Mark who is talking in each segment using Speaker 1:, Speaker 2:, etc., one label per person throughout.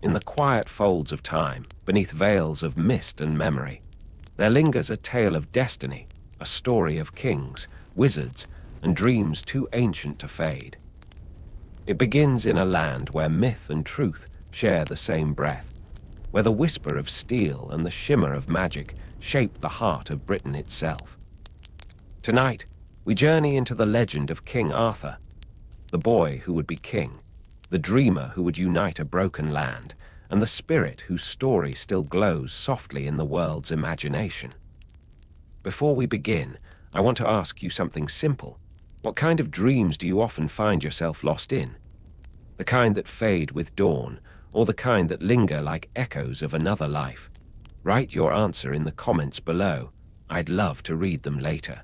Speaker 1: In the quiet folds of time, beneath veils of mist and memory, there lingers a tale of destiny, a story of kings, wizards, and dreams too ancient to fade. It begins in a land where myth and truth share the same breath, where the whisper of steel and the shimmer of magic shape the heart of Britain itself. Tonight, we journey into the legend of King Arthur, the boy who would be king, the dreamer who would unite a broken land, and the spirit whose story still glows softly in the world's imagination. Before we begin, I want to ask you something simple. What kind of dreams do you often find yourself lost in? The kind that fade with dawn, or the kind that linger like echoes of another life? Write your answer in the comments below. I'd love to read them later.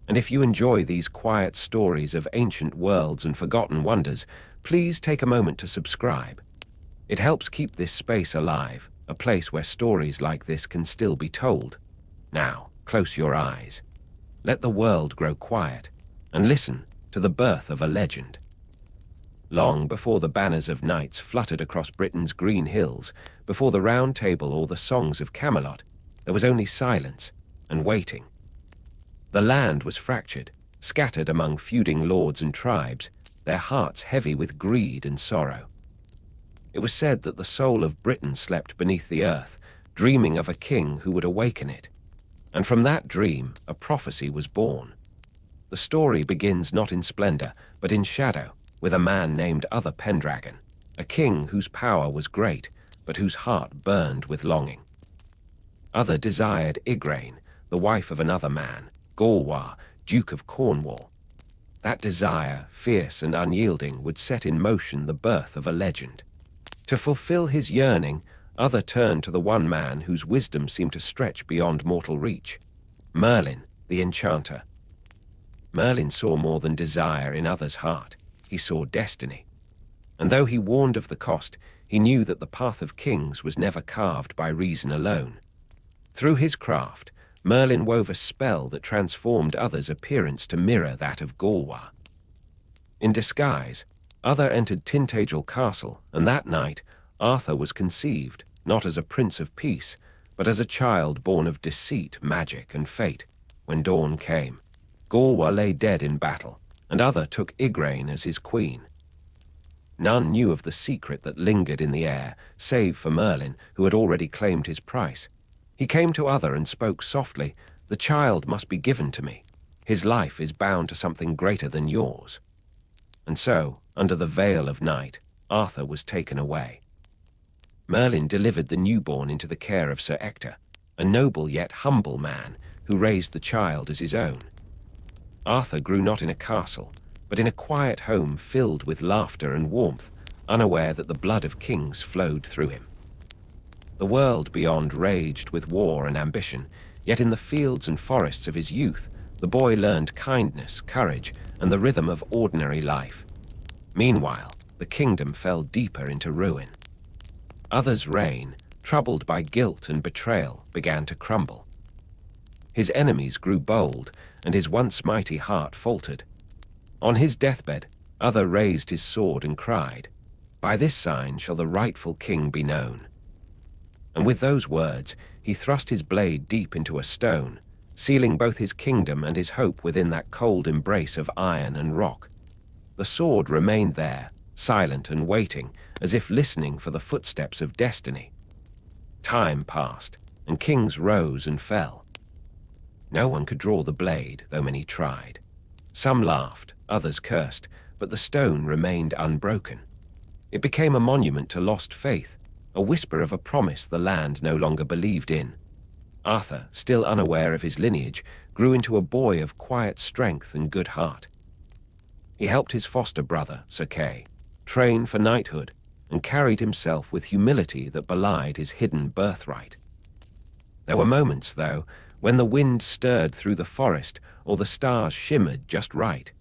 Speaker 1: And if you enjoy these quiet stories of ancient worlds and forgotten wonders, please take a moment to subscribe. It helps keep this space alive, a place where stories like this can still be told. Now, close your eyes. Let the world grow quiet, and listen to the birth of a legend. Long before the banners of knights fluttered across Britain's green hills, before the Round Table or the songs of Camelot, there was only silence and waiting. The land was fractured, scattered among feuding lords and tribes, their hearts heavy with greed and sorrow. It was said that the soul of Britain slept beneath the earth, dreaming of a king who would awaken it. And from that dream, a prophecy was born. The story begins not in splendor, but in shadow, with a man named Uther Pendragon, a king whose power was great, but whose heart burned with longing. Uther desired Igraine, the wife of another man, Galwar, Duke of Cornwall. That desire, fierce and unyielding, would set in motion the birth of a legend. To fulfill his yearning, Uther turned to the one man whose wisdom seemed to stretch beyond mortal reach, Merlin, the enchanter. Merlin saw more than desire in Uther's heart. He saw destiny. And though he warned of the cost, he knew that the path of kings was never carved by reason alone. Through his craft, Merlin wove a spell that transformed Uther's appearance to mirror that of Galwar. In disguise, Uther entered Tintagel Castle, and that night, Arthur was conceived, not as a prince of peace, but as a child born of deceit, magic, and fate. When dawn came, Galwar lay dead in battle, and Uther took Igraine as his queen. None knew of the secret that lingered in the air, save for Merlin, who had already claimed his price. He came to Uther and spoke softly, "The child must be given to me. His life is bound to something greater than yours." And so, under the veil of night, Arthur was taken away. Merlin delivered the newborn into the care of Sir Ector, a noble yet humble man who raised the child as his own. Arthur grew not in a castle, but in a quiet home filled with laughter and warmth, unaware that the blood of kings flowed through him. The world beyond raged with war and ambition, yet in the fields and forests of his youth, the boy learned kindness, courage, and the rhythm of ordinary life. Meanwhile, the kingdom fell deeper into ruin. Uther's reign, troubled by guilt and betrayal, began to crumble. His enemies grew bold, and his once mighty heart faltered. On his deathbed, Uther raised his sword and cried, "By this sign shall the rightful king be known." And with those words, he thrust his blade deep into a stone, sealing both his kingdom and his hope within that cold embrace of iron and rock. The sword remained there, silent and waiting, as if listening for the footsteps of destiny. Time passed, and kings rose and fell. No one could draw the blade, though many tried. Some laughed, others cursed, but the stone remained unbroken. It became a monument to lost faith, a whisper of a promise the land no longer believed in. Arthur, still unaware of his lineage, grew into a boy of quiet strength and good heart. He helped his foster brother, Sir Kay, train for knighthood, and carried himself with humility that belied his hidden birthright. There were moments, though, when the wind stirred through the forest or the stars shimmered just right,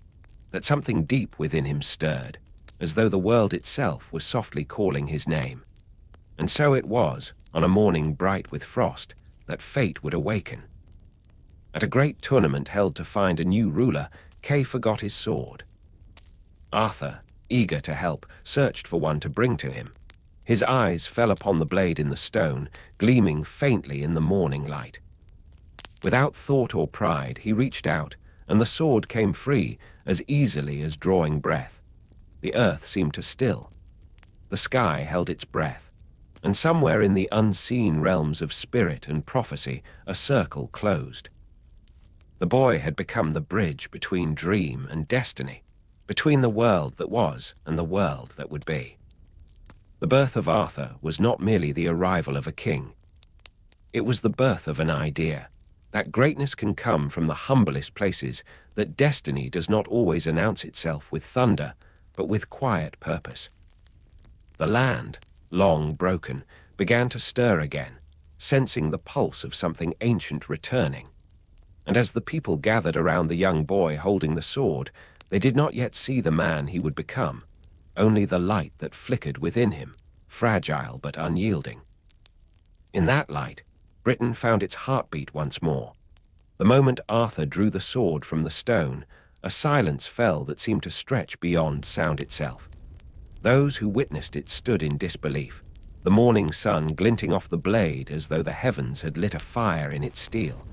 Speaker 1: that something deep within him stirred, as though the world itself was softly calling his name. And so it was, on a morning bright with frost, that fate would awaken. At a great tournament held to find a new ruler, Kay forgot his sword. Arthur, eager to help, searched for one to bring to him. His eyes fell upon the blade in the stone, gleaming faintly in the morning light. Without thought or pride, he reached out, and the sword came free as easily as drawing breath. The earth seemed to still. The sky held its breath, and somewhere in the unseen realms of spirit and prophecy, a circle closed. The boy had become the bridge between dream and destiny, between the world that was and the world that would be. The birth of Arthur was not merely the arrival of a king. It was the birth of an idea, that greatness can come from the humblest places, that destiny does not always announce itself with thunder, but with quiet purpose. The land, long broken, began to stir again, sensing the pulse of something ancient returning. And as the people gathered around the young boy holding the sword, they did not yet see the man he would become, only the light that flickered within him, fragile but unyielding. In that light, Britain found its heartbeat once more. The moment Arthur drew the sword from the stone, a silence fell that seemed to stretch beyond sound itself. Those who witnessed it stood in disbelief, the morning sun glinting off the blade as though the heavens had lit a fire in its steel.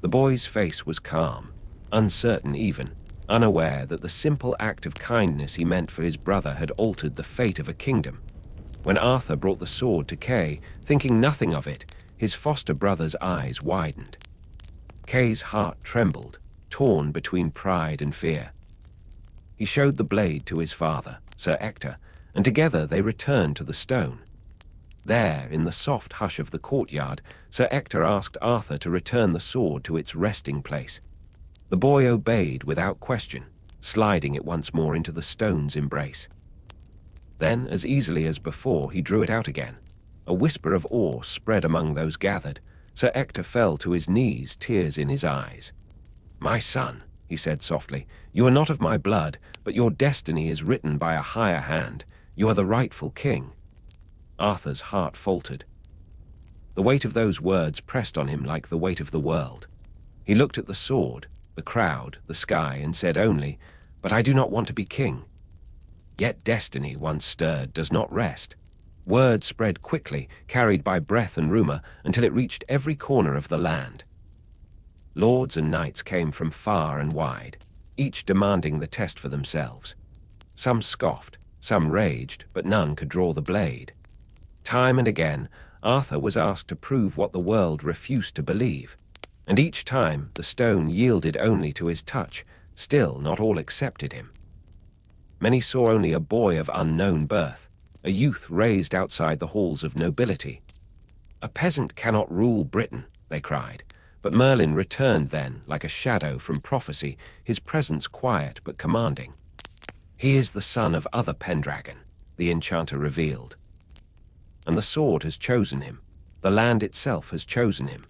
Speaker 1: The boy's face was calm, uncertain even, unaware that the simple act of kindness he meant for his brother had altered the fate of a kingdom. When Arthur brought the sword to Kay, thinking nothing of it, his foster brother's eyes widened. Kay's heart trembled, torn between pride and fear. He showed the blade to his father, Sir Ector, and together they returned to the stone. There, in the soft hush of the courtyard, Sir Ector asked Arthur to return the sword to its resting place. The boy obeyed without question, sliding it once more into the stone's embrace. Then, as easily as before, he drew it out again. A whisper of awe spread among those gathered. Sir Ector fell to his knees, tears in his eyes. "My son," he said softly, "you are not of my blood, but your destiny is written by a higher hand. You are the rightful king." Arthur's heart faltered. The weight of those words pressed on him like the weight of the world. He looked at the sword, the crowd, the sky, and said only, "But I do not want to be king." Yet destiny, once stirred, does not rest. Word spread quickly, carried by breath and rumor, until it reached every corner of the land. Lords and knights came from far and wide, each demanding the test for themselves. Some scoffed, some raged, but none could draw the blade. Time and again, Arthur was asked to prove what the world refused to believe, and each time the stone yielded only to his touch. Still, not all accepted him. Many saw only a boy of unknown birth, a youth raised outside the halls of nobility. "A peasant cannot rule Britain," they cried, but Merlin returned then, like a shadow from prophecy, his presence quiet but commanding. "He is the son of other Pendragon," the enchanter revealed. And the sword has chosen him. The land itself has chosen him.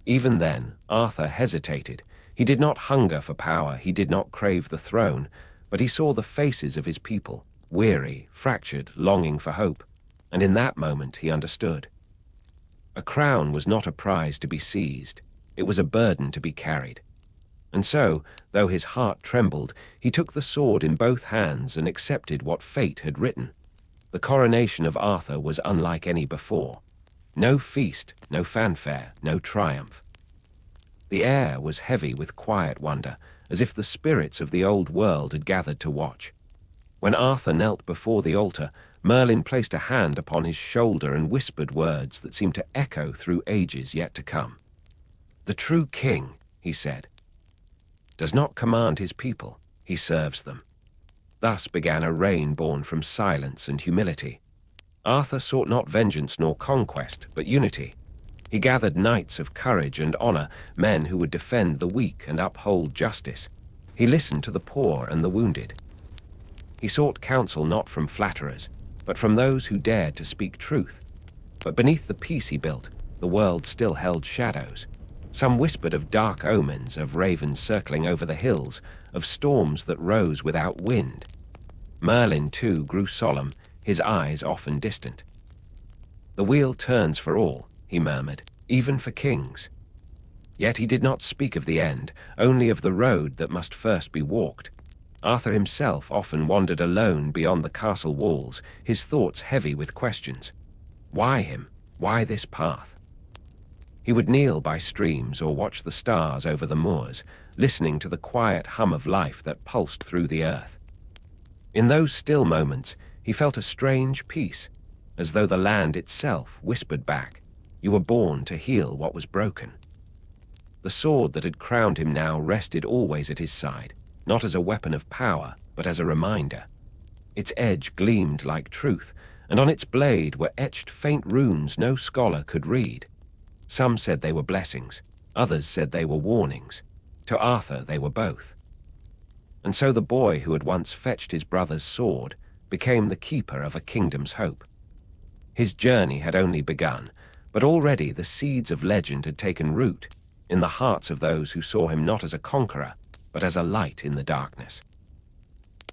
Speaker 1: Even then, Arthur hesitated. He did not hunger for power, he did not crave the throne, but he saw the faces of his people, weary, fractured, longing for hope, and in that moment he understood. A crown was not a prize to be seized, it was a burden to be carried. And so, though his heart trembled, he took the sword in both hands and accepted what fate had written. The coronation of Arthur was unlike any before. No feast, no fanfare, no triumph. The air was heavy with quiet wonder, as if the spirits of the old world had gathered to watch. When Arthur knelt before the altar, Merlin placed a hand upon his shoulder and whispered words that seemed to echo through ages yet to come. "The true king," he said, "does not command his people, he serves them." Thus began a reign born from silence and humility. Arthur sought not vengeance nor conquest, but unity. He gathered knights of courage and honor, men who would defend the weak and uphold justice. He listened to the poor and the wounded. He sought counsel not from flatterers, but from those who dared to speak truth. But beneath the peace he built, the world still held shadows. Some whispered of dark omens, of ravens circling over the hills, of storms that rose without wind. Merlin, too, grew solemn, his eyes often distant. "The wheel turns for all," he murmured, "even for kings." Yet he did not speak of the end, only of the road that must first be walked. Arthur himself often wandered alone beyond the castle walls, his thoughts heavy with questions. Why him? Why this path? He would kneel by streams or watch the stars over the moors, listening to the quiet hum of life that pulsed through the earth. In those still moments, he felt a strange peace, as though the land itself whispered back, "You were born to heal what was broken." The sword that had crowned him now rested always at his side, not as a weapon of power, but as a reminder. Its edge gleamed like truth, and on its blade were etched faint runes no scholar could read. Some said they were blessings, others said they were warnings. To Arthur they were both. And so the boy who had once fetched his brother's sword became the keeper of a kingdom's hope. His journey had only begun, but already the seeds of legend had taken root in the hearts of those who saw him not as a conqueror, but as a light in the darkness.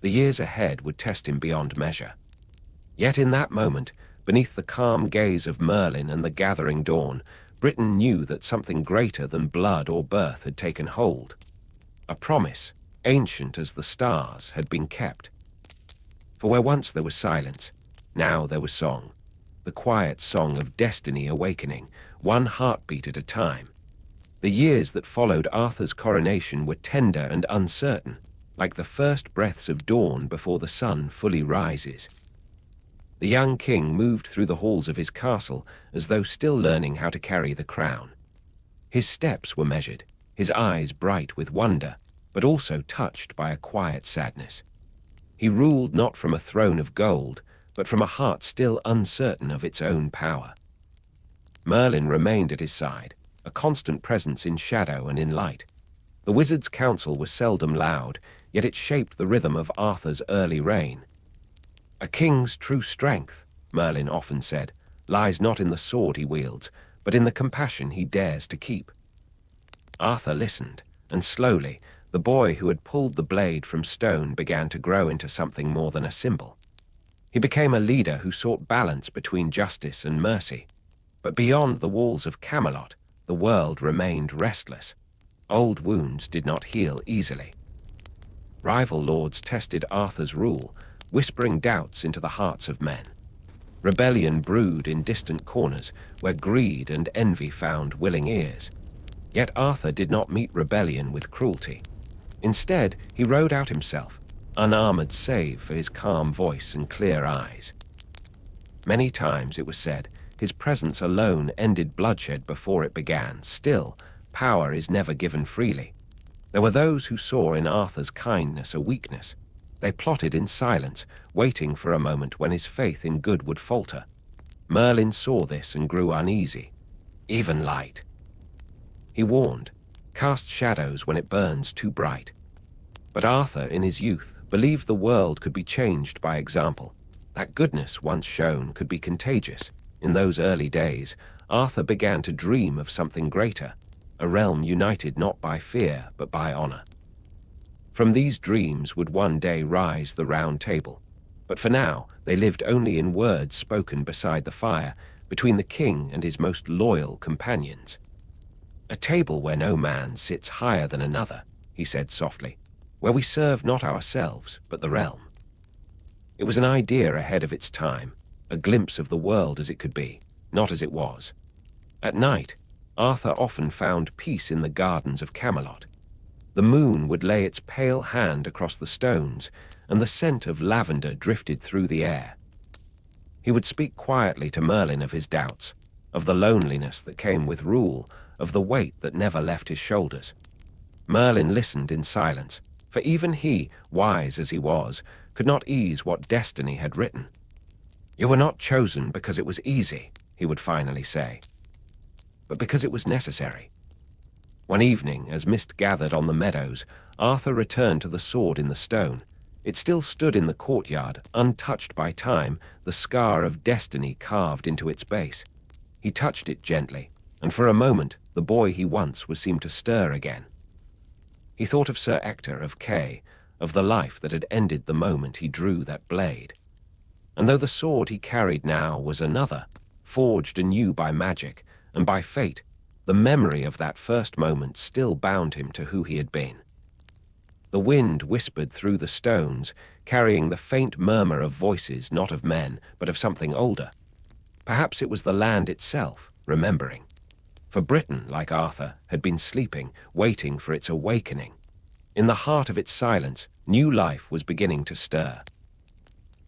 Speaker 1: The years ahead would test him beyond measure. Yet in that moment, beneath the calm gaze of Merlin and the gathering dawn, Britain knew that something greater than blood or birth had taken hold. A promise, ancient as the stars, had been kept. For where once there was silence, now there was song, the quiet song of destiny awakening, one heartbeat at a time. The years that followed Arthur's coronation were tender and uncertain, like the first breaths of dawn before the sun fully rises. The young king moved through the halls of his castle as though still learning how to carry the crown. His steps were measured, his eyes bright with wonder, but also touched by a quiet sadness. He ruled not from a throne of gold, but from a heart still uncertain of its own power. Merlin remained at his side, a constant presence in shadow and in light. The wizard's counsel was seldom loud, yet it shaped the rhythm of Arthur's early reign. "A king's true strength," Merlin often said, "lies not in the sword he wields, but in the compassion he dares to keep." Arthur listened, and slowly, the boy who had pulled the blade from stone began to grow into something more than a symbol. He became a leader who sought balance between justice and mercy. But beyond the walls of Camelot, the world remained restless. Old wounds did not heal easily. Rival lords tested Arthur's rule, whispering doubts into the hearts of men. Rebellion brewed in distant corners, where greed and envy found willing ears. Yet Arthur did not meet rebellion with cruelty. Instead, he rode out himself, unarmored save for his calm voice and clear eyes. Many times, it was said, his presence alone ended bloodshed before it began. Still, power is never given freely. There were those who saw in Arthur's kindness a weakness. They plotted in silence, waiting for a moment when his faith in good would falter. Merlin saw this and grew uneasy. "Even light," he warned, "cast shadows when it burns too bright." But Arthur, in his youth, believed the world could be changed by example. That goodness, once shown, could be contagious. In those early days, Arthur began to dream of something greater, a realm united not by fear but by honor. From these dreams would one day rise the Round Table, but for now they lived only in words spoken beside the fire, between the king and his most loyal companions. "A table where no man sits higher than another," he said softly, "where we serve not ourselves but the realm." It was an idea ahead of its time, a glimpse of the world as it could be, not as it was. At night, Arthur often found peace in the gardens of Camelot. The moon would lay its pale hand across the stones, and the scent of lavender drifted through the air. He would speak quietly to Merlin of his doubts, of the loneliness that came with rule, of the weight that never left his shoulders. Merlin listened in silence, for even he, wise as he was, could not ease what destiny had written. "You were not chosen because it was easy," he would finally say, "but because it was necessary." One evening, as mist gathered on the meadows, Arthur returned to the sword in the stone. It still stood in the courtyard, untouched by time, the scar of destiny carved into its base. He touched it gently, and for a moment the boy he once was seemed to stir again. He thought of Sir Ector of Kay, of the life that had ended the moment he drew that blade. And though the sword he carried now was another, forged anew by magic and by fate, the memory of that first moment still bound him to who he had been. The wind whispered through the stones, carrying the faint murmur of voices not of men, but of something older. Perhaps it was the land itself, remembering. For Britain, like Arthur, had been sleeping, waiting for its awakening. In the heart of its silence, new life was beginning to stir.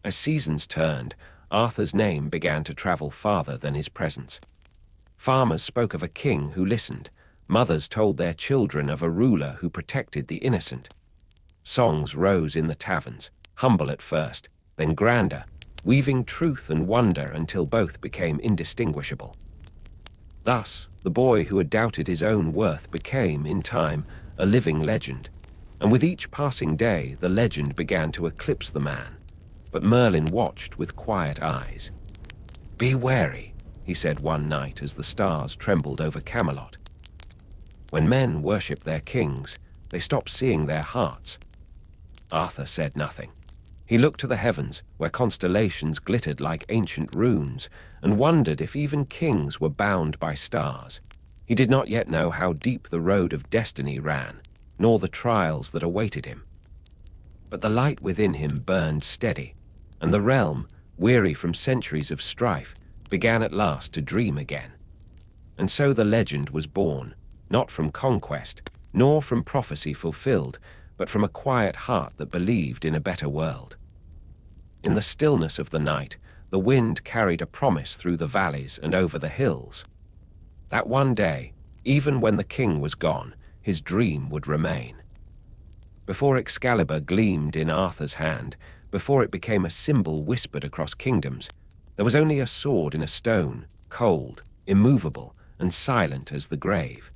Speaker 1: As seasons turned, Arthur's name began to travel farther than his presence. Farmers spoke of a king who listened. Mothers told their children of a ruler who protected the innocent. Songs rose in the taverns, humble at first, then grander, weaving truth and wonder until both became indistinguishable. Thus, the boy who had doubted his own worth became, in time, a living legend, and with each passing day the legend began to eclipse the man. But Merlin watched with quiet eyes. "Be wary," he said one night as the stars trembled over Camelot. "When men worship their kings, they stop seeing their hearts." Arthur said nothing. He looked to the heavens, where constellations glittered like ancient runes, and wondered if even kings were bound by stars. He did not yet know how deep the road of destiny ran, nor the trials that awaited him. But the light within him burned steady, and the realm, weary from centuries of strife, began at last to dream again. And so the legend was born, not from conquest, nor from prophecy fulfilled, but from a quiet heart that believed in a better world. In the stillness of the night, the wind carried a promise through the valleys and over the hills. That one day, even when the king was gone, his dream would remain. Before Excalibur gleamed in Arthur's hand, before it became a symbol whispered across kingdoms, there was only a sword in a stone, cold, immovable, and silent as the grave.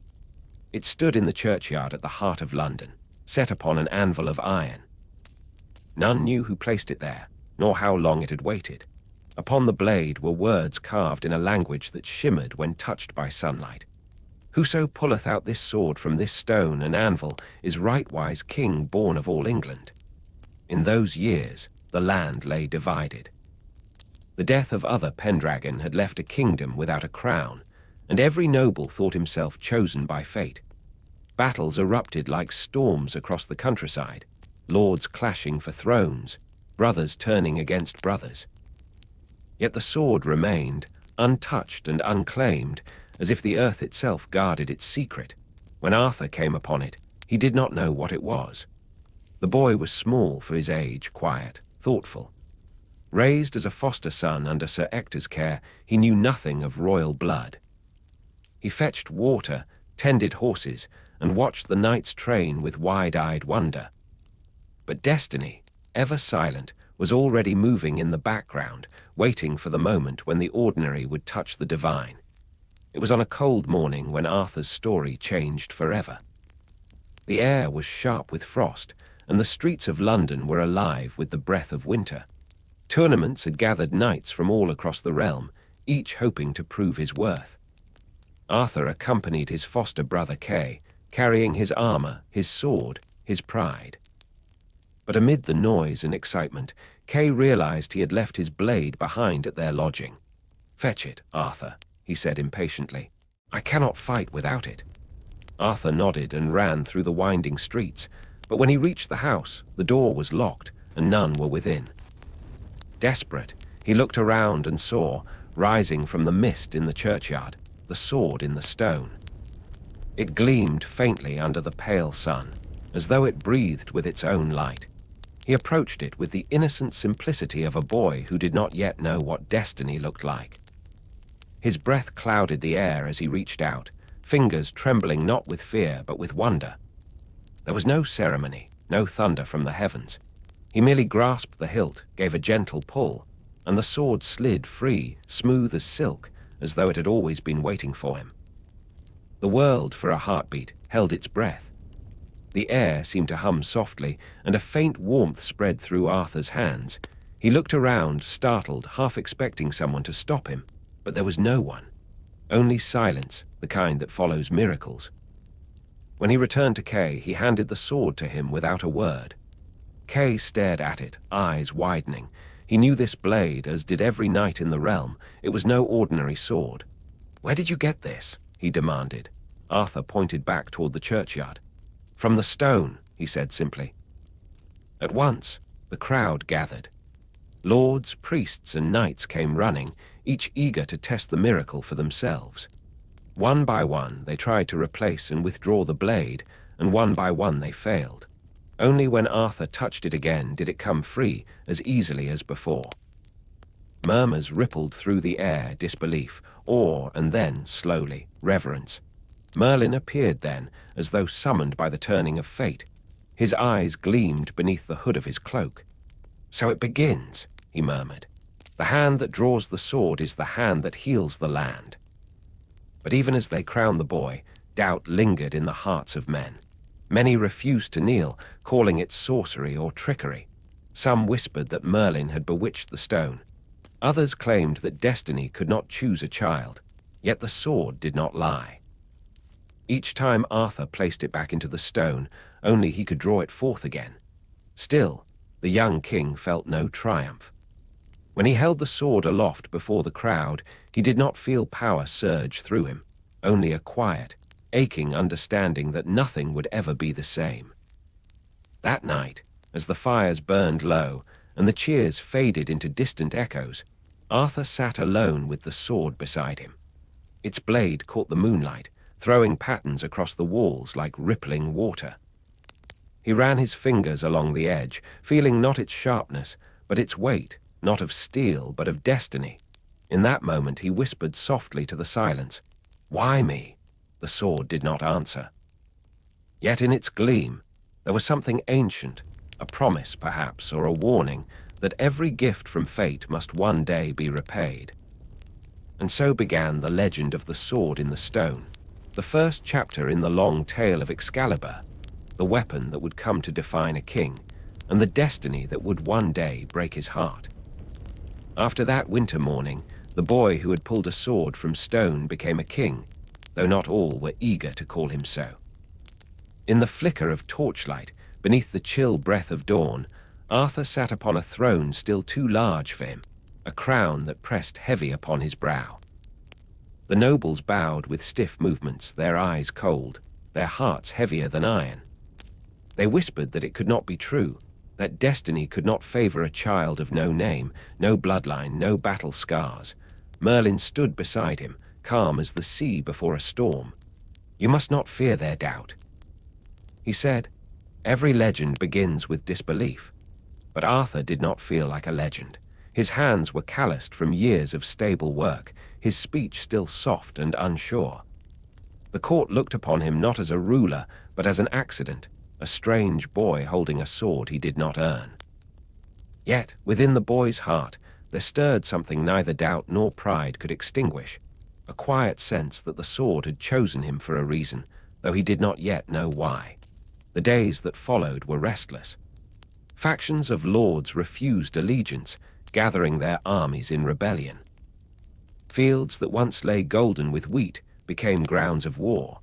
Speaker 1: It stood in the churchyard at the heart of London, set upon an anvil of iron. None knew who placed it there, nor how long it had waited. Upon the blade were words carved in a language that shimmered when touched by sunlight. "Whoso pulleth out this sword from this stone and anvil is rightwise king born of all England." In those years, the land lay divided. The death of other Pendragon had left a kingdom without a crown, and every noble thought himself chosen by fate. Battles erupted like storms across the countryside, lords clashing for thrones, brothers turning against brothers. Yet the sword remained, untouched and unclaimed, as if the earth itself guarded its secret. When Arthur came upon it, he did not know what it was. The boy was small for his age, quiet, thoughtful. Raised as a foster son under Sir Ector's care, he knew nothing of royal blood. He fetched water, tended horses, and watched the knight's train with wide-eyed wonder. But destiny, ever silent, was already moving in the background, waiting for the moment when the ordinary would touch the divine. It was on a cold morning when Arthur's story changed forever. The air was sharp with frost, and the streets of London were alive with the breath of winter. Tournaments had gathered knights from all across the realm, each hoping to prove his worth. Arthur accompanied his foster brother Kay, carrying his armor, his sword, his pride. But amid the noise and excitement, Kay realized he had left his blade behind at their lodging. "Fetch it, Arthur," he said impatiently. "I cannot fight without it." Arthur nodded and ran through the winding streets, but when he reached the house, the door was locked and none were within. Desperate, he looked around and saw, rising from the mist in the churchyard, the sword in the stone. It gleamed faintly under the pale sun, as though it breathed with its own light. He approached it with the innocent simplicity of a boy who did not yet know what destiny looked like. His breath clouded the air as he reached out, fingers trembling not with fear but with wonder. There was no ceremony, no thunder from the heavens. He merely grasped the hilt, gave a gentle pull, and the sword slid free, smooth as silk, as though it had always been waiting for him. The world, for a heartbeat, held its breath. The air seemed to hum softly, and a faint warmth spread through Arthur's hands. He looked around, startled, half expecting someone to stop him, but there was no one. Only silence, the kind that follows miracles. When he returned to Kay, he handed the sword to him without a word. Kay stared at it, eyes widening. He knew this blade, as did every knight in the realm. It was no ordinary sword. "Where did you get this?" he demanded. Arthur pointed back toward the churchyard. "From the stone," he said simply. At once, the crowd gathered. Lords, priests, and knights came running, each eager to test the miracle for themselves. One by one, they tried to replace and withdraw the blade, and one by one they failed. Only when Arthur touched it again did it come free as easily as before. Murmurs rippled through the air, disbelief, awe, and then, slowly, reverence. Merlin appeared then, as though summoned by the turning of fate. His eyes gleamed beneath the hood of his cloak. "So it begins," he murmured. "The hand that draws the sword is the hand that heals the land." But even as they crowned the boy, doubt lingered in the hearts of men. Many refused to kneel, calling it sorcery or trickery. Some whispered that Merlin had bewitched the stone. Others claimed that destiny could not choose a child, yet the sword did not lie. Each time Arthur placed it back into the stone, only he could draw it forth again. Still, the young king felt no triumph. When he held the sword aloft before the crowd, he did not feel power surge through him, only a quiet, aching understanding that nothing would ever be the same. That night, as the fires burned low and the cheers faded into distant echoes, Arthur sat alone with the sword beside him. Its blade caught the moonlight, throwing patterns across the walls like rippling water. He ran his fingers along the edge, feeling not its sharpness, but its weight, not of steel, but of destiny. In that moment he whispered softly to the silence, "Why me?" The sword did not answer. Yet in its gleam, there was something ancient, a promise perhaps, or a warning, that every gift from fate must one day be repaid. And so began the legend of the sword in the stone, the first chapter in the long tale of Excalibur, the weapon that would come to define a king, and the destiny that would one day break his heart. After that winter morning, the boy who had pulled a sword from stone became a king, though not all were eager to call him so. In the flicker of torchlight, beneath the chill breath of dawn, Arthur sat upon a throne still too large for him, a crown that pressed heavy upon his brow. The nobles bowed with stiff movements, their eyes cold, their hearts heavier than iron. They whispered that it could not be true, that destiny could not favor a child of no name, no bloodline, no battle scars. Merlin stood beside him, calm as the sea before a storm. "You must not fear their doubt," he said. "Every legend begins with disbelief." But Arthur did not feel like a legend. His hands were calloused from years of stable work, his speech still soft and unsure. The court looked upon him not as a ruler, but as an accident, a strange boy holding a sword he did not earn. Yet, within the boy's heart, there stirred something neither doubt nor pride could extinguish, a quiet sense that the sword had chosen him for a reason, though he did not yet know why. The days that followed were restless. Factions of lords refused allegiance, gathering their armies in rebellion. Fields that once lay golden with wheat became grounds of war.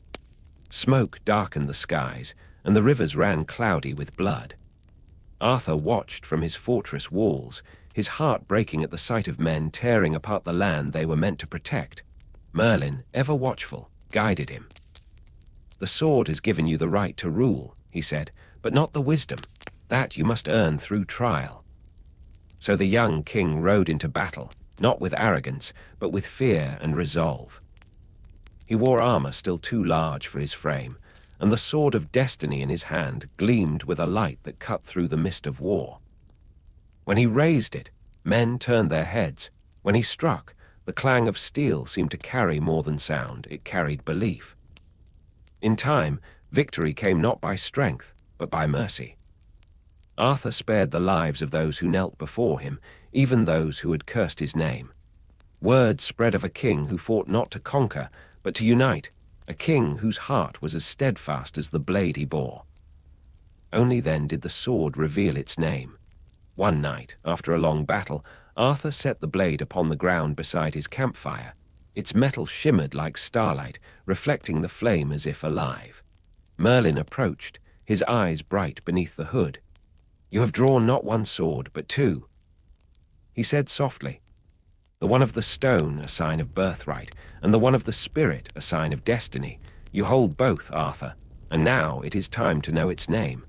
Speaker 1: Smoke darkened the skies, and the rivers ran cloudy with blood. Arthur watched from his fortress walls, his heart breaking at the sight of men tearing apart the land they were meant to protect. Merlin, ever watchful, guided him. "The sword has given you the right to rule," he said, "but not the wisdom. That you must earn through trial." So the young king rode into battle, not with arrogance, but with fear and resolve. He wore armor still too large for his frame, and the sword of destiny in his hand gleamed with a light that cut through the mist of war. When he raised it, men turned their heads. When he struck, the clang of steel seemed to carry more than sound, it carried belief. In time, victory came not by strength, but by mercy. Arthur spared the lives of those who knelt before him, even those who had cursed his name. Word spread of a king who fought not to conquer, but to unite, a king whose heart was as steadfast as the blade he bore. Only then did the sword reveal its name. One night, after a long battle, Arthur set the blade upon the ground beside his campfire. Its metal shimmered like starlight, reflecting the flame as if alive. Merlin approached, his eyes bright beneath the hood. "You have drawn not one sword, but two," he said softly. "The one of the stone, a sign of birthright, and the one of the spirit, a sign of destiny. You hold both, Arthur, and now it is time to know its name."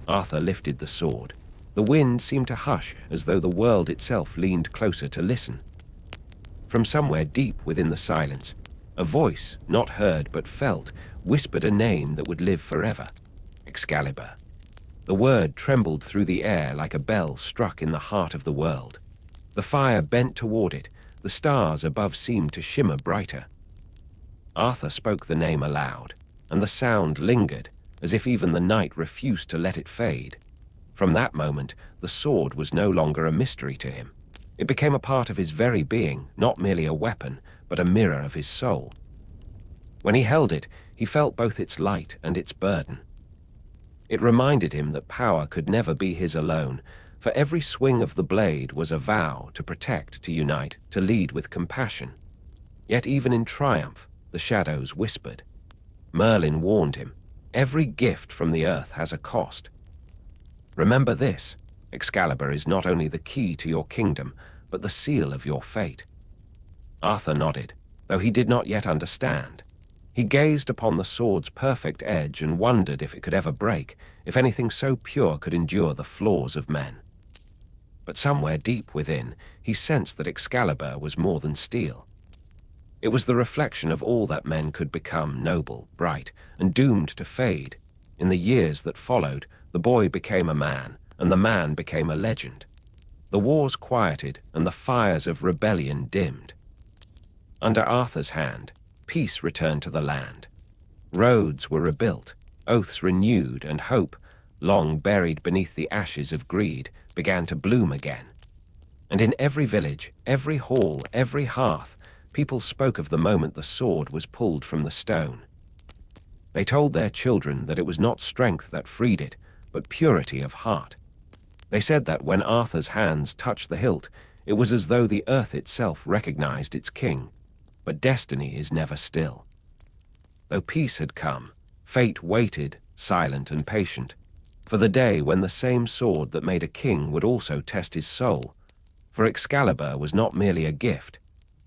Speaker 1: Arthur lifted the sword. The wind seemed to hush as though the world itself leaned closer to listen. From somewhere deep within the silence, a voice, not heard but felt, whispered a name that would live forever. Excalibur. The word trembled through the air like a bell struck in the heart of the world. The fire bent toward it. The stars above seemed to shimmer brighter. Arthur spoke the name aloud, and the sound lingered, as if even the night refused to let it fade. From that moment, the sword was no longer a mystery to him. It became a part of his very being, not merely a weapon, but a mirror of his soul. When he held it, he felt both its light and its burden. It reminded him that power could never be his alone, for every swing of the blade was a vow to protect, to unite, to lead with compassion. Yet even in triumph, the shadows whispered. Merlin warned him, every gift from the earth has a cost. Remember this, Excalibur is not only the key to your kingdom, but the seal of your fate. Arthur nodded, though he did not yet understand. He gazed upon the sword's perfect edge and wondered if it could ever break, if anything so pure could endure the flaws of men. But somewhere deep within, he sensed that Excalibur was more than steel. It was the reflection of all that men could become, noble, bright, and doomed to fade. In the years that followed, the boy became a man, and the man became a legend. The wars quieted, and the fires of rebellion dimmed. Under Arthur's hand, peace returned to the land. Roads were rebuilt, oaths renewed, and hope, long buried beneath the ashes of greed, began to bloom again. And in every village, every hall, every hearth, people spoke of the moment the sword was pulled from the stone. They told their children that it was not strength that freed it, but purity of heart. They said that when Arthur's hands touched the hilt, it was as though the earth itself recognized its king. But destiny is never still. Though peace had come, fate waited, silent and patient, for the day when the same sword that made a king would also test his soul. For Excalibur was not merely a gift,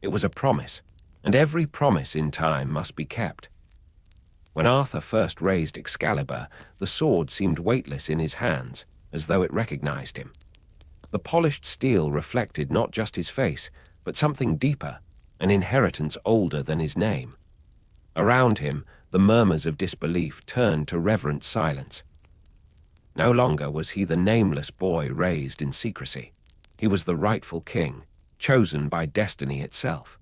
Speaker 1: it was a promise, and every promise in time must be kept. When Arthur first raised Excalibur, the sword seemed weightless in his hands, as though it recognized him. The polished steel reflected not just his face, but something deeper, an inheritance older than his name. Around him, the murmurs of disbelief turned to reverent silence. No longer was he the nameless boy raised in secrecy. He was the rightful king, chosen by destiny itself.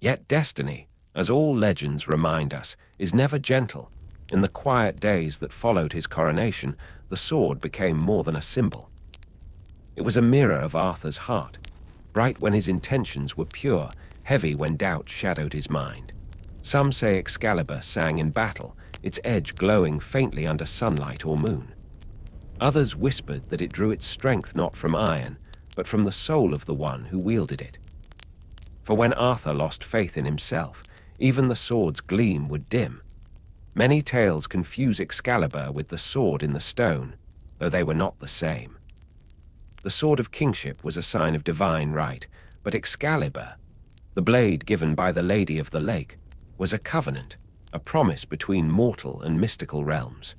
Speaker 1: Yet destiny, as all legends remind us, is never gentle. In the quiet days that followed his coronation, the sword became more than a symbol. It was a mirror of Arthur's heart, bright when his intentions were pure, heavy when doubt shadowed his mind. Some say Excalibur sang in battle, its edge glowing faintly under sunlight or moon. Others whispered that it drew its strength not from iron, but from the soul of the one who wielded it. For when Arthur lost faith in himself, even the sword's gleam would dim. Many tales confuse Excalibur with the sword in the stone, though they were not the same. The sword of kingship was a sign of divine right, but Excalibur, the blade given by the Lady of the Lake, was a covenant, a promise between mortal and mystical realms.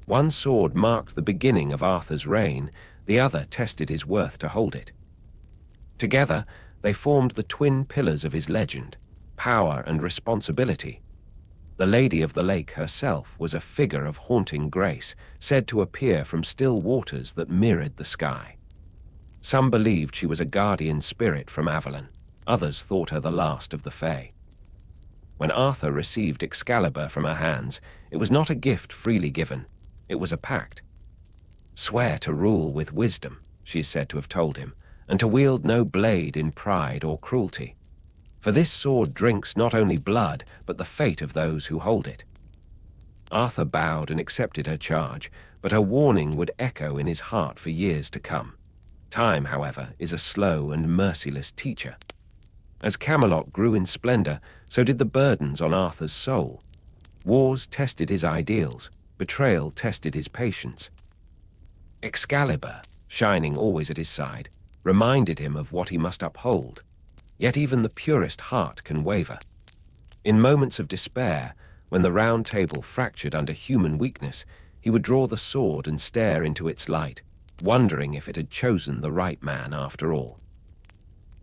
Speaker 1: One sword marked the beginning of Arthur's reign, the other tested his worth to hold it. Together, they formed the twin pillars of his legend, power and responsibility. The Lady of the Lake herself was a figure of haunting grace, said to appear from still waters that mirrored the sky. Some believed she was a guardian spirit from Avalon, others thought her the last of the Fae. When Arthur received Excalibur from her hands, it was not a gift freely given, it was a pact. "Swear to rule with wisdom," she is said to have told him, "and to wield no blade in pride or cruelty. For this sword drinks not only blood, but the fate of those who hold it." Arthur bowed and accepted her charge, but her warning would echo in his heart for years to come. Time, however, is a slow and merciless teacher. As Camelot grew in splendor, so did the burdens on Arthur's soul. Wars tested his ideals, betrayal tested his patience. Excalibur, shining always at his side, reminded him of what he must uphold. Yet even the purest heart can waver. In moments of despair, when the round table fractured under human weakness, he would draw the sword and stare into its light, wondering if it had chosen the right man after all.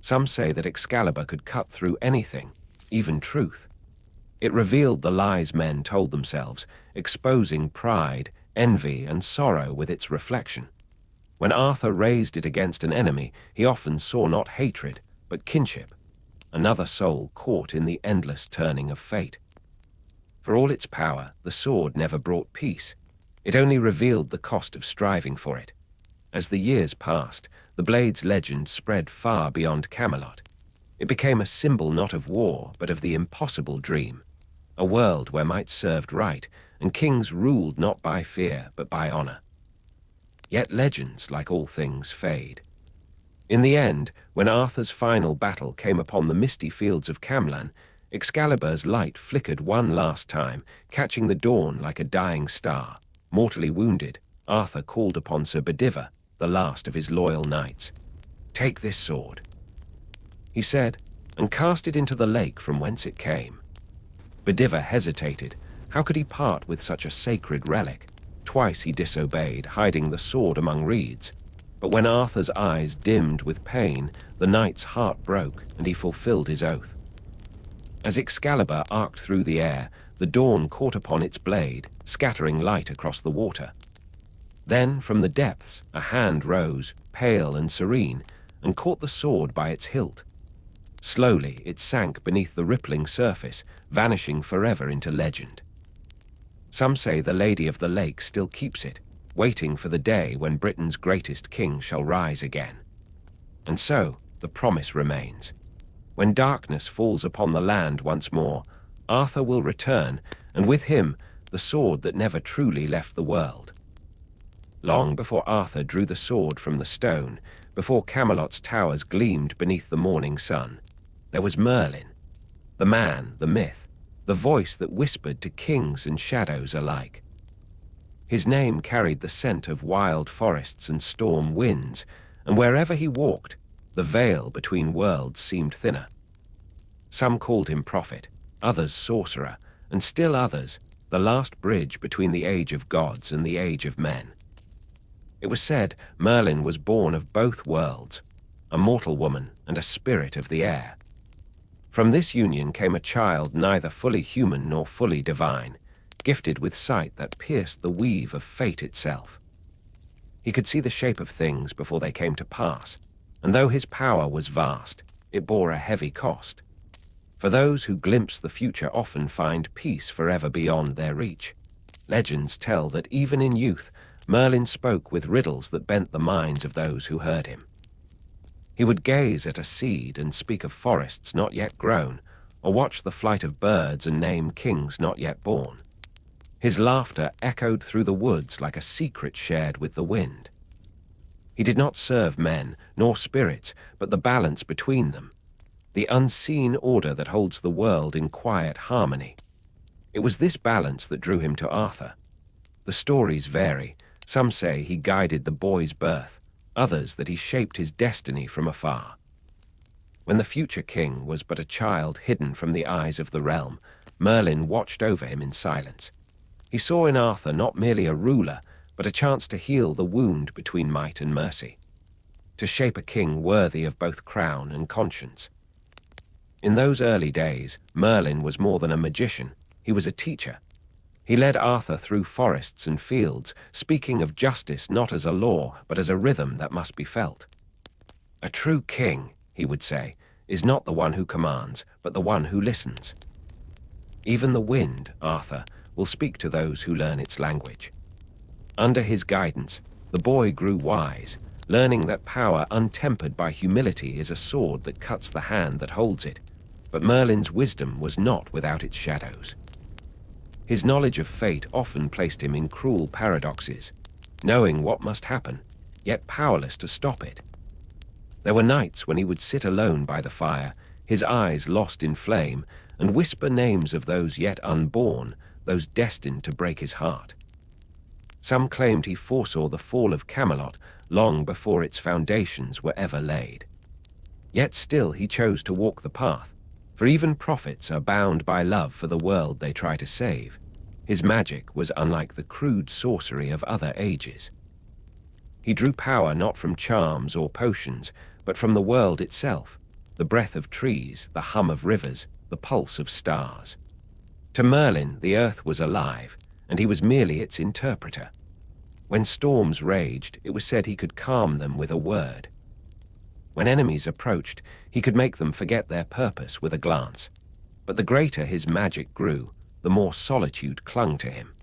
Speaker 1: Some say that Excalibur could cut through anything, even truth. It revealed the lies men told themselves, exposing pride, envy, and sorrow with its reflection. When Arthur raised it against an enemy, he often saw not hatred, but kinship, another soul caught in the endless turning of fate. For all its power, the sword never brought peace. It only revealed the cost of striving for it. As the years passed, the blade's legend spread far beyond Camelot. It became a symbol not of war, but of the impossible dream, a world where might served right, and kings ruled not by fear, but by honor. Yet legends, like all things, fade. In the end, when Arthur's final battle came upon the misty fields of Camelot, Excalibur's light flickered one last time, catching the dawn like a dying star. Mortally wounded, Arthur called upon Sir Bedivere, the last of his loyal knights. "Take this sword," he said, "and cast it into the lake from whence it came." Bedivere hesitated. How could he part with such a sacred relic? Twice he disobeyed, hiding the sword among reeds. But when Arthur's eyes dimmed with pain, the knight's heart broke, and he fulfilled his oath. As Excalibur arced through the air, the dawn caught upon its blade, scattering light across the water. Then, from the depths, a hand rose, pale and serene, and caught the sword by its hilt. Slowly, it sank beneath the rippling surface, vanishing forever into legend. Some say the Lady of the Lake still keeps it, waiting for the day when Britain's greatest king shall rise again. And so, the promise remains. When darkness falls upon the land once more, Arthur will return, and with him, the sword that never truly left the world. Long before Arthur drew the sword from the stone, before Camelot's towers gleamed beneath the morning sun, there was Merlin, the man, the myth, the voice that whispered to kings and shadows alike. His name carried the scent of wild forests and storm winds, and wherever he walked, the veil between worlds seemed thinner. Some called him prophet, others sorcerer, and still others, the last bridge between the age of gods and the age of men. It was said Merlin was born of both worlds, a mortal woman and a spirit of the air. From this union came a child neither fully human nor fully divine, gifted with sight that pierced the weave of fate itself. He could see the shape of things before they came to pass, and though his power was vast, it bore a heavy cost. For those who glimpse the future often find peace forever beyond their reach. Legends tell that even in youth, Merlin spoke with riddles that bent the minds of those who heard him. He would gaze at a seed and speak of forests not yet grown, or watch the flight of birds and name kings not yet born. His laughter echoed through the woods like a secret shared with the wind. He did not serve men, nor spirits, but the balance between them, the unseen order that holds the world in quiet harmony. It was this balance that drew him to Arthur. The stories vary. Some say he guided the boy's birth, others that he shaped his destiny from afar. When the future king was but a child hidden from the eyes of the realm, Merlin watched over him in silence. He saw in Arthur not merely a ruler, but a chance to heal the wound between might and mercy, to shape a king worthy of both crown and conscience. In those early days, Merlin was more than a magician, he was a teacher. He led Arthur through forests and fields, speaking of justice not as a law, but as a rhythm that must be felt. "A true king," he would say, "is not the one who commands, but the one who listens." Even the wind, Arthur, will speak to those who learn its language. Under his guidance, the boy grew wise, learning that power untempered by humility is a sword that cuts the hand that holds it. But Merlin's wisdom was not without its shadows. His knowledge of fate often placed him in cruel paradoxes, knowing what must happen, yet powerless to stop it. There were nights when he would sit alone by the fire, his eyes lost in flame, and whisper names of those yet unborn, those destined to break his heart. Some claimed he foresaw the fall of Camelot long before its foundations were ever laid. Yet still he chose to walk the path, for even prophets are bound by love for the world they try to save. His magic was unlike the crude sorcery of other ages. He drew power not from charms or potions, but from the world itself, the breath of trees, the hum of rivers, the pulse of stars. To Merlin, the earth was alive, and he was merely its interpreter. When storms raged, it was said he could calm them with a word. When enemies approached, he could make them forget their purpose with a glance. But the greater his magic grew, the more solitude clung to him.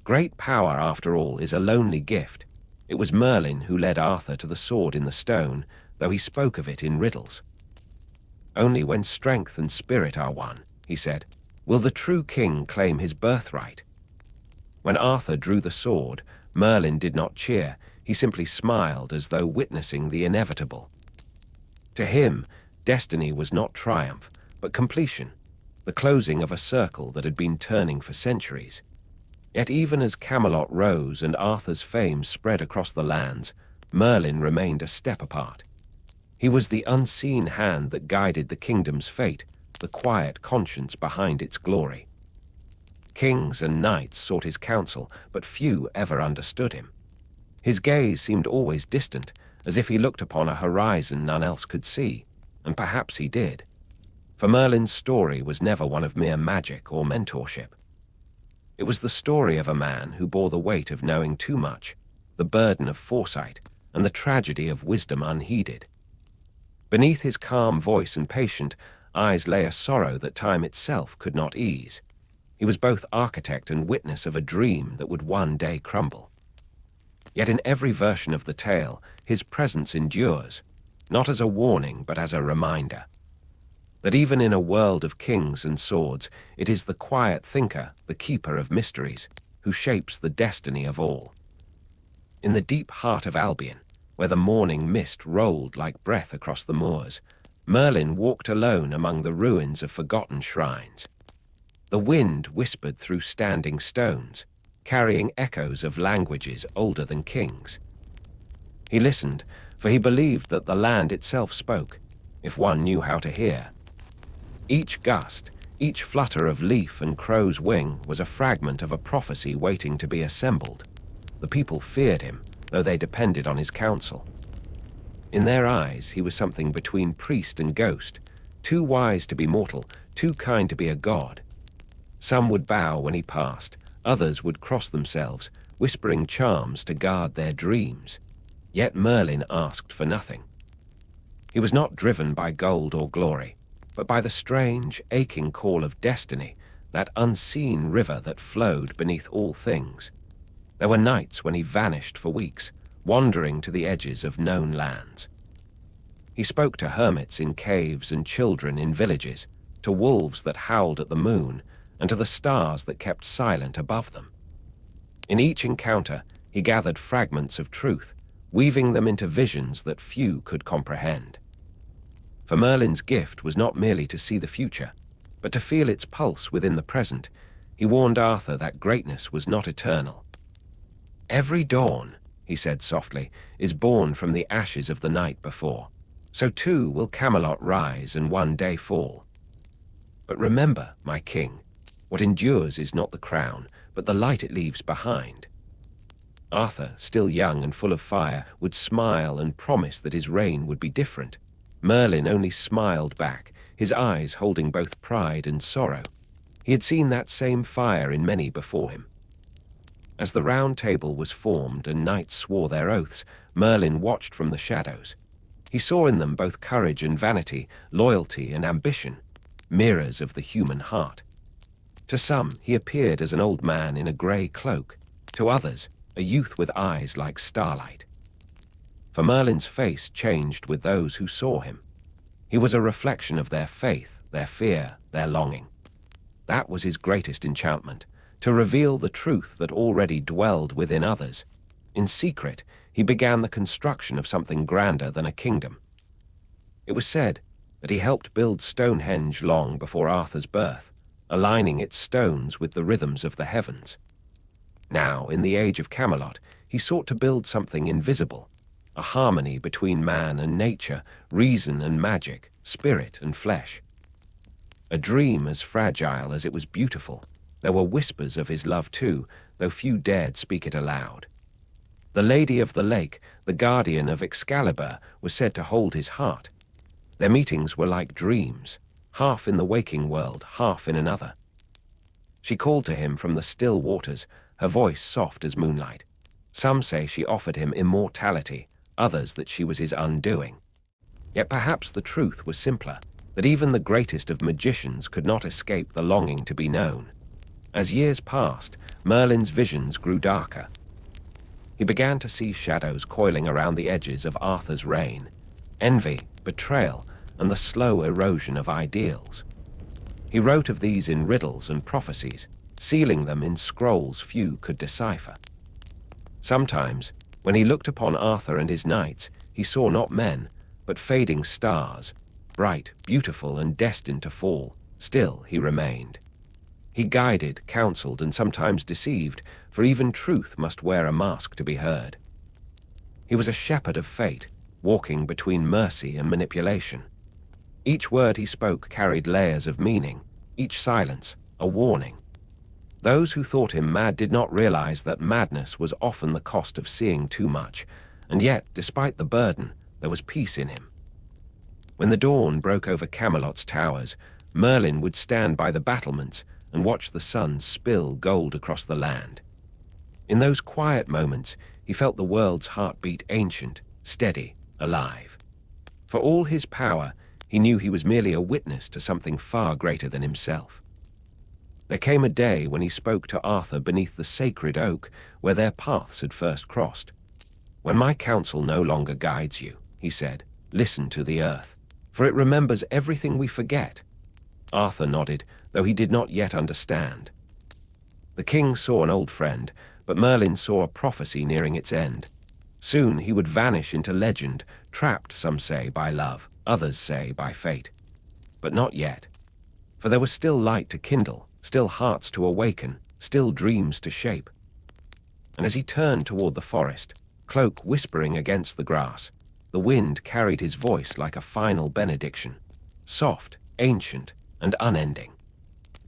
Speaker 1: Great power, after all, is a lonely gift. It was Merlin who led Arthur to the sword in the stone, though he spoke of it in riddles. Only when strength and spirit are one, he said, will the true king claim his birthright. When Arthur drew the sword, Merlin did not cheer, he simply smiled as though witnessing the inevitable. To him, destiny was not triumph, but completion, the closing of a circle that had been turning for centuries. Yet even as Camelot rose and Arthur's fame spread across the lands, Merlin remained a step apart. He was the unseen hand that guided the kingdom's fate, the quiet conscience behind its glory. Kings and knights sought his counsel, but few ever understood him. His gaze seemed always distant, as if he looked upon a horizon none else could see, and perhaps he did. For Merlin's story was never one of mere magic or mentorship. It was the story of a man who bore the weight of knowing too much, the burden of foresight, and the tragedy of wisdom unheeded. Beneath his calm voice and patient eyes lay a sorrow that time itself could not ease. He was both architect and witness of a dream that would one day crumble. Yet in every version of the tale, his presence endures, not as a warning but as a reminder. That even in a world of kings and swords, it is the quiet thinker, the keeper of mysteries, who shapes the destiny of all. In the deep heart of Albion, where the morning mist rolled like breath across the moors, Merlin walked alone among the ruins of forgotten shrines. The wind whispered through standing stones, carrying echoes of languages older than kings. He listened, for he believed that the land itself spoke, if one knew how to hear. Each gust, each flutter of leaf and crow's wing was a fragment of a prophecy waiting to be assembled. The people feared him, though they depended on his counsel. In their eyes, he was something between priest and ghost, too wise to be mortal, too kind to be a god. Some would bow when he passed, others would cross themselves, whispering charms to guard their dreams. Yet Merlin asked for nothing. He was not driven by gold or glory, but by the strange, aching call of destiny, that unseen river that flowed beneath all things. There were nights when he vanished for weeks, wandering to the edges of known lands. He spoke to hermits in caves and children in villages, to wolves that howled at the moon, and to the stars that kept silent above them. In each encounter, he gathered fragments of truth, weaving them into visions that few could comprehend. For Merlin's gift was not merely to see the future, but to feel its pulse within the present. He warned Arthur that greatness was not eternal. "Every dawn," he said softly, "is born from the ashes of the night before. So too will Camelot rise and one day fall. But remember, my king, what endures is not the crown, but the light it leaves behind." Arthur, still young and full of fire, would smile and promise that his reign would be different. Merlin only smiled back, his eyes holding both pride and sorrow. He had seen that same fire in many before him. As the round table was formed and knights swore their oaths, Merlin watched from the shadows. He saw in them both courage and vanity, loyalty and ambition, mirrors of the human heart. To some, he appeared as an old man in a grey cloak. To others, a youth with eyes like starlight. For Merlin's face changed with those who saw him. He was a reflection of their faith, their fear, their longing. That was his greatest enchantment, to reveal the truth that already dwelled within others. In secret, he began the construction of something grander than a kingdom. It was said that he helped build Stonehenge long before Arthur's birth, aligning its stones with the rhythms of the heavens. Now, in the age of Camelot, he sought to build something invisible, a harmony between man and nature, reason and magic, spirit and flesh. A dream as fragile as it was beautiful, There were whispers of his love too, though few dared speak it aloud. The Lady of the Lake, the guardian of Excalibur, was said to hold his heart. Their meetings were like dreams, half in the waking world, half in another. She called to him from the still waters, her voice soft as moonlight. Some say she offered him immortality, others that she was his undoing. Yet perhaps the truth was simpler, that even the greatest of magicians could not escape the longing to be known. As years passed, Merlin's visions grew darker. He began to see shadows coiling around the edges of Arthur's reign, envy, betrayal, and the slow erosion of ideals. He wrote of these in riddles and prophecies, sealing them in scrolls few could decipher. Sometimes, when he looked upon Arthur and his knights, he saw not men, but fading stars, bright, beautiful, and destined to fall. Still he remained. He guided, counseled, and sometimes deceived, for even truth must wear a mask to be heard. He was a shepherd of fate, walking between mercy and manipulation. Each word he spoke carried layers of meaning, each silence a warning. Those who thought him mad did not realize that madness was often the cost of seeing too much, and yet, despite the burden, there was peace in him. When the dawn broke over Camelot's towers, Merlin would stand by the battlements and watch the sun spill gold across the land. In those quiet moments, he felt the world's heartbeat ancient, steady, alive. For all his power, he knew he was merely a witness to something far greater than himself. There came a day when he spoke to Arthur beneath the sacred oak where their paths had first crossed. "When my counsel no longer guides you," he said, "listen to the earth, for it remembers everything we forget." Arthur nodded, though he did not yet understand. The king saw an old friend, but Merlin saw a prophecy nearing its end. Soon he would vanish into legend, trapped, some say, by love, others say by fate. But not yet, for there was still light to kindle, still hearts to awaken, still dreams to shape. And as he turned toward the forest, cloak whispering against the grass, the wind carried his voice like a final benediction, soft, ancient, and unending.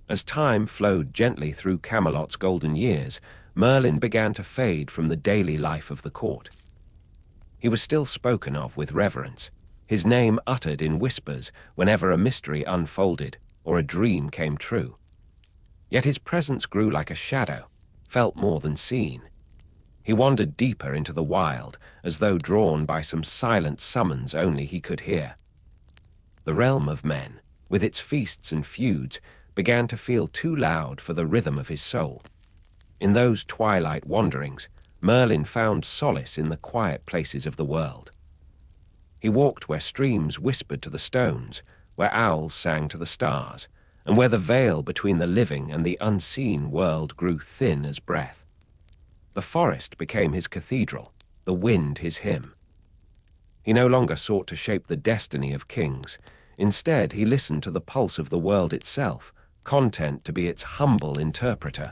Speaker 1: As time flowed gently through Camelot's golden years, Merlin began to fade from the daily life of the court. He was still spoken of with reverence, his name uttered in whispers whenever a mystery unfolded or a dream came true. Yet his presence grew like a shadow, felt more than seen. He wandered deeper into the wild, as though drawn by some silent summons only he could hear. The realm of men, with its feasts and feuds, began to feel too loud for the rhythm of his soul. In those twilight wanderings, Merlin found solace in the quiet places of the world. He walked where streams whispered to the stones, where owls sang to the stars, and where the veil between the living and the unseen world grew thin as breath. The forest became his cathedral, the wind his hymn. He no longer sought to shape the destiny of kings. Instead, he listened to the pulse of the world itself, content to be its humble interpreter.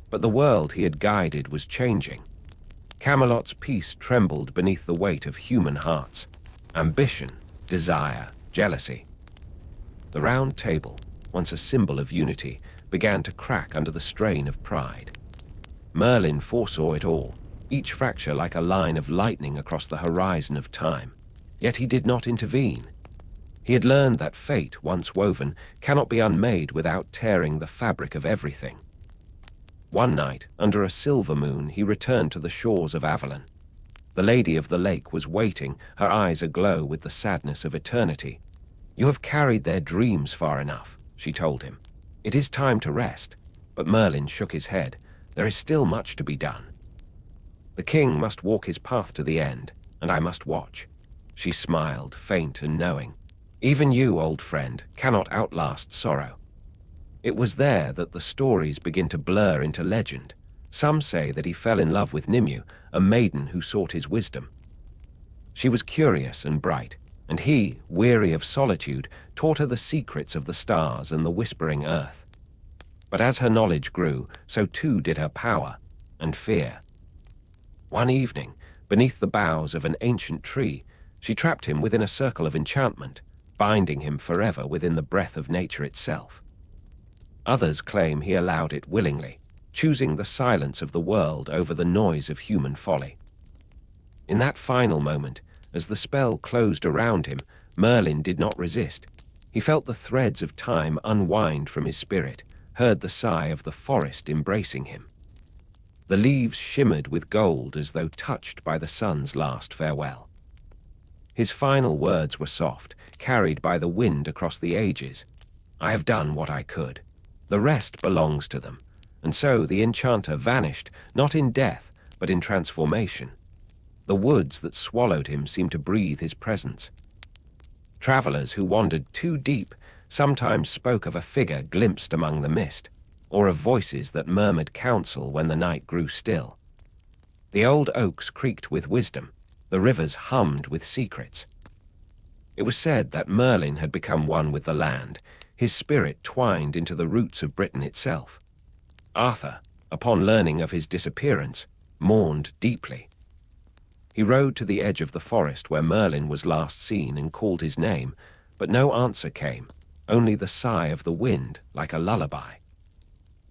Speaker 1: But the world he had guided was changing. Camelot's peace trembled beneath the weight of human hearts, ambition, desire, jealousy. The round table, once a symbol of unity, began to crack under the strain of pride. Merlin foresaw it all, each fracture like a line of lightning across the horizon of time. Yet he did not intervene. He had learned that fate, once woven, cannot be unmade without tearing the fabric of everything. One night, under a silver moon, he returned to the shores of Avalon. The Lady of the Lake was waiting, her eyes aglow with the sadness of eternity. "You have carried their dreams far enough," she told him. "It is time to rest." But Merlin shook his head. "There is still much to be done. The king must walk his path to the end, and I must watch." She smiled, faint and knowing. "Even you, old friend, cannot outlast sorrow." It was there that the stories begin to blur into legend. Some say that he fell in love with Nimue, a maiden who sought his wisdom. She was curious and bright, and he, weary of solitude, taught her the secrets of the stars and the whispering earth. But as her knowledge grew, so too did her power and fear. One evening, beneath the boughs of an ancient tree, she trapped him within a circle of enchantment, binding him forever within the breath of nature itself. Others claim he allowed it willingly, choosing the silence of the world over the noise of human folly. In that final moment, as the spell closed around him, Merlin did not resist. He felt the threads of time unwind from his spirit, heard the sigh of the forest embracing him. The leaves shimmered with gold as though touched by the sun's last farewell. His final words were soft, carried by the wind across the ages. "I have done what I could. The rest belongs to them." And so the enchanter vanished, not in death, but in transformation. The woods that swallowed him seemed to breathe his presence. Travelers who wandered too deep sometimes spoke of a figure glimpsed among the mist, or of voices that murmured counsel when the night grew still. The old oaks creaked with wisdom, the rivers hummed with secrets. It was said that Merlin had become one with the land, his spirit twined into the roots of Britain itself. Arthur, upon learning of his disappearance, mourned deeply. He rode to the edge of the forest where Merlin was last seen and called his name, but no answer came, only the sigh of the wind like a lullaby.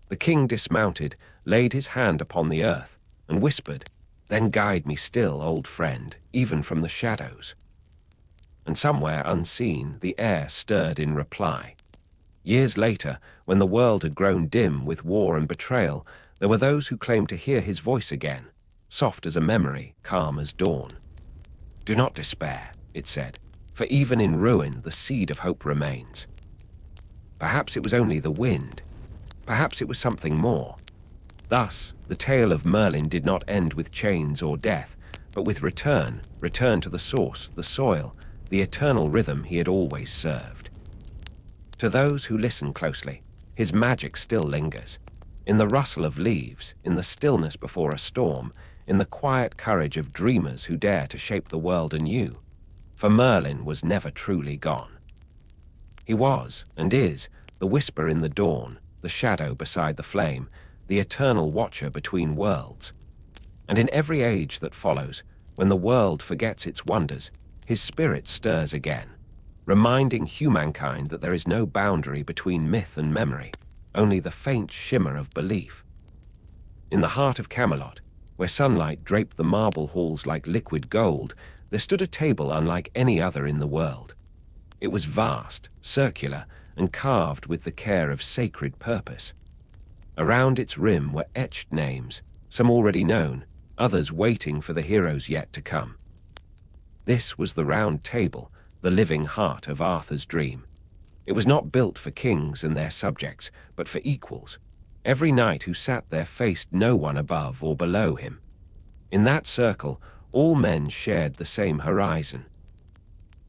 Speaker 1: The king dismounted, laid his hand upon the earth, and whispered, "Then guide me still, old friend, even from the shadows." And somewhere unseen, the air stirred in reply. Years later, when the world had grown dim with war and betrayal, there were those who claimed to hear his voice again, soft as a memory, calm as dawn. "Do not despair," it said, "for even in ruin the seed of hope remains." Perhaps it was only the wind. Perhaps it was something more. Thus, the tale of Merlin did not end with chains or death, but with return to the source, the soil, the eternal rhythm he had always served. To those who listen closely, his magic still lingers. In the rustle of leaves, in the stillness before a storm, in the quiet courage of dreamers who dare to shape the world anew. For Merlin was never truly gone. He was, and is, the whisper in the dawn, the shadow beside the flame, the eternal watcher between worlds. And in every age that follows, when the world forgets its wonders, his spirit stirs again, reminding humankind that there is no boundary between myth and memory, only the faint shimmer of belief. In the heart of Camelot, where sunlight draped the marble halls like liquid gold, there stood a table unlike any other in the world. It was vast, circular, and carved with the care of sacred purpose. Around its rim were etched names, some already known, others waiting for the heroes yet to come. This was the Round Table, the living heart of Arthur's dream. It was not built for kings and their subjects, but for equals. Every knight who sat there faced no one above or below him. In that circle, all men shared the same horizon.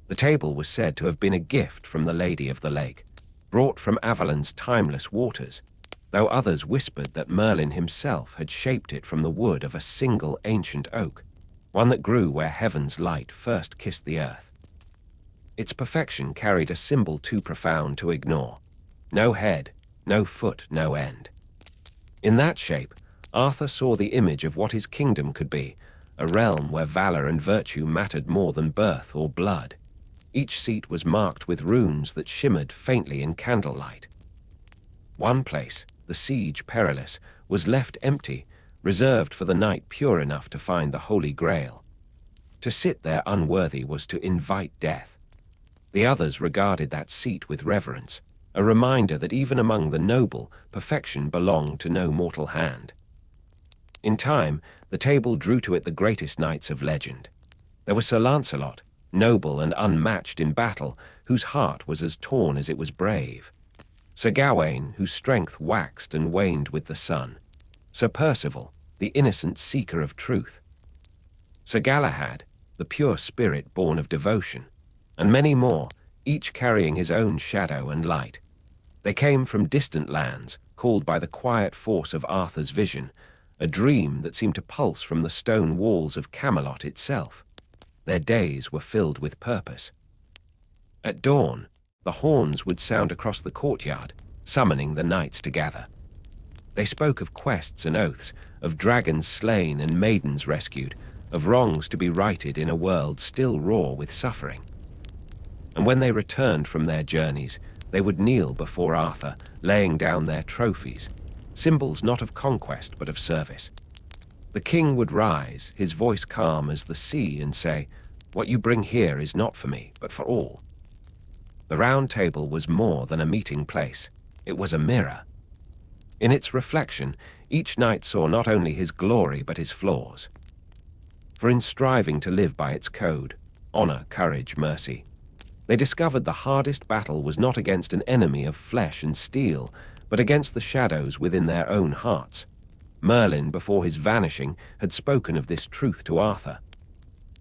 Speaker 1: The table was said to have been a gift from the Lady of the Lake, brought from Avalon's timeless waters, though others whispered that Merlin himself had shaped it from the wood of a single ancient oak, one that grew where heaven's light first kissed the earth. Its perfection carried a symbol too profound to ignore. No head, no foot, no end. In that shape, Arthur saw the image of what his kingdom could be, a realm where valor and virtue mattered more than birth or blood. Each seat was marked with runes that shimmered faintly in candlelight. One place, the Siege Perilous, was left empty, reserved for the knight pure enough to find the Holy Grail. To sit there unworthy was to invite death. The others regarded that seat with reverence, a reminder that even among the noble, perfection belonged to no mortal hand. In time, the table drew to it the greatest knights of legend. There was Sir Lancelot, noble and unmatched in battle, whose heart was as torn as it was brave. Sir Gawain, whose strength waxed and waned with the sun. Sir Percival, the innocent seeker of truth. Sir Galahad, the pure spirit born of devotion. And many more, each carrying his own shadow and light. They came from distant lands, called by the quiet force of Arthur's vision, a dream that seemed to pulse from the stone walls of Camelot itself. Their days were filled with purpose. At dawn, the horns would sound across the courtyard, summoning the knights to gather. They spoke of quests and oaths, of dragons slain and maidens rescued, of wrongs to be righted in a world still raw with suffering. And when they returned from their journeys, They would kneel before Arthur, laying down their trophies, symbols not of conquest but of service. The king would rise, his voice calm as the sea, and say, "What you bring here is not for me, but for all." The Round Table was more than a meeting place. It was a mirror. In its reflection, each knight saw not only his glory but his flaws. For in striving to live by its code, honor, courage, mercy, they discovered the hardest battle was not against an enemy of flesh and steel, but against the shadows within their own hearts. Merlin, before his vanishing, had spoken of this truth to Arthur.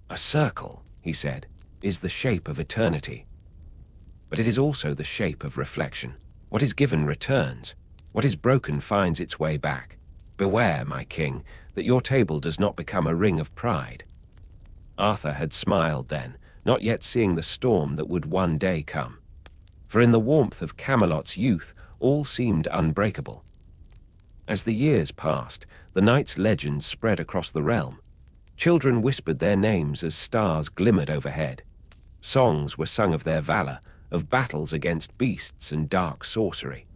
Speaker 1: "A circle," he said, "is the shape of eternity. But it is also the shape of reflection. What is given returns. What is broken finds its way back. Beware, my king, that your table does not become a ring of pride." Arthur had smiled then, not yet seeing the storm that would one day come. For in the warmth of Camelot's youth, all seemed unbreakable. As the years passed, the knights' legends spread across the realm. Children whispered their names as stars glimmered overhead. Songs were sung of their valor, of battles against beasts and dark sorcery.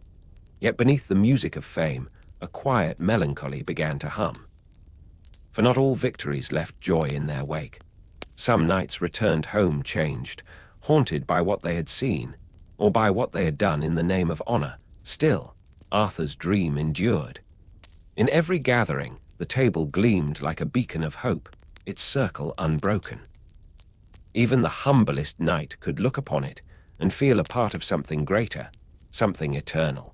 Speaker 1: Yet beneath the music of fame, a quiet melancholy began to hum. For not all victories left joy in their wake. Some knights returned home changed, haunted by what they had seen, or by what they had done in the name of honor. Still, Arthur's dream endured. In every gathering, the table gleamed like a beacon of hope, its circle unbroken. Even the humblest knight could look upon it and feel a part of something greater, something eternal.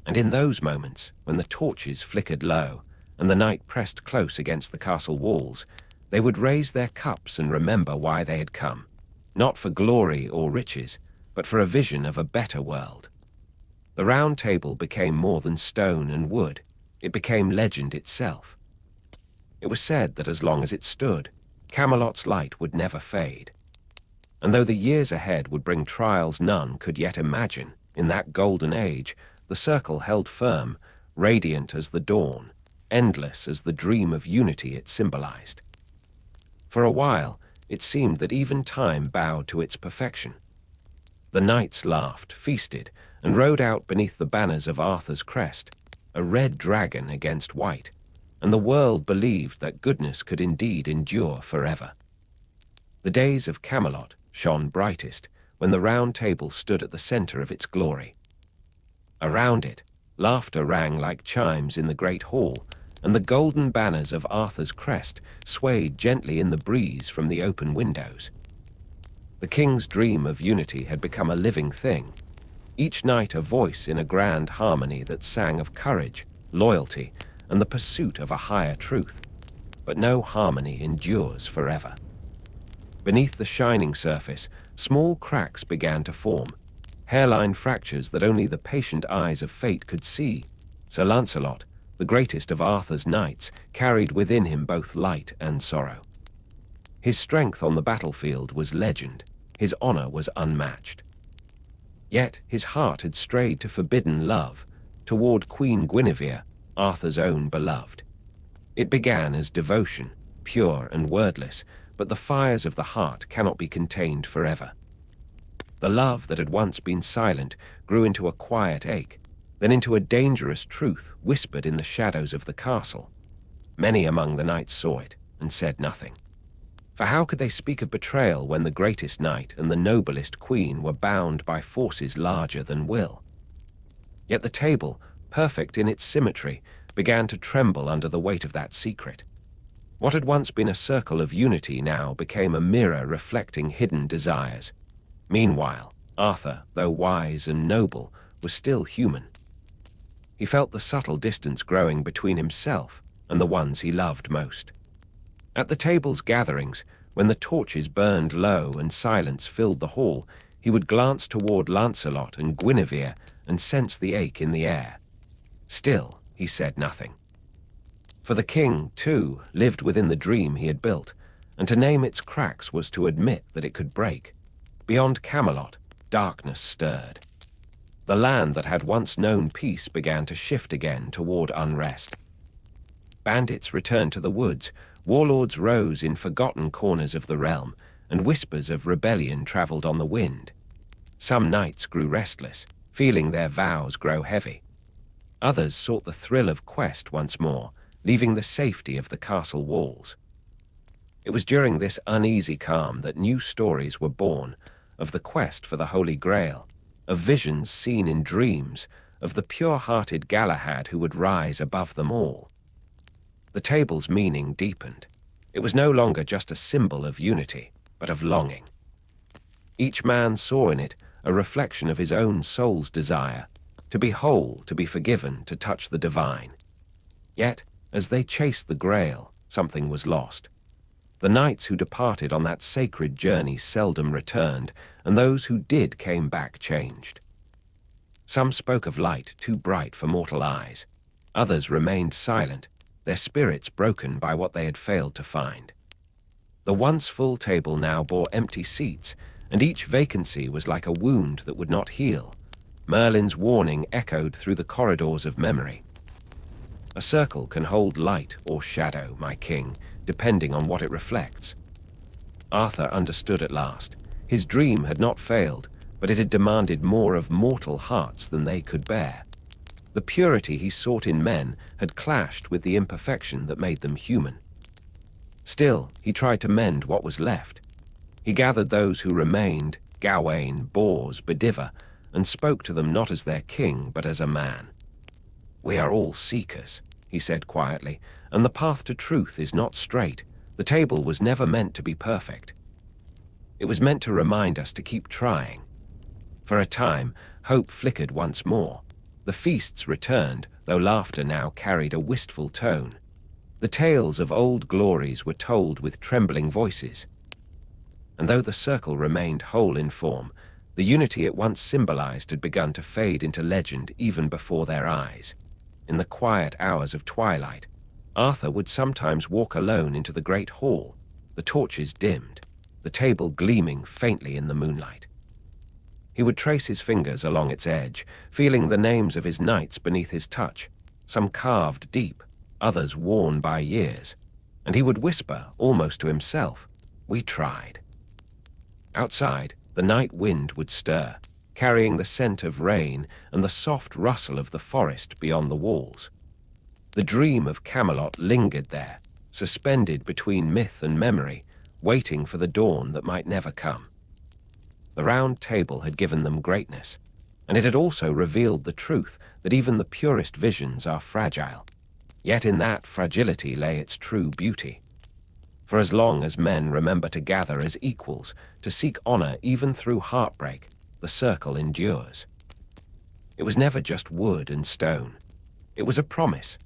Speaker 1: And in those moments, when the torches flickered low and the night pressed close against the castle walls, they would raise their cups and remember why they had come, not for glory or riches, but for a vision of a better world. The Round Table became more than stone and wood. It became legend itself. It was said that as long as it stood, Camelot's light would never fade. And though the years ahead would bring trials none could yet imagine, in that golden age, the circle held firm, radiant as the dawn, endless as the dream of unity it symbolized. For a while, it seemed that even time bowed to its perfection. The knights laughed, feasted, and rode out beneath the banners of Arthur's crest, a red dragon against white, and the world believed that goodness could indeed endure forever. The days of Camelot shone brightest when the Round Table stood at the center of its glory. Around it, laughter rang like chimes in the great hall, and the golden banners of Arthur's crest swayed gently in the breeze from the open windows. The king's dream of unity had become a living thing, each knight a voice in a grand harmony that sang of courage, loyalty, and the pursuit of a higher truth. But no harmony endures forever. Beneath the shining surface, small cracks began to form, hairline fractures that only the patient eyes of fate could see. Sir Lancelot, the greatest of Arthur's knights, carried within him both light and sorrow. His strength on the battlefield was legend, his honor was unmatched. Yet his heart had strayed to forbidden love, toward Queen Guinevere, Arthur's own beloved. It began as devotion, pure and wordless, but the fires of the heart cannot be contained forever. The love that had once been silent grew into a quiet ache, then into a dangerous truth whispered in the shadows of the castle. Many among the knights saw it and said nothing. For how could they speak of betrayal when the greatest knight and the noblest queen were bound by forces larger than will? Yet the table, perfect in its symmetry, began to tremble under the weight of that secret. What had once been a circle of unity now became a mirror reflecting hidden desires. Meanwhile, Arthur, though wise and noble, was still human. He felt the subtle distance growing between himself and the ones he loved most. At the table's gatherings, when the torches burned low and silence filled the hall, he would glance toward Lancelot and Guinevere and sense the ache in the air. Still, he said nothing. For the king, too, lived within the dream he had built, and to name its cracks was to admit that it could break. Beyond Camelot, darkness stirred. The land that had once known peace began to shift again toward unrest. Bandits returned to the woods, warlords rose in forgotten corners of the realm, and whispers of rebellion traveled on the wind. Some knights grew restless, feeling their vows grow heavy. Others sought the thrill of quest once more, leaving the safety of the castle walls. It was during this uneasy calm that new stories were born of the quest for the Holy Grail, of visions seen in dreams, of the pure-hearted Galahad who would rise above them all. The table's meaning deepened. It was no longer just a symbol of unity, but of longing. Each man saw in it a reflection of his own soul's desire, to be whole, to be forgiven, to touch the divine. Yet, as they chased the Grail, something was lost. The knights who departed on that sacred journey seldom returned, and those who did came back changed. Some spoke of light too bright for mortal eyes. Others remained silent, their spirits broken by what they had failed to find. The once full table now bore empty seats, and each vacancy was like a wound that would not heal. Merlin's warning echoed through the corridors of memory. A circle can hold light or shadow, my king, depending on what it reflects. Arthur understood at last. His dream had not failed, but it had demanded more of mortal hearts than they could bear. The purity he sought in men had clashed with the imperfection that made them human. Still, he tried to mend what was left. He gathered those who remained, Gawain, Bors, Bedivere, and spoke to them not as their king, but as a man. "We are all seekers," he said quietly, "and the path to truth is not straight. The table was never meant to be perfect. It was meant to remind us to keep trying." For a time, hope flickered once more. The feasts returned, though laughter now carried a wistful tone. The tales of old glories were told with trembling voices. And though the circle remained whole in form, the unity it once symbolized had begun to fade into legend even before their eyes. In the quiet hours of twilight, Arthur would sometimes walk alone into the great hall, the torches dimmed, the table gleaming faintly in the moonlight. He would trace his fingers along its edge, feeling the names of his knights beneath his touch, some carved deep, others worn by years, and he would whisper, almost to himself, "We tried." Outside, the night wind would stir, carrying the scent of rain and the soft rustle of the forest beyond the walls. The dream of Camelot lingered there, suspended between myth and memory, waiting for the dawn that might never come. The round table had given them greatness, and it had also revealed the truth that even the purest visions are fragile. Yet in that fragility lay its true beauty. For as long as men remember to gather as equals, to seek honor even through heartbreak, the circle endures. It was never just wood and stone. It was a promise.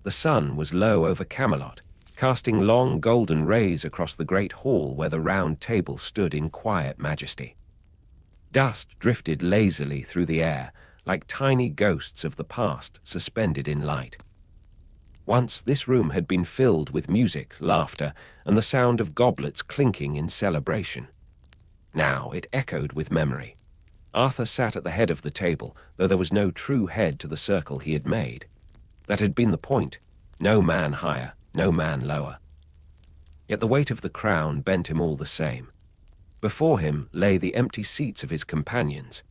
Speaker 1: The sun was low over Camelot, casting long golden rays across the great hall where the round table stood in quiet majesty. Dust drifted lazily through the air, like tiny ghosts of the past suspended in light. Once this room had been filled with music, laughter, and the sound of goblets clinking in celebration. Now it echoed with memory. Arthur sat at the head of the table, though there was no true head to the circle he had made. That had been the point. No man higher, no man lower. Yet the weight of the crown bent him all the same. Before him lay the empty seats of his companions.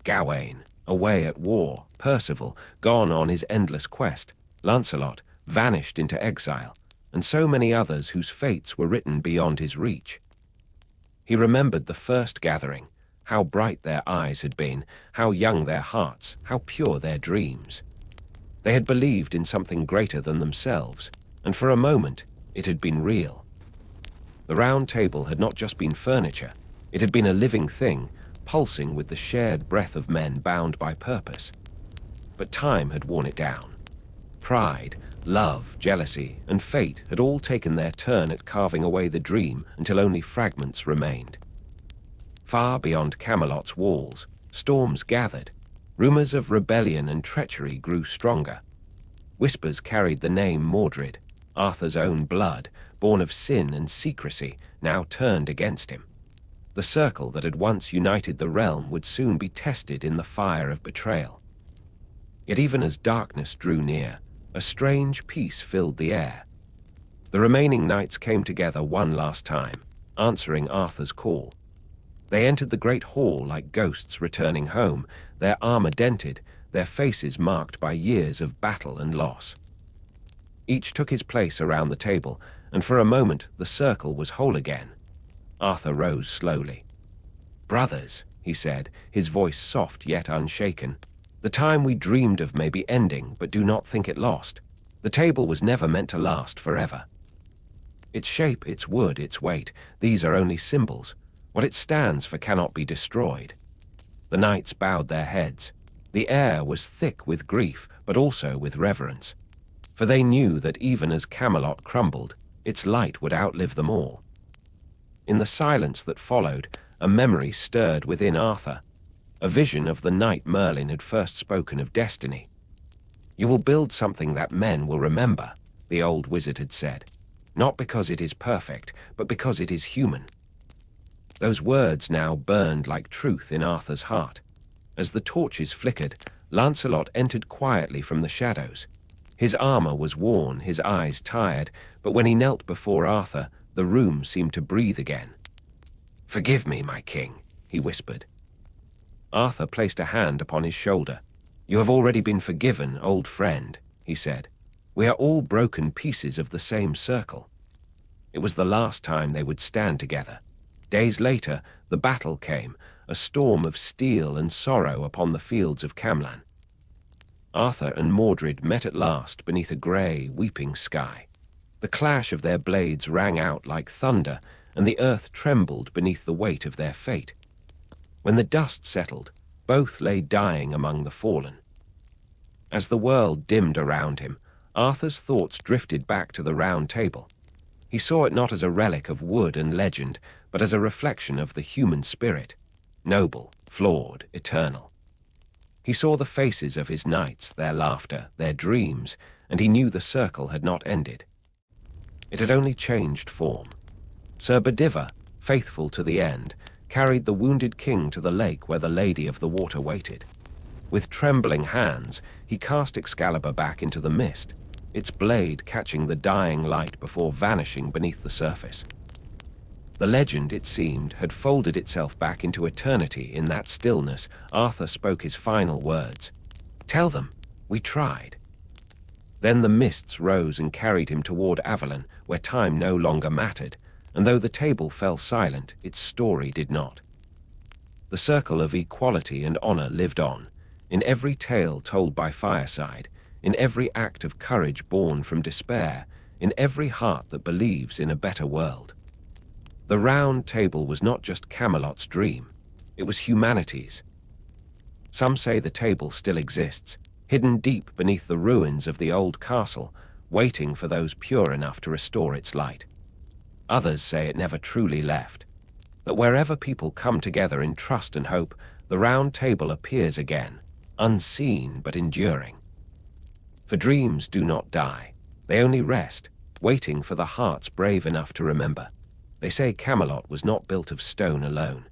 Speaker 1: Gawain, away at war, Percival, gone on his endless quest, Lancelot, vanished into exile, and so many others whose fates were written beyond his reach. He remembered the first gathering, how bright their eyes had been, how young their hearts, how pure their dreams. They had believed in something greater than themselves, and for a moment it had been real. The round table had not just been furniture, it had been a living thing, pulsing with the shared breath of men bound by purpose. But time had worn it down. Pride, love, jealousy, and fate had all taken their turn at carving away the dream until only fragments remained. Far beyond Camelot's walls, storms gathered. Rumors of rebellion and treachery grew stronger. Whispers carried the name Mordred, Arthur's own blood, born of sin and secrecy, now turned against him. The circle that had once united the realm would soon be tested in the fire of betrayal. Yet even as darkness drew near, a strange peace filled the air. The remaining knights came together one last time, answering Arthur's call. They entered the great hall like ghosts returning home, their armor dented, their faces marked by years of battle and loss. Each took his place around the table, and for a moment the circle was whole again. Arthur rose slowly. "Brothers," he said, his voice soft yet unshaken, "the time we dreamed of may be ending, but do not think it lost. The table was never meant to last forever. Its shape, its wood, its weight, these are only symbols. What it stands for cannot be destroyed." The knights bowed their heads. The air was thick with grief, but also with reverence. For they knew that even as Camelot crumbled, its light would outlive them all. In the silence that followed, a memory stirred within Arthur, a vision of the night Merlin had first spoken of destiny. "You will build something that men will remember," the old wizard had said, "not because it is perfect, but because it is human." Those words now burned like truth in Arthur's heart. As the torches flickered, Lancelot entered quietly from the shadows. His armor was worn, his eyes tired, but when he knelt before Arthur, the room seemed to breathe again. "Forgive me, my king," he whispered. Arthur placed a hand upon his shoulder. "You have already been forgiven, old friend," he said. "We are all broken pieces of the same circle." It was the last time they would stand together. Days later, the battle came, a storm of steel and sorrow upon the fields of Camelot. Arthur and Mordred met at last beneath a grey, weeping sky. The clash of their blades rang out like thunder, and the earth trembled beneath the weight of their fate. When the dust settled, both lay dying among the fallen. As the world dimmed around him, Arthur's thoughts drifted back to the Round Table. He saw it not as a relic of wood and legend, but as a reflection of the human spirit, noble, flawed, eternal. He saw the faces of his knights, their laughter, their dreams, and he knew the circle had not ended. It had only changed form. Sir Bedivere, faithful to the end, carried the wounded king to the lake where the Lady of the Water waited. With trembling hands, he cast Excalibur back into the mist, its blade catching the dying light before vanishing beneath the surface. The legend, it seemed, had folded itself back into eternity. In that stillness, Arthur spoke his final words. "Tell them, we tried." Then the mists rose and carried him toward Avalon, where time no longer mattered, and though the table fell silent, its story did not. The circle of equality and honor lived on, in every tale told by fireside, in every act of courage born from despair, in every heart that believes in a better world. The Round Table was not just Camelot's dream, it was humanity's. Some say the table still exists, hidden deep beneath the ruins of the old castle, waiting for those pure enough to restore its light. Others say it never truly left, that wherever people come together in trust and hope, the Round Table appears again, unseen but enduring. For dreams do not die, they only rest, waiting for the hearts brave enough to remember. They say Camelot was not built of stone alone.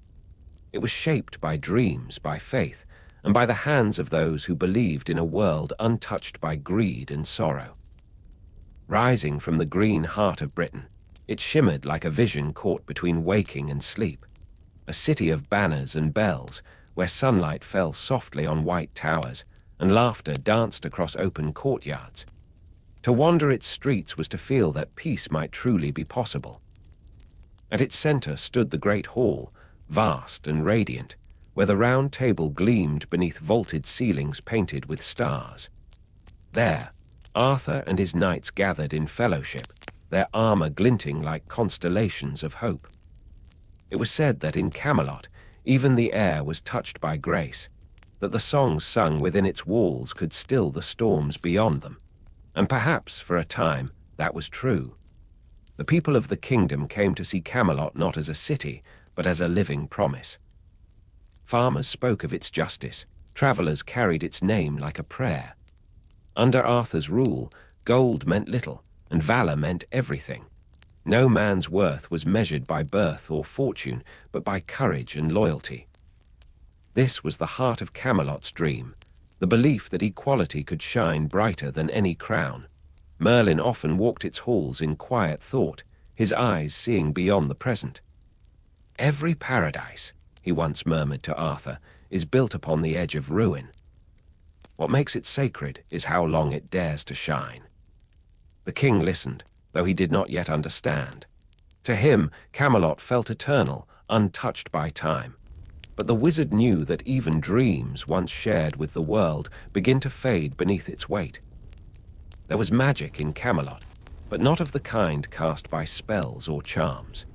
Speaker 1: It was shaped by dreams, by faith, and by the hands of those who believed in a world untouched by greed and sorrow. Rising from the green heart of Britain, it shimmered like a vision caught between waking and sleep, a city of banners and bells, where sunlight fell softly on white towers, and laughter danced across open courtyards. To wander its streets was to feel that peace might truly be possible. At its center stood the great hall, vast and radiant, where the Round Table gleamed beneath vaulted ceilings painted with stars. There, Arthur and his knights gathered in fellowship, their armor glinting like constellations of hope. It was said that in Camelot, even the air was touched by grace, that the songs sung within its walls could still the storms beyond them. And perhaps, for a time, that was true. The people of the kingdom came to see Camelot not as a city, but as a living promise. Farmers spoke of its justice, travelers carried its name like a prayer. Under Arthur's rule, gold meant little, and valor meant everything. No man's worth was measured by birth or fortune, but by courage and loyalty. This was the heart of Camelot's dream, the belief that equality could shine brighter than any crown. Merlin often walked its halls in quiet thought, his eyes seeing beyond the present. "Every paradise," he once murmured to Arthur, is built upon the edge of ruin. What makes it sacred is how long it dares to shine. The king listened, though he did not yet understand. To him, Camelot felt eternal, untouched by time. But the wizard knew that even dreams, once shared with the world, begin to fade beneath its weight. There was magic in Camelot, but not of the kind cast by spells or charms.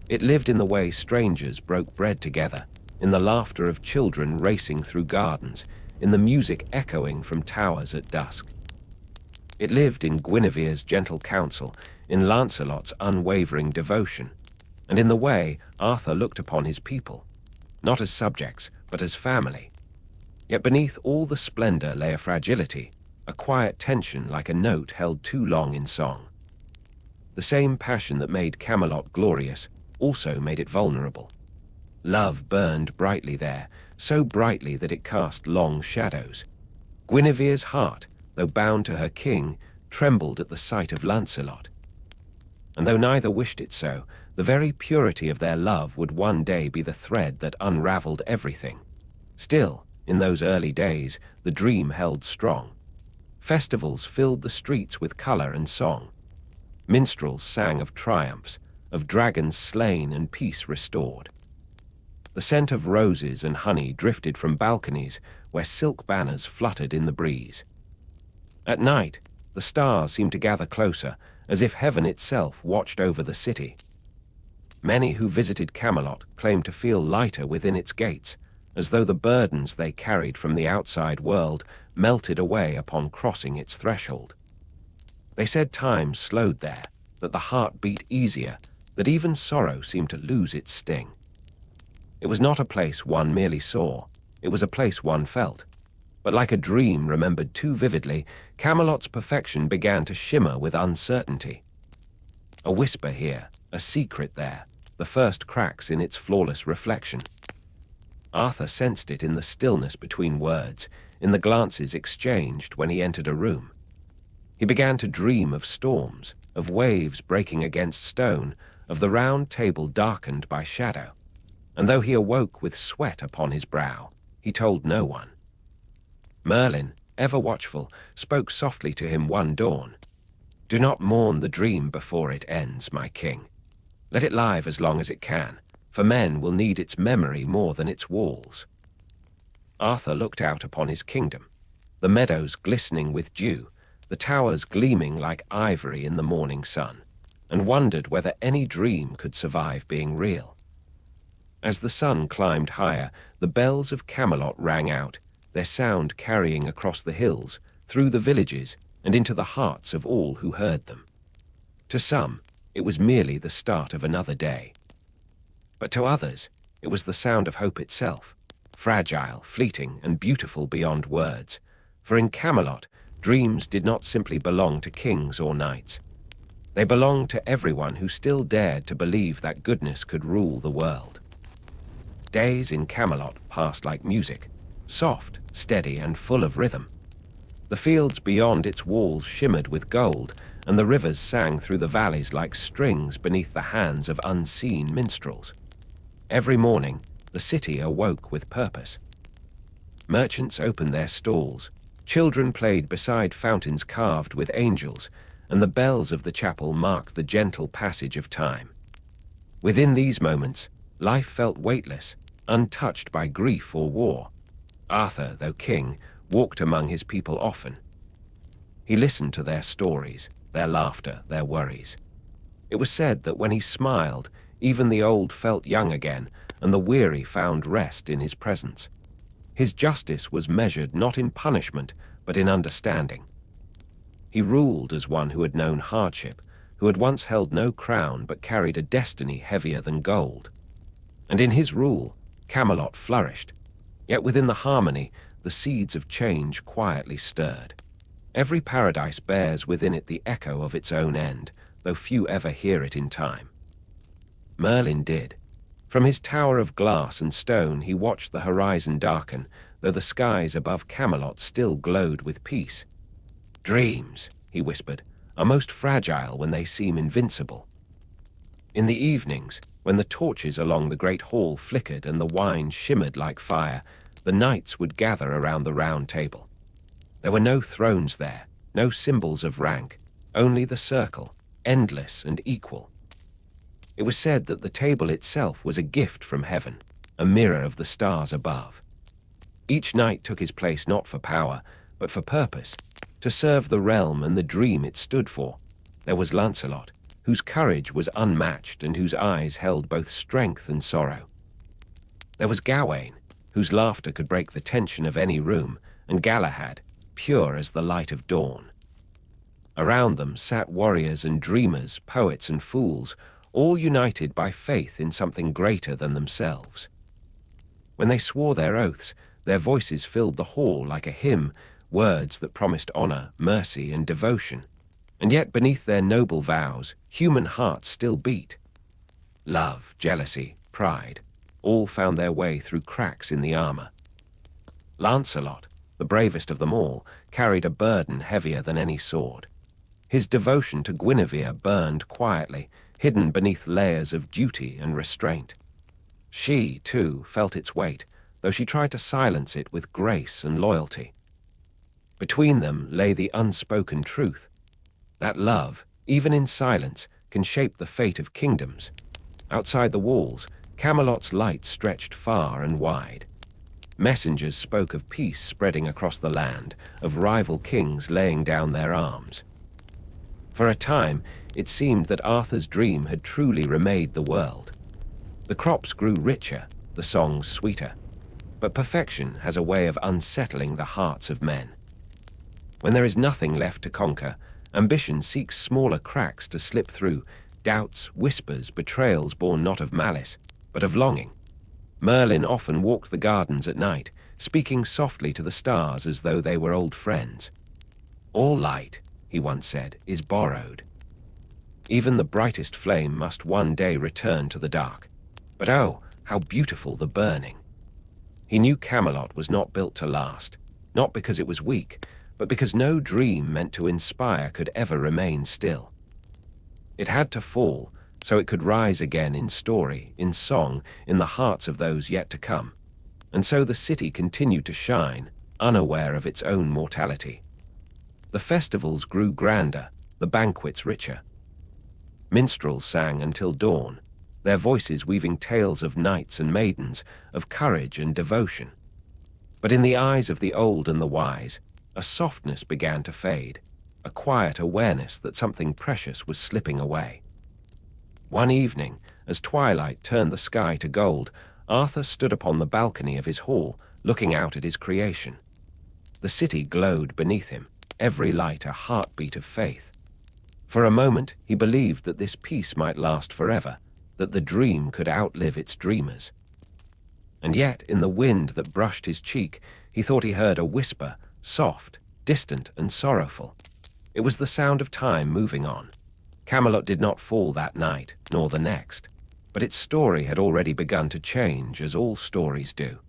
Speaker 1: It lived in the way strangers broke bread together, in the laughter of children racing through gardens, in the music echoing from towers at dusk. It lived in Guinevere's gentle counsel, in Lancelot's unwavering devotion, and in the way Arthur looked upon his people, not as subjects, but as family. Yet beneath all the splendor lay a fragility, a quiet tension like a note held too long in song. The same passion that made Camelot glorious also made it vulnerable. Love burned brightly there, so brightly that it cast long shadows. Guinevere's heart, though bound to her king, trembled at the sight of Lancelot. And though neither wished it so, the very purity of their love would one day be the thread that unraveled everything. Still, in those early days, the dream held strong. Festivals filled the streets with color and song. Minstrels sang of triumphs, of dragons slain and peace restored. The scent of roses and honey drifted from balconies where silk banners fluttered in the breeze. At night, the stars seemed to gather closer, as if heaven itself watched over the city. Many who visited Camelot claimed to feel lighter within its gates, as though the burdens they carried from the outside world melted away upon crossing its threshold. They said time slowed there, that the heart beat easier, that even sorrow seemed to lose its sting. It was not a place one merely saw, it was a place one felt. But like a dream remembered too vividly, Camelot's perfection began to shimmer with uncertainty. A whisper here, a secret there, the first cracks in its flawless reflection. Arthur sensed it in the stillness between words, in the glances exchanged when he entered a room. He began to dream of storms, of waves breaking against stone, of the round table darkened by shadow. And though he awoke with sweat upon his brow, he told no one. Merlin, ever watchful, spoke softly to him one dawn. "Do not mourn the dream before it ends, my king. Let it live as long as it can, for men will need its memory more than its walls." Arthur looked out upon his kingdom, the meadows glistening with dew, the towers gleaming like ivory in the morning sun, and wondered whether any dream could survive being real. As the sun climbed higher, the bells of Camelot rang out, their sound carrying across the hills, through the villages, and into the hearts of all who heard them. To some, it was merely the start of another day. But to others, it was the sound of hope itself, fragile, fleeting, and beautiful beyond words. For in Camelot, dreams did not simply belong to kings or knights. They belonged to everyone who still dared to believe that goodness could rule the world. Days in Camelot passed like music, soft, steady, and full of rhythm. The fields beyond its walls shimmered with gold, and the rivers sang through the valleys like strings beneath the hands of unseen minstrels. Every morning, the city awoke with purpose. Merchants opened their stalls, children played beside fountains carved with angels, and the bells of the chapel marked the gentle passage of time. Within these moments, life felt weightless, untouched by grief or war. Arthur, though king, walked among his people often. He listened to their stories, their laughter, their worries. It was said that when he smiled, even the old felt young again, and the weary found rest in his presence. His justice was measured not in punishment, but in understanding. He ruled as one who had known hardship, who had once held no crown but carried a destiny heavier than gold. And in his rule, Camelot flourished. Yet within the harmony, the seeds of change quietly stirred. Every paradise bears within it the echo of its own end, though few ever hear it in time. Merlin did. From his tower of glass and stone he watched the horizon darken, though the skies above Camelot still glowed with peace. "Dreams," he whispered, "are most fragile when they seem invincible." In the evenings, When the torches along the great hall flickered and the wine shimmered like fire, the knights would gather around the round table. There were no thrones there, no symbols of rank, only the circle, endless and equal. It was said that the table itself was a gift from heaven, a mirror of the stars above. Each knight took his place not for power, but for purpose, to serve the realm and the dream it stood for. There was Lancelot, whose courage was unmatched and whose eyes held both strength and sorrow. There was Gawain, whose laughter could break the tension of any room, and Galahad, pure as the light of dawn. Around them sat warriors and dreamers, poets and fools, all united by faith in something greater than themselves. When they swore their oaths, their voices filled the hall like a hymn, words that promised honor, mercy, and devotion. And yet beneath their noble vows, human hearts still beat. Love, jealousy, pride, all found their way through cracks in the armor. Lancelot, the bravest of them all, carried a burden heavier than any sword. His devotion to Guinevere burned quietly, hidden beneath layers of duty and restraint. She, too, felt its weight, though she tried to silence it with grace and loyalty. Between them lay the unspoken truth, that love, even in silence, can shape the fate of kingdoms. Outside the walls, Camelot's light stretched far and wide. Messengers spoke of peace spreading across the land, of rival kings laying down their arms. For a time, it seemed that Arthur's dream had truly remade the world. The crops grew richer, the songs sweeter. But perfection has a way of unsettling the hearts of men. When there is nothing left to conquer, ambition seeks smaller cracks to slip through, doubts, whispers, betrayals born not of malice, but of longing. Merlin often walked the gardens at night, speaking softly to the stars as though they were old friends. All light, he once said, is borrowed. Even the brightest flame must one day return to the dark. But oh, how beautiful the burning! He knew Camelot was not built to last, not because it was weak, but because no dream meant to inspire could ever remain still. It had to fall, so it could rise again in story, in song, in the hearts of those yet to come. And so the city continued to shine, unaware of its own mortality. The festivals grew grander, the banquets richer. Minstrels sang until dawn, their voices weaving tales of knights and maidens, of courage and devotion. But in the eyes of the old and the wise, a softness began to fade, a quiet awareness that something precious was slipping away. One evening, as twilight turned the sky to gold, Arthur stood upon the balcony of his hall, looking out at his creation. The city glowed beneath him, every light a heartbeat of faith. For a moment, he believed that this peace might last forever, that the dream could outlive its dreamers. And yet, in the wind that brushed his cheek, he thought he heard a whisper, soft, distant, and sorrowful. It was the sound of time moving on. Camelot did not fall that night, nor the next, but its story had already begun to change, as all stories do.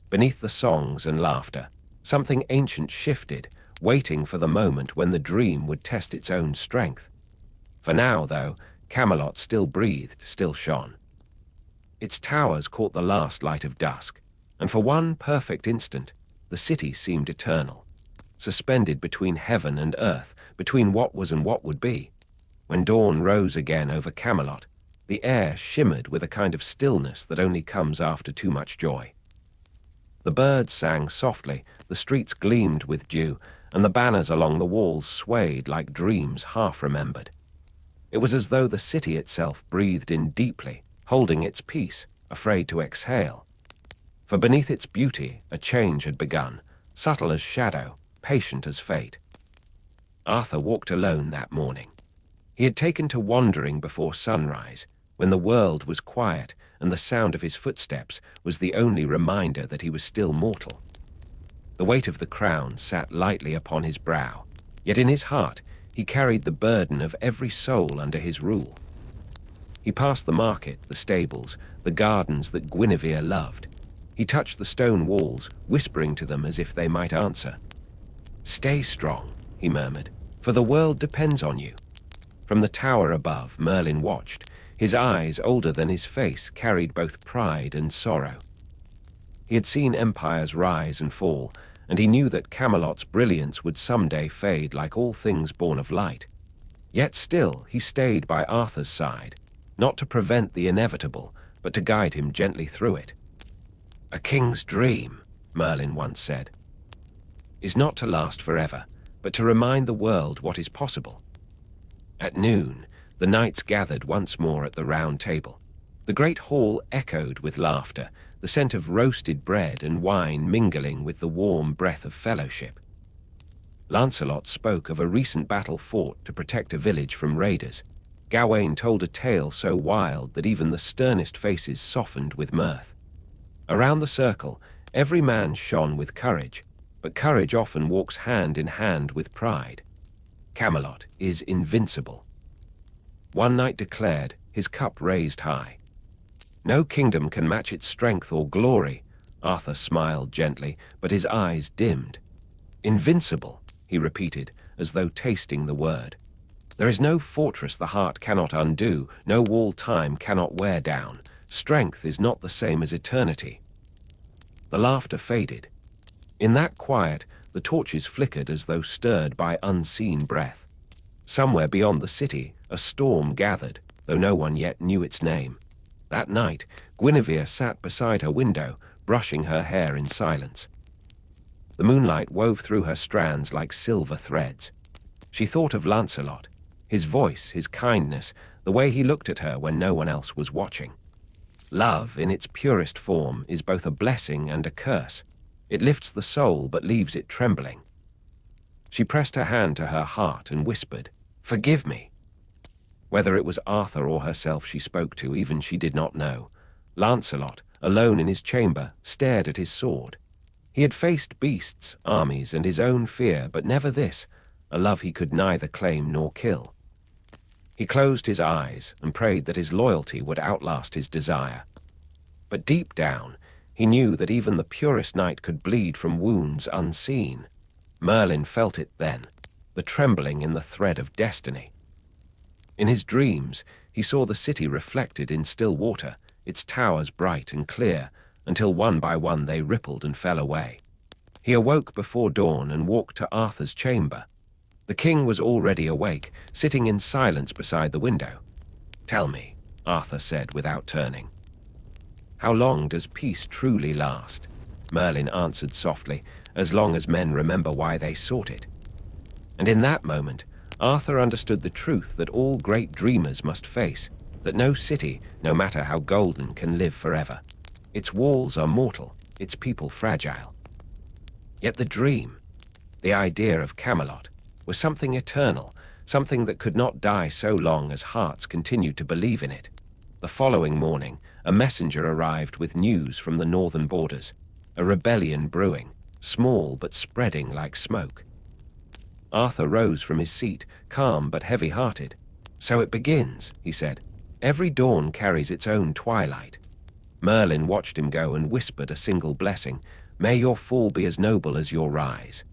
Speaker 1: Beneath the songs and laughter, something ancient shifted, waiting for the moment when the dream would test its own strength. For now, though, Camelot still breathed, still shone. Its towers caught the last light of dusk, and for one perfect instant, the city seemed eternal, suspended between heaven and earth, between what was and what would be. When dawn rose again over Camelot, the air shimmered with a kind of stillness that only comes after too much joy. The birds sang softly, the streets gleamed with dew, and the banners along the walls swayed like dreams half remembered. It was as though the city itself breathed in deeply, holding its peace, afraid to exhale. For beneath its beauty, a change had begun, subtle as shadow, patient as fate. Arthur walked alone that morning. He had taken to wandering before sunrise, when the world was quiet and the sound of his footsteps was the only reminder that he was still mortal. The weight of the crown sat lightly upon his brow, yet in his heart he carried the burden of every soul under his rule. He passed the market, the stables, the gardens that Guinevere loved. He touched the stone walls, whispering to them as if they might answer. "Stay strong," he murmured, "for the world depends on you." From the tower above, Merlin watched, His eyes, older than his face, carried both pride and sorrow. He had seen empires rise and fall, and he knew that Camelot's brilliance would someday fade like all things born of light. Yet still he stayed by Arthur's side, not to prevent the inevitable, but to guide him gently through it. "A king's dream," Merlin once said, "is not to last forever, but to remind the world what is possible." At noon, the knights gathered once more at the round table. The great hall echoed with laughter, the scent of roasted bread and wine mingling with the warm breath of fellowship. Lancelot spoke of a recent battle fought to protect a village from raiders. Gawain told a tale so wild that even the sternest faces softened with mirth. Around the circle, every man shone with courage, but courage often walks hand in hand with pride. Camelot is invincible. One knight declared, his cup raised high. "No kingdom can match its strength or glory." Arthur smiled gently, but his eyes dimmed. "Invincible," he repeated, as though tasting the word. "There is no fortress the heart cannot undo, no wall time cannot wear down. Strength is not the same as eternity." The laughter faded. In that quiet, the torches flickered as though stirred by unseen breath. Somewhere beyond the city, a storm gathered, though no one yet knew its name. That night, Guinevere sat beside her window, brushing her hair in silence. The moonlight wove through her strands like silver threads. She thought of Lancelot, his voice, his kindness, the way he looked at her when no one else was watching. Love, in its purest form, is both a blessing and a curse. It lifts the soul but leaves it trembling. She pressed her hand to her heart and whispered, "Forgive me." Whether it was Arthur or herself she spoke to, even she did not know. Lancelot, alone in his chamber, stared at his sword. He had faced beasts, armies, and his own fear, but never this, a love he could neither claim nor kill. He closed his eyes and prayed that his loyalty would outlast his desire. But deep down, he knew that even the purest knight could bleed from wounds unseen. Merlin felt it then, the trembling in the thread of destiny. In his dreams, he saw the city reflected in still water, its towers bright and clear, until one by one they rippled and fell away. He awoke before dawn and walked to Arthur's chamber. The king was already awake, sitting in silence beside the window. "Tell me," Arthur said without turning. "How long does peace truly last?" Merlin answered softly, "as long as men remember why they sought it." And in that moment, Arthur understood the truth that all great dreamers must face, that no city, no matter how golden, can live forever. Its walls are mortal, its people fragile. Yet the dream, the idea of Camelot, was something eternal, something that could not die so long as hearts continued to believe in it. The following morning, a messenger arrived with news from the northern borders, a rebellion brewing, small but spreading like smoke. Arthur rose from his seat, calm but heavy-hearted. "So it begins," he said. "Every dawn carries its own twilight." Merlin watched him go and whispered a single blessing, "May your fall be as noble as your rise."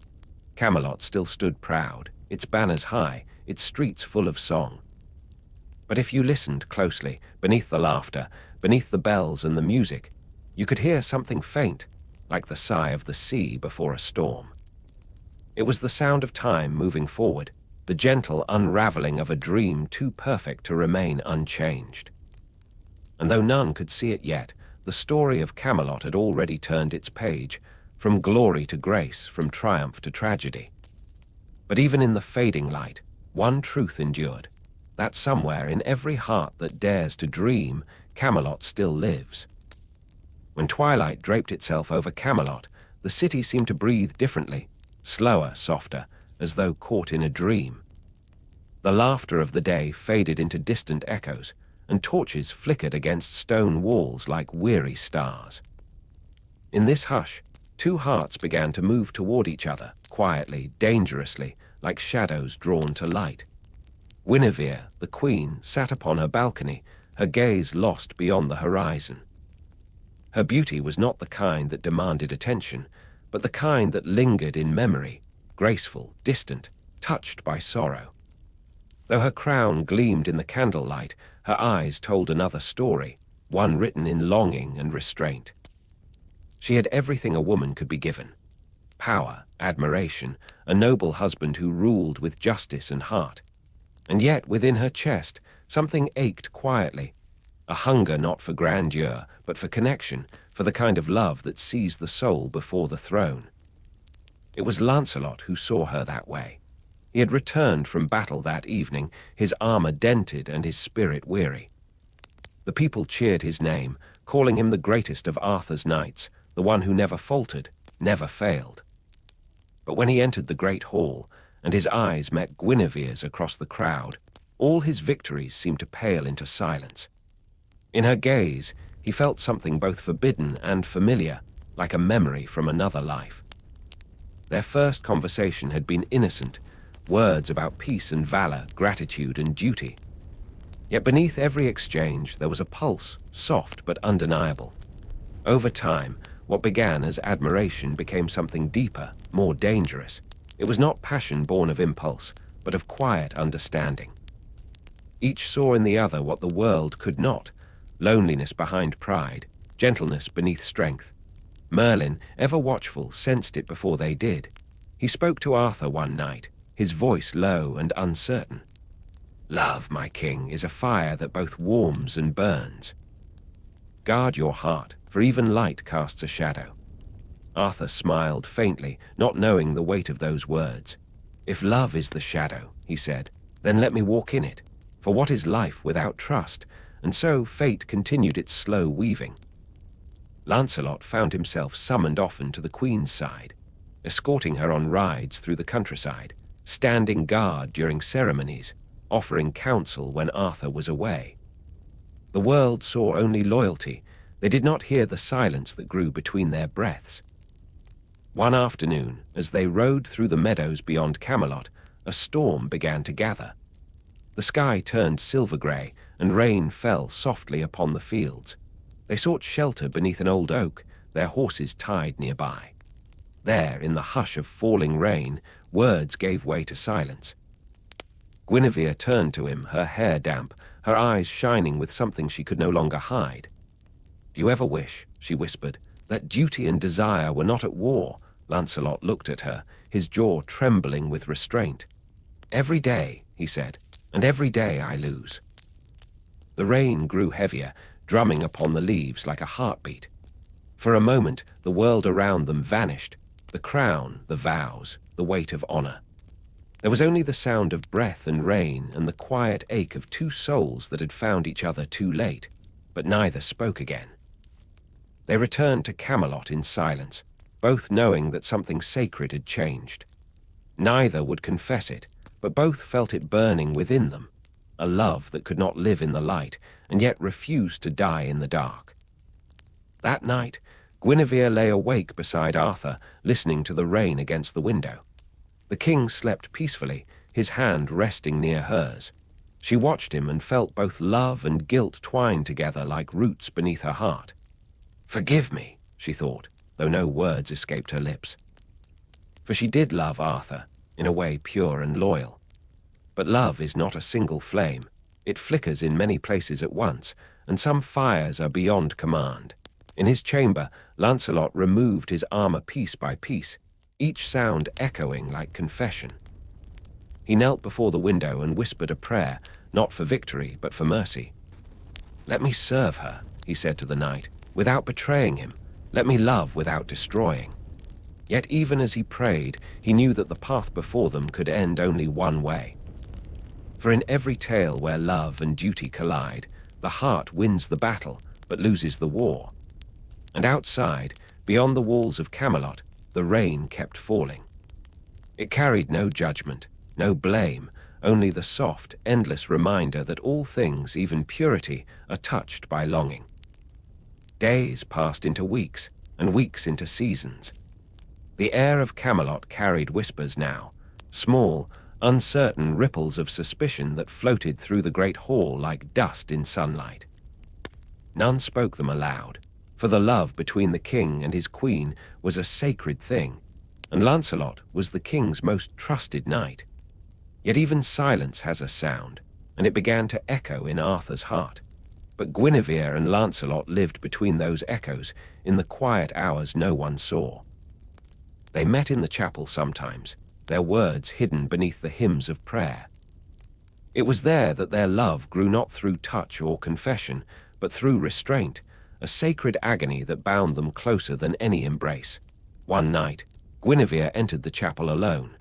Speaker 1: Camelot still stood proud, its banners high, its streets full of song. But if you listened closely, beneath the laughter, beneath the bells and the music, you could hear something faint, like the sigh of the sea before a storm. It was the sound of time moving forward, the gentle unraveling of a dream too perfect to remain unchanged. And though none could see it yet, the story of Camelot had already turned its page, from glory to grace, from triumph to tragedy. But even in the fading light, one truth endured, that somewhere in every heart that dares to dream, Camelot still lives. When twilight draped itself over Camelot, the city seemed to breathe differently, slower, softer, as though caught in a dream. The laughter of the day faded into distant echoes, and torches flickered against stone walls like weary stars. In this hush, two hearts began to move toward each other, quietly, dangerously, like shadows drawn to light. Guinevere, the queen, sat upon her balcony, her gaze lost beyond the horizon. Her beauty was not the kind that demanded attention, but the kind that lingered in memory, graceful, distant, touched by sorrow. Though her crown gleamed in the candlelight, her eyes told another story, one written in longing and restraint. She had everything a woman could be given: power, admiration, a noble husband who ruled with justice and heart. And yet, within her chest, something ached quietly, a hunger not for grandeur, but for connection, for the kind of love that sees the soul before the throne. It was Lancelot who saw her that way. He had returned from battle that evening, his armor dented and his spirit weary. The people cheered his name, calling him the greatest of Arthur's knights, the one who never faltered, never failed. But when he entered the great hall, and his eyes met Guinevere's across the crowd, all his victories seemed to pale into silence. In her gaze, he felt something both forbidden and familiar, like a memory from another life. Their first conversation had been innocent, words about peace and valor, gratitude and duty. Yet beneath every exchange there was a pulse, soft but undeniable. Over time, what began as admiration became something deeper, more dangerous. It was not passion born of impulse, but of quiet understanding. Each saw in the other what the world could not: loneliness behind pride, gentleness beneath strength. Merlin, ever watchful, sensed it before they did. He spoke to Arthur one night, his voice low and uncertain. "Love, my king, is a fire that both warms and burns. Guard your heart, for even light casts a shadow." Arthur smiled faintly, not knowing the weight of those words. "If love is the shadow," he said, "then let me walk in it. For what is life without trust?" And so fate continued its slow weaving. Lancelot found himself summoned often to the queen's side, escorting her on rides through the countryside, standing guard during ceremonies, offering counsel when Arthur was away. The world saw only loyalty. They did not hear the silence that grew between their breaths. One afternoon, as they rode through the meadows beyond Camelot, a storm began to gather. The sky turned silver-grey, and rain fell softly upon the fields. They sought shelter beneath an old oak, their horses tied nearby. There, in the hush of falling rain, words gave way to silence. Guinevere turned to him, her hair damp, her eyes shining with something she could no longer hide. "Do you ever wish," she whispered, "that duty and desire were not at war?" Lancelot looked at her, his jaw trembling with restraint. "Every day," he said, "and every day I lose." The rain grew heavier, drumming upon the leaves like a heartbeat. For a moment, the world around them vanished: the crown, the vows, the weight of honor. There was only the sound of breath and rain and the quiet ache of two souls that had found each other too late, but neither spoke again. They returned to Camelot in silence, both knowing that something sacred had changed. Neither would confess it, but both felt it burning within them, a love that could not live in the light and yet refused to die in the dark. That night, Guinevere lay awake beside Arthur, listening to the rain against the window. The king slept peacefully, his hand resting near hers. She watched him and felt both love and guilt twined together like roots beneath her heart. "Forgive me," she thought, though no words escaped her lips. For she did love Arthur, in a way pure and loyal. But love is not a single flame. It flickers in many places at once, and some fires are beyond command. In his chamber, Lancelot removed his armor piece by piece, each sound echoing like confession. He knelt before the window and whispered a prayer, not for victory, but for mercy. "Let me serve her," he said to the knight, "without betraying him. Let me love without destroying." Yet even as he prayed, he knew that the path before them could end only one way. For in every tale where love and duty collide, the heart wins the battle, but loses the war. And outside, beyond the walls of Camelot, the rain kept falling. It carried no judgment, no blame, only the soft, endless reminder that all things, even purity, are touched by longing. Days passed into weeks, and weeks into seasons. The air of Camelot carried whispers now, small, uncertain ripples of suspicion that floated through the great hall like dust in sunlight. None spoke them aloud, for the love between the king and his queen was a sacred thing, and Lancelot was the king's most trusted knight. Yet even silence has a sound, and it began to echo in Arthur's heart. But Guinevere and Lancelot lived between those echoes in the quiet hours no one saw. They met in the chapel sometimes, their words hidden beneath the hymns of prayer. It was there that their love grew not through touch or confession, but through restraint, a sacred agony that bound them closer than any embrace. One night, Guinevere entered the chapel alone.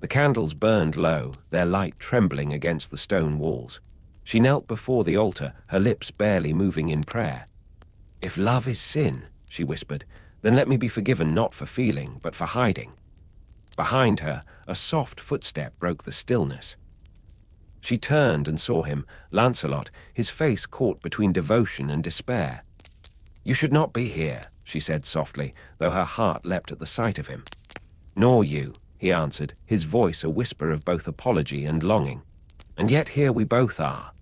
Speaker 1: The candles burned low, their light trembling against the stone walls. She knelt before the altar, her lips barely moving in prayer. "If love is sin," she whispered, "then let me be forgiven not for feeling, but for hiding." Behind her, a soft footstep broke the stillness. She turned and saw him, Lancelot, his face caught between devotion and despair. "You should not be here," she said softly, though her heart leapt at the sight of him. "Nor you," he answered, his voice a whisper of both apology and longing. "And yet here we both are."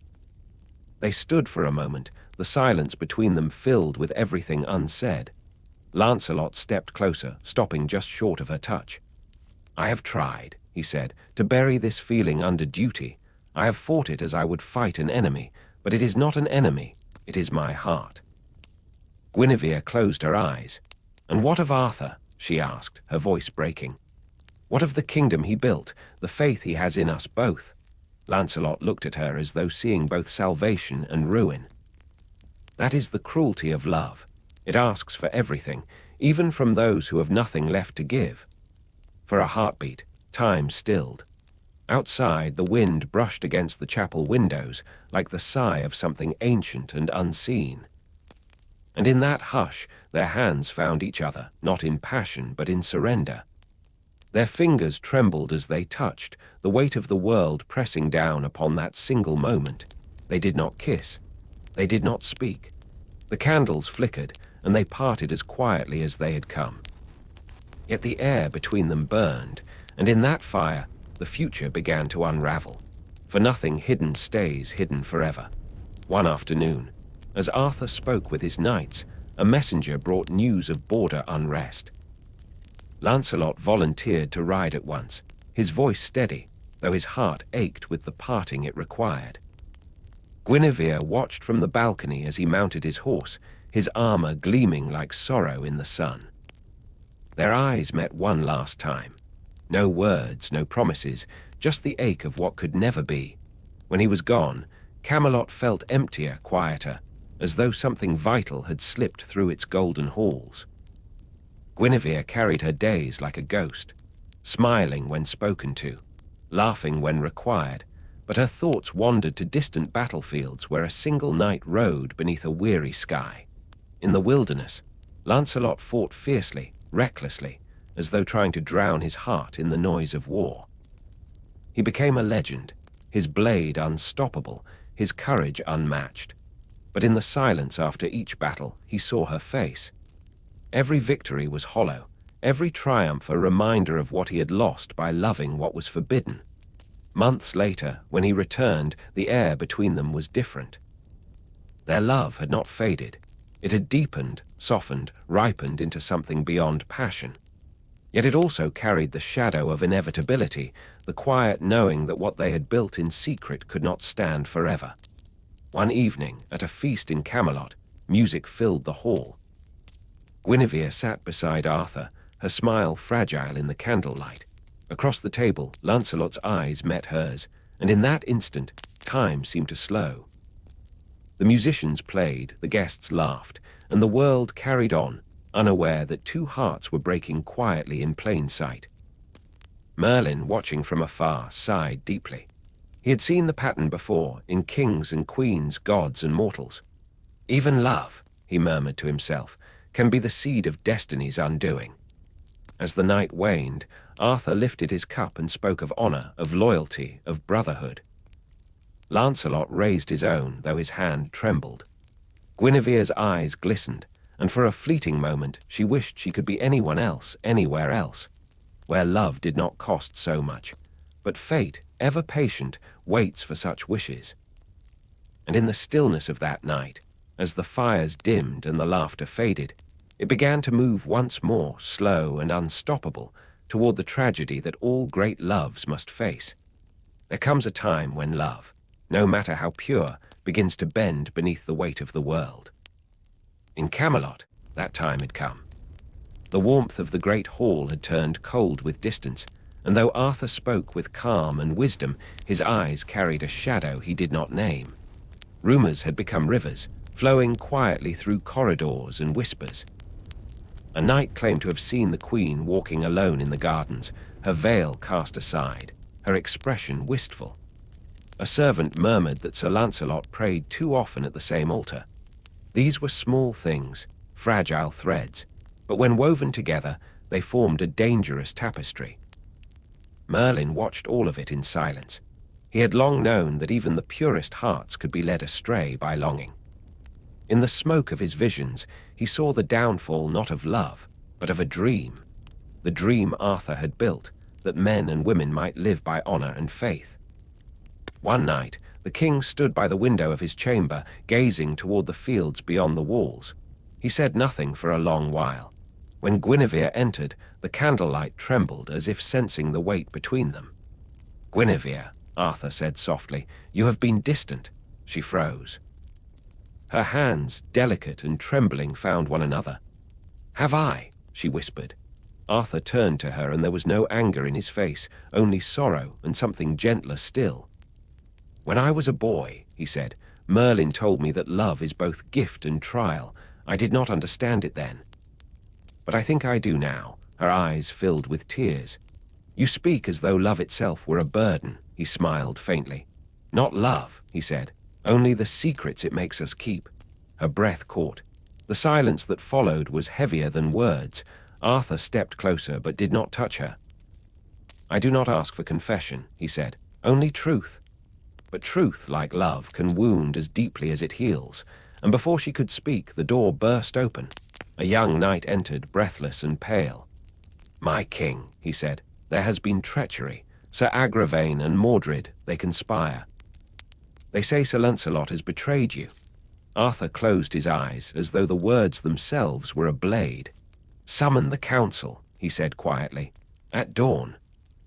Speaker 1: They stood for a moment, the silence between them filled with everything unsaid. Lancelot stepped closer, stopping just short of her touch. "I have tried," he said, "to bury this feeling under duty. I have fought it as I would fight an enemy, but it is not an enemy, it is my heart." Guinevere closed her eyes. "And what of Arthur?" she asked, her voice breaking. "What of the kingdom he built, the faith he has in us both?" Lancelot looked at her as though seeing both salvation and ruin. "That is the cruelty of love. It asks for everything, even from those who have nothing left to give." For a heartbeat, time stilled. Outside, the wind brushed against the chapel windows like the sigh of something ancient and unseen. And in that hush, their hands found each other, not in passion but in surrender. Their fingers trembled as they touched, the weight of the world pressing down upon that single moment. They did not kiss. They did not speak. The candles flickered, and they parted as quietly as they had come. Yet the air between them burned, and in that fire, the future began to unravel. For nothing hidden stays hidden forever. One afternoon, as Arthur spoke with his knights, a messenger brought news of border unrest. Lancelot volunteered to ride at once, his voice steady, though his heart ached with the parting it required. Guinevere watched from the balcony as he mounted his horse, his armor gleaming like sorrow in the sun. Their eyes met one last time. No words, no promises, just the ache of what could never be. When he was gone, Camelot felt emptier, quieter, as though something vital had slipped through its golden halls. Guinevere carried her days like a ghost, smiling when spoken to, laughing when required, but her thoughts wandered to distant battlefields where a single knight rode beneath a weary sky. In the wilderness, Lancelot fought fiercely, recklessly, as though trying to drown his heart in the noise of war. He became a legend, his blade unstoppable, his courage unmatched. But in the silence after each battle, he saw her face. Every victory was hollow, every triumph a reminder of what he had lost by loving what was forbidden. Months later, when he returned, the air between them was different. Their love had not faded. It had deepened, softened, ripened into something beyond passion. Yet it also carried the shadow of inevitability, the quiet knowing that what they had built in secret could not stand forever. One evening, at a feast in Camelot, music filled the hall. Guinevere sat beside Arthur, her smile fragile in the candlelight. Across the table, Lancelot's eyes met hers, and in that instant, time seemed to slow. The musicians played, the guests laughed, and the world carried on, unaware that two hearts were breaking quietly in plain sight. Merlin, watching from afar, sighed deeply. He had seen the pattern before, in kings and queens, gods and mortals. "Even love," he murmured to himself, "can be the seed of destiny's undoing." As the night waned, Arthur lifted his cup and spoke of honor, of loyalty, of brotherhood. Lancelot raised his own, though his hand trembled. Guinevere's eyes glistened, and for a fleeting moment she wished she could be anyone else, anywhere else, where love did not cost so much. But fate, ever patient, waits for such wishes. And in the stillness of that night, as the fires dimmed and the laughter faded, it began to move once more, slow and unstoppable, toward the tragedy that all great loves must face. There comes a time when love, no matter how pure, begins to bend beneath the weight of the world. In Camelot, that time had come. The warmth of the great hall had turned cold with distance, and though Arthur spoke with calm and wisdom, his eyes carried a shadow he did not name. Rumors had become rivers, flowing quietly through corridors and whispers. A knight claimed to have seen the queen walking alone in the gardens, her veil cast aside, her expression wistful. A servant murmured that Sir Lancelot prayed too often at the same altar. These were small things, fragile threads, but when woven together, they formed a dangerous tapestry. Merlin watched all of it in silence. He had long known that even the purest hearts could be led astray by longing. In the smoke of his visions, he saw the downfall not of love, but of a dream. The dream Arthur had built, that men and women might live by honor and faith. One night, the king stood by the window of his chamber, gazing toward the fields beyond the walls. He said nothing for a long while. When Guinevere entered, the candlelight trembled as if sensing the weight between them. "Guinevere," Arthur said softly, "you have been distant." She froze. Her hands, delicate and trembling, found one another. "Have I?" she whispered. Arthur turned to her, and there was no anger in his face, only sorrow and something gentler still. "When I was a boy," he said, "Merlin told me that love is both gift and trial. I did not understand it then. But I think I do now." Her eyes filled with tears. "You speak as though love itself were a burden," he smiled faintly. "Not love," he said, "only the secrets it makes us keep." Her breath caught. The silence that followed was heavier than words. Arthur stepped closer but did not touch her. "I do not ask for confession," he said, "only truth. But truth, like love, can wound as deeply as it heals." And before she could speak, the door burst open. A young knight entered, breathless and pale. "My king," he said, "there has been treachery. Sir Agravain and Mordred, they conspire. They say Sir Lancelot has betrayed you." Arthur closed his eyes, as though the words themselves were a blade. "Summon the council," he said quietly. "At dawn."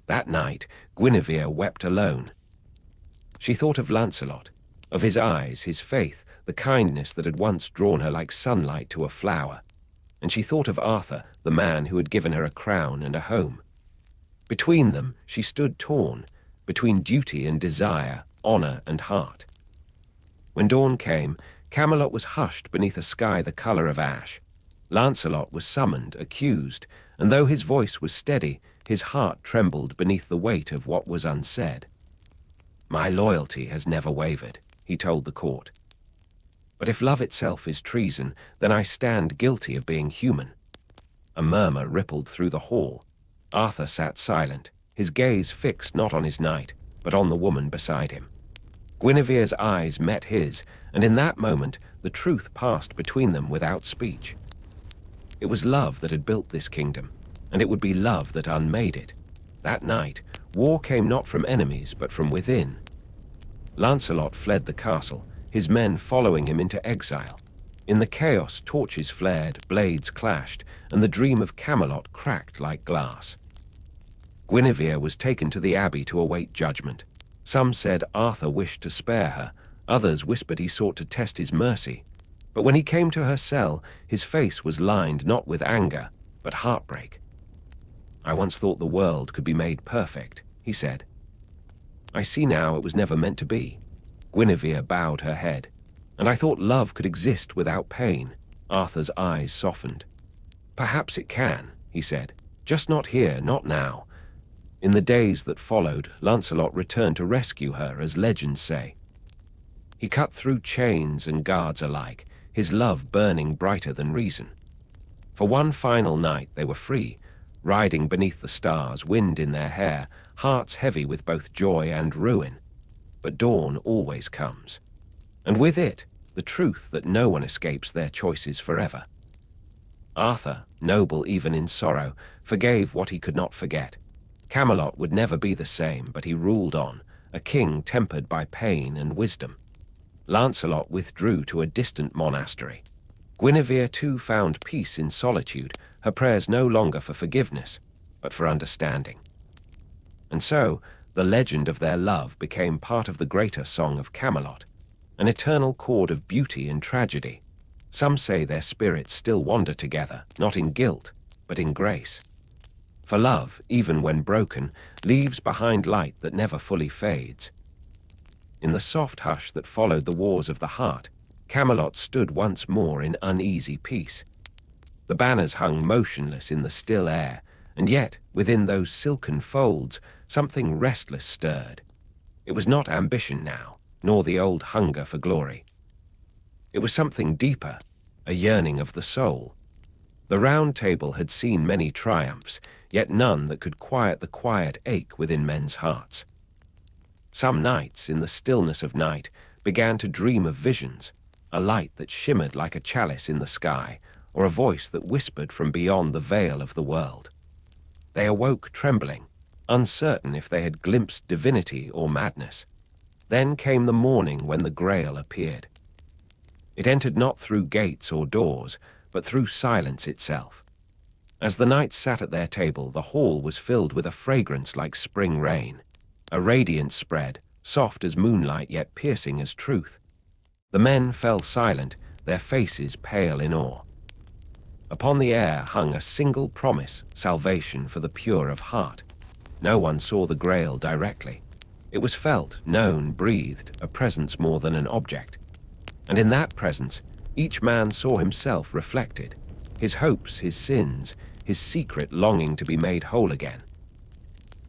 Speaker 1: That night, Guinevere wept alone. She thought of Lancelot, of his eyes, his faith, the kindness that had once drawn her like sunlight to a flower. And she thought of Arthur, the man who had given her a crown and a home. Between them, she stood torn, between duty and desire, honor and heart. When dawn came, Camelot was hushed beneath a sky the color of ash. Lancelot was summoned, accused, and though his voice was steady, his heart trembled beneath the weight of what was unsaid. "My loyalty has never wavered," he told the court. "But if love itself is treason, then I stand guilty of being human." A murmur rippled through the hall. Arthur sat silent, his gaze fixed not on his knight, but on the woman beside him. Guinevere's eyes met his, and in that moment the truth passed between them without speech. It was love that had built this kingdom, and it would be love that unmade it. That night, war came not from enemies, but from within. Lancelot fled the castle, his men following him into exile. In the chaos, torches flared, blades clashed, and the dream of Camelot cracked like glass. Guinevere was taken to the abbey to await judgment. Some said Arthur wished to spare her, others whispered he sought to test his mercy. But when he came to her cell, his face was lined not with anger, but heartbreak. "I once thought the world could be made perfect," he said. "I see now it was never meant to be." Guinevere bowed her head. "And I thought love could exist without pain." Arthur's eyes softened. "Perhaps it can," he said, "just not here, not now." In the days that followed, Lancelot returned to rescue her, as legends say. He cut through chains and guards alike, his love burning brighter than reason. For one final night they were free, riding beneath the stars, wind in their hair, hearts heavy with both joy and ruin. But dawn always comes, and with it, the truth that no one escapes their choices forever. Arthur, noble even in sorrow, forgave what he could not forget. Camelot would never be the same, but he ruled on, a king tempered by pain and wisdom. Lancelot withdrew to a distant monastery. Guinevere too found peace in solitude, her prayers no longer for forgiveness, but for understanding. And so, The legend of their love became part of the greater song of Camelot, an eternal chord of beauty and tragedy. Some say their spirits still wander together, not in guilt, but in grace. For love, even when broken, leaves behind light that never fully fades. In the soft hush that followed the wars of the heart, Camelot stood once more in uneasy peace. The banners hung motionless in the still air, and yet, within those silken folds, something restless stirred. It was not ambition now, nor the old hunger for glory. It was something deeper, a yearning of the soul. The Round Table had seen many triumphs, yet none that could quiet the quiet ache within men's hearts. Some knights, in the stillness of night, began to dream of visions, a light that shimmered like a chalice in the sky, or a voice that whispered from beyond the veil of the world. They awoke trembling, uncertain if they had glimpsed divinity or madness. Then came the morning when the Grail appeared. It entered not through gates or doors, but through silence itself. As the knights sat at their table, the hall was filled with a fragrance like spring rain. A radiance spread, soft as moonlight yet piercing as truth. The men fell silent, their faces pale in awe. Upon the air hung a single promise, salvation for the pure of heart. No one saw the Grail directly. It was felt, known, breathed, a presence more than an object. And in that presence, each man saw himself reflected, his hopes, his sins, his secret longing to be made whole again.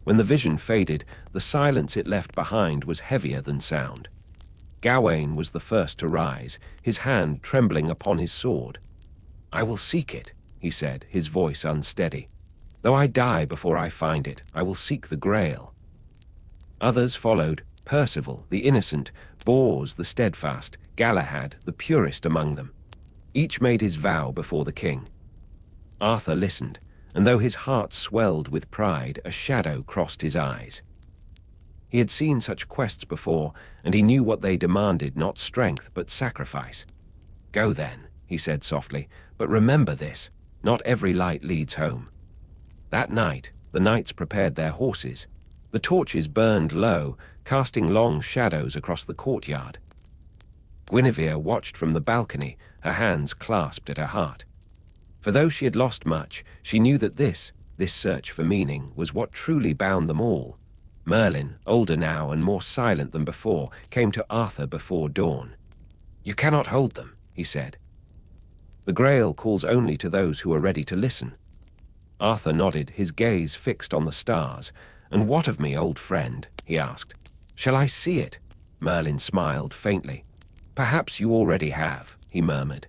Speaker 1: When the vision faded, the silence it left behind was heavier than sound. Gawain was the first to rise, his hand trembling upon his sword. "I will seek it," he said, his voice unsteady. "Though I die before I find it, I will seek the Grail." Others followed, Percival, the innocent, Bors, the steadfast, Galahad, the purest among them. Each made his vow before the king. Arthur listened, and though his heart swelled with pride, a shadow crossed his eyes. He had seen such quests before, and he knew what they demanded, not strength, but sacrifice. "Go then," he said softly, "but remember this, not every light leads home." That night, the knights prepared their horses. The torches burned low, casting long shadows across the courtyard. Guinevere watched from the balcony, her hands clasped at her heart. For though she had lost much, she knew that this search for meaning, was what truly bound them all. Merlin, older now and more silent than before, came to Arthur before dawn. "You cannot hold them," he said. "The Grail calls only to those who are ready to listen." Arthur nodded, his gaze fixed on the stars. "And what of me, old friend?" he asked. "Shall I see it?" Merlin smiled faintly. "Perhaps you already have," he murmured.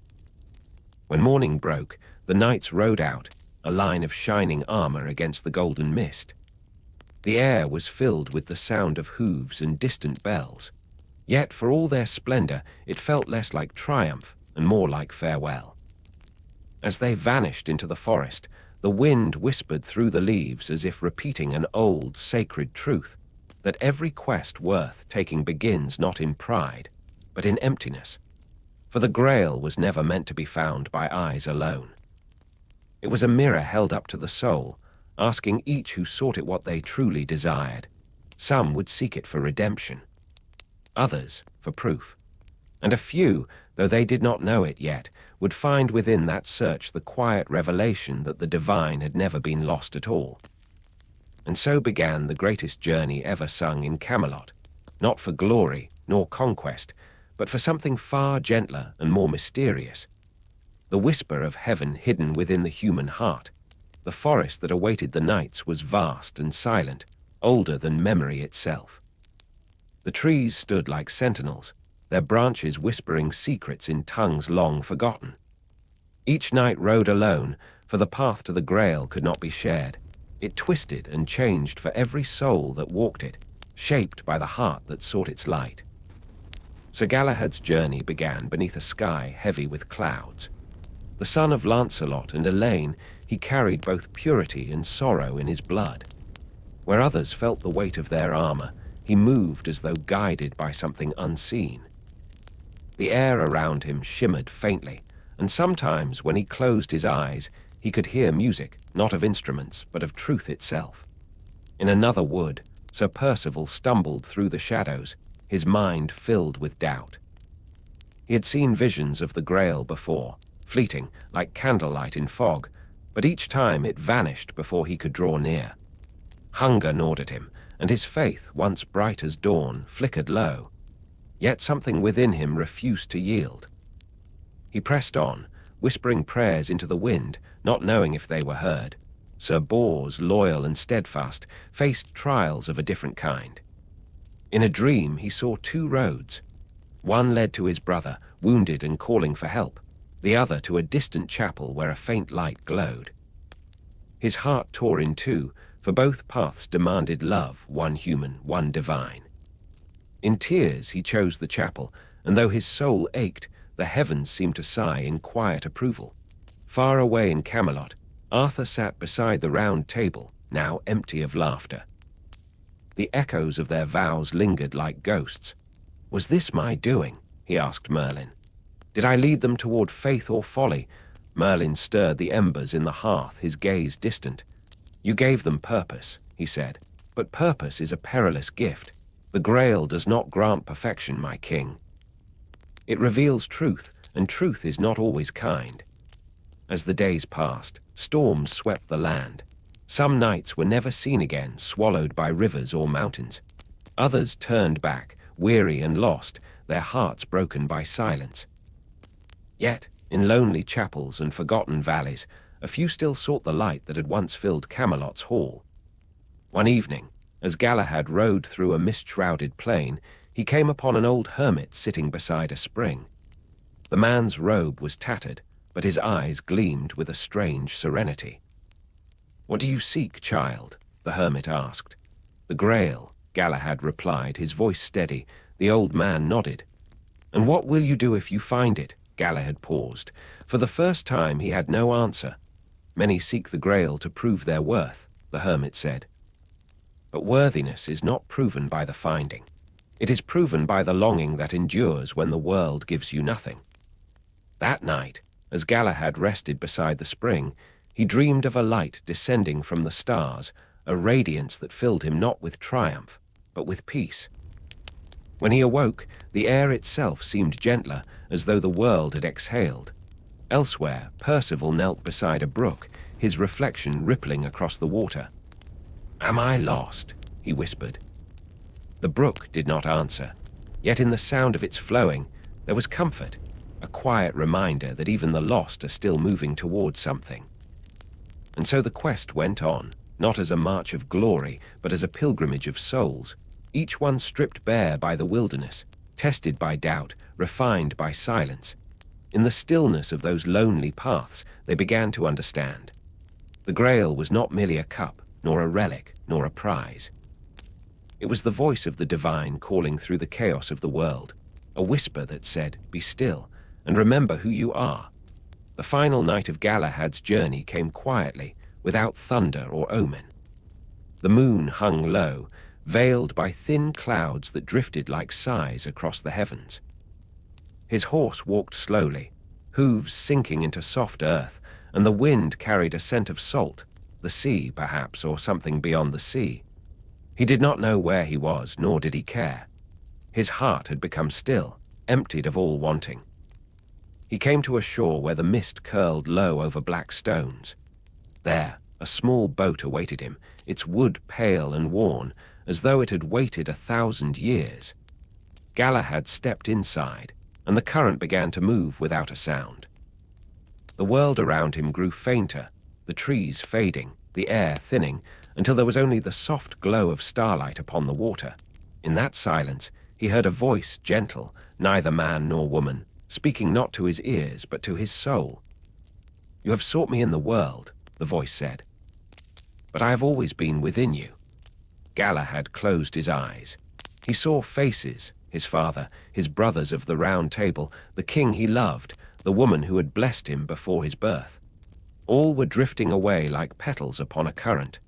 Speaker 1: When morning broke, the knights rode out, a line of shining armor against the golden mist. The air was filled with the sound of hooves and distant bells. Yet for all their splendor, it felt less like triumph and more like farewell. As they vanished into the forest, the wind whispered through the leaves as if repeating an old, sacred truth, that every quest worth taking begins not in pride, but in emptiness. For the Grail was never meant to be found by eyes alone. It was a mirror held up to the soul, asking each who sought it what they truly desired. Some would seek it for redemption, others for proof, and a few, though they did not know it yet, would find within that search the quiet revelation that the divine had never been lost at all. And so began the greatest journey ever sung in Camelot, not for glory nor conquest, but for something far gentler and more mysterious. The whisper of heaven hidden within the human heart. The forest that awaited the knights was vast and silent, older than memory itself. The trees stood like sentinels, their branches whispering secrets in tongues long forgotten. Each knight rode alone, for the path to the Grail could not be shared. It twisted and changed for every soul that walked it, shaped by the heart that sought its light. Sir Galahad's journey began beneath a sky heavy with clouds. The son of Lancelot and Elaine, he carried both purity and sorrow in his blood. Where others felt the weight of their armor, he moved as though guided by something unseen. The air around him shimmered faintly, and sometimes when he closed his eyes, he could hear music, not of instruments, but of truth itself. In another wood, Sir Percival stumbled through the shadows, his mind filled with doubt. He had seen visions of the Grail before, fleeting like candlelight in fog, but each time it vanished before he could draw near. Hunger gnawed at him, and his faith, once bright as dawn, flickered low. Yet something within him refused to yield. He pressed on, whispering prayers into the wind, not knowing if they were heard. Sir Bors, loyal and steadfast, faced trials of a different kind. In a dream he saw two roads. One led to his brother, wounded and calling for help, the other to a distant chapel where a faint light glowed. His heart tore in two, for both paths demanded love, one human, one divine. In tears he chose the chapel, and though his soul ached, the heavens seemed to sigh in quiet approval. Far away in Camelot, Arthur sat beside the round table, now empty of laughter. The echoes of their vows lingered like ghosts. "Was this my doing?" he asked Merlin. "Did I lead them toward faith or folly?" Merlin stirred the embers in the hearth, his gaze distant. "You gave them purpose," he said, "but purpose is a perilous gift. The Grail does not grant perfection, my king. It reveals truth, and truth is not always kind." As the days passed, storms swept the land. Some knights were never seen again, swallowed by rivers or mountains. Others turned back, weary and lost, their hearts broken by silence. Yet, in lonely chapels and forgotten valleys, a few still sought the light that had once filled Camelot's hall. One evening, as Galahad rode through a mist-shrouded plain, he came upon an old hermit sitting beside a spring. The man's robe was tattered, but his eyes gleamed with a strange serenity. "What do you seek, child?" the hermit asked. "The Grail," Galahad replied, his voice steady. The old man nodded. "And what will you do if you find it?" Galahad paused. For the first time he had no answer. "Many seek the Grail to prove their worth," the hermit said. "But worthiness is not proven by the finding. It is proven by the longing that endures when the world gives you nothing." That night, as Galahad rested beside the spring, he dreamed of a light descending from the stars, a radiance that filled him not with triumph, but with peace. When he awoke, the air itself seemed gentler, as though the world had exhaled. Elsewhere, Percival knelt beside a brook, his reflection rippling across the water. "Am I lost?" he whispered. The brook did not answer, yet in the sound of its flowing, there was comfort, a quiet reminder that even the lost are still moving towards something. And so the quest went on, not as a march of glory, but as a pilgrimage of souls, each one stripped bare by the wilderness, tested by doubt, refined by silence. In the stillness of those lonely paths, they began to understand. The Grail was not merely a cup, nor a relic, nor a prize. It was the voice of the divine calling through the chaos of the world, a whisper that said, "Be still, and remember who you are." The final night of Galahad's journey came quietly, without thunder or omen. The moon hung low, veiled by thin clouds that drifted like sighs across the heavens. His horse walked slowly, hooves sinking into soft earth, and the wind carried a scent of salt, the sea, perhaps, or something beyond the sea. He did not know where he was, nor did he care. His heart had become still, emptied of all wanting. He came to a shore where the mist curled low over black stones. There, a small boat awaited him, its wood pale and worn, as though it had waited 1,000 years. Galahad stepped inside, and the current began to move without a sound. The world around him grew fainter, the trees fading, the air thinning, until there was only the soft glow of starlight upon the water. In that silence, he heard a voice gentle, neither man nor woman, speaking not to his ears, but to his soul. "You have sought me in the world," the voice said, "but I have always been within you." Galahad closed his eyes. He saw faces, his father, his brothers of the Round Table, the king he loved, the woman who had blessed him before his birth. All were drifting away like petals upon a current.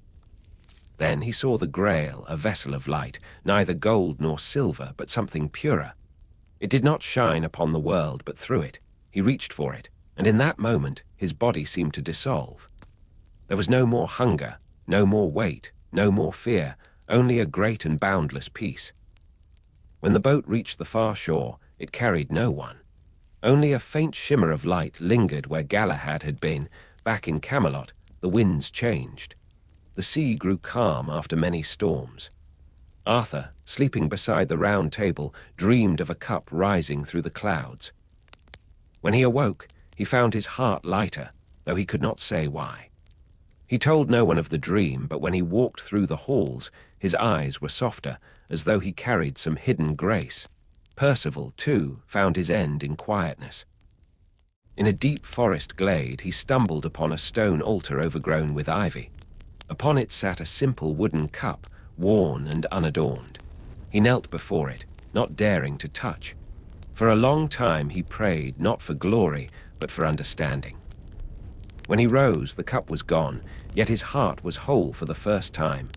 Speaker 1: Then he saw the Grail, a vessel of light, neither gold nor silver, but something purer. It did not shine upon the world, but through it. He reached for it, and in that moment his body seemed to dissolve. There was no more hunger, no more weight, no more fear, only a great and boundless peace. When the boat reached the far shore, it carried no one. Only a faint shimmer of light lingered where Galahad had been. Back in Camelot, the winds changed. The sea grew calm after many storms. Arthur, sleeping beside the round table, dreamed of a cup rising through the clouds. When he awoke, he found his heart lighter, though he could not say why. He told no one of the dream, but when he walked through the halls, his eyes were softer, as though he carried some hidden grace. Percival, too, found his end in quietness. In a deep forest glade, he stumbled upon a stone altar overgrown with ivy. Upon it sat a simple wooden cup, worn and unadorned. He knelt before it, not daring to touch. For a long time he prayed, not for glory, but for understanding. When he rose, the cup was gone, yet his heart was whole for the first time.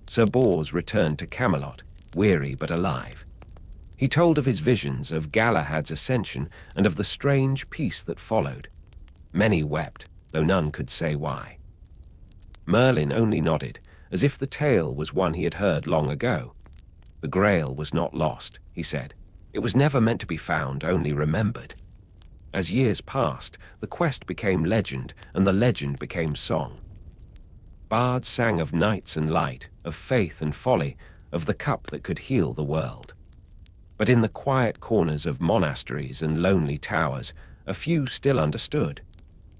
Speaker 1: Sir Bors returned to Camelot, weary but alive. He told of his visions, of Galahad's ascension, and of the strange peace that followed. Many wept, though none could say why. Merlin only nodded, as if the tale was one he had heard long ago. The Grail was not lost, he said. It was never meant to be found, only remembered. As years passed, the quest became legend, and the legend became song. Bards sang of knights and light, of faith and folly, of the cup that could heal the world. But in the quiet corners of monasteries and lonely towers, a few still understood.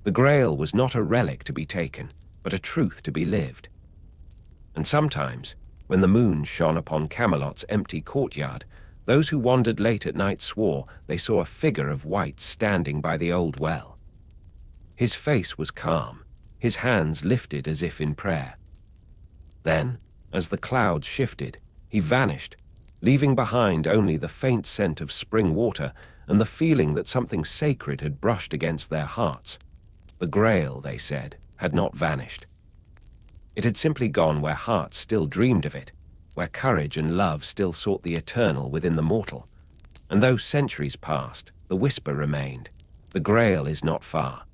Speaker 1: The Grail was not a relic to be taken, but a truth to be lived. And sometimes, when the moon shone upon Camelot's empty courtyard, those who wandered late at night swore they saw a figure of white standing by the old well. His face was calm, his hands lifted as if in prayer. Then, as the clouds shifted, he vanished, leaving behind only the faint scent of spring water and the feeling that something sacred had brushed against their hearts. The Grail, they said, had not vanished. It had simply gone where hearts still dreamed of it, where courage and love still sought the eternal within the mortal. And though centuries passed, the whisper remained. The Grail is not far.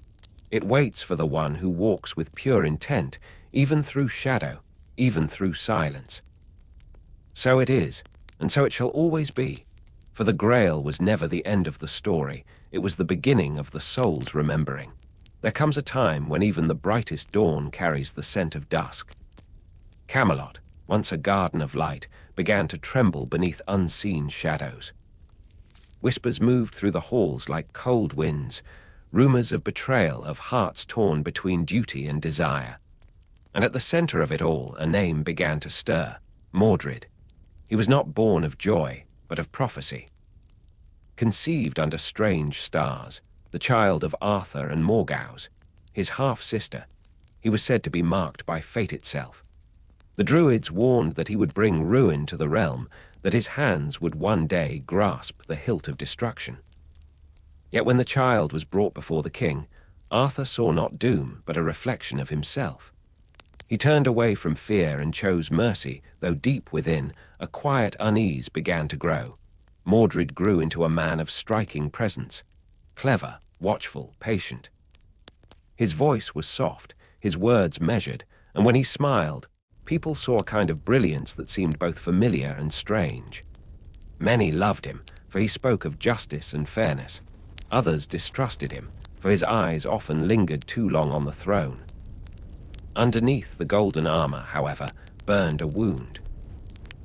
Speaker 1: It waits for the one who walks with pure intent, even through shadow, even through silence. So it is, and so it shall always be. For the Grail was never the end of the story, it was the beginning of the soul's remembering. There comes a time when even the brightest dawn carries the scent of dusk. Camelot, once a garden of light, began to tremble beneath unseen shadows. Whispers moved through the halls like cold winds, rumors of betrayal, of hearts torn between duty and desire. And at the center of it all, a name began to stir: Mordred. He was not born of joy, but of prophecy. Conceived under strange stars, the child of Arthur and Morgause, his half-sister, he was said to be marked by fate itself. The Druids warned that he would bring ruin to the realm, that his hands would one day grasp the hilt of destruction. Yet when the child was brought before the king, Arthur saw not doom, but a reflection of himself. He turned away from fear and chose mercy, though deep within, a quiet unease began to grow. Mordred grew into a man of striking presence, clever, watchful, patient. His voice was soft, his words measured, and when he smiled, people saw a kind of brilliance that seemed both familiar and strange. Many loved him, for he spoke of justice and fairness. Others distrusted him, for his eyes often lingered too long on the throne. Underneath the golden armor, however, burned a wound.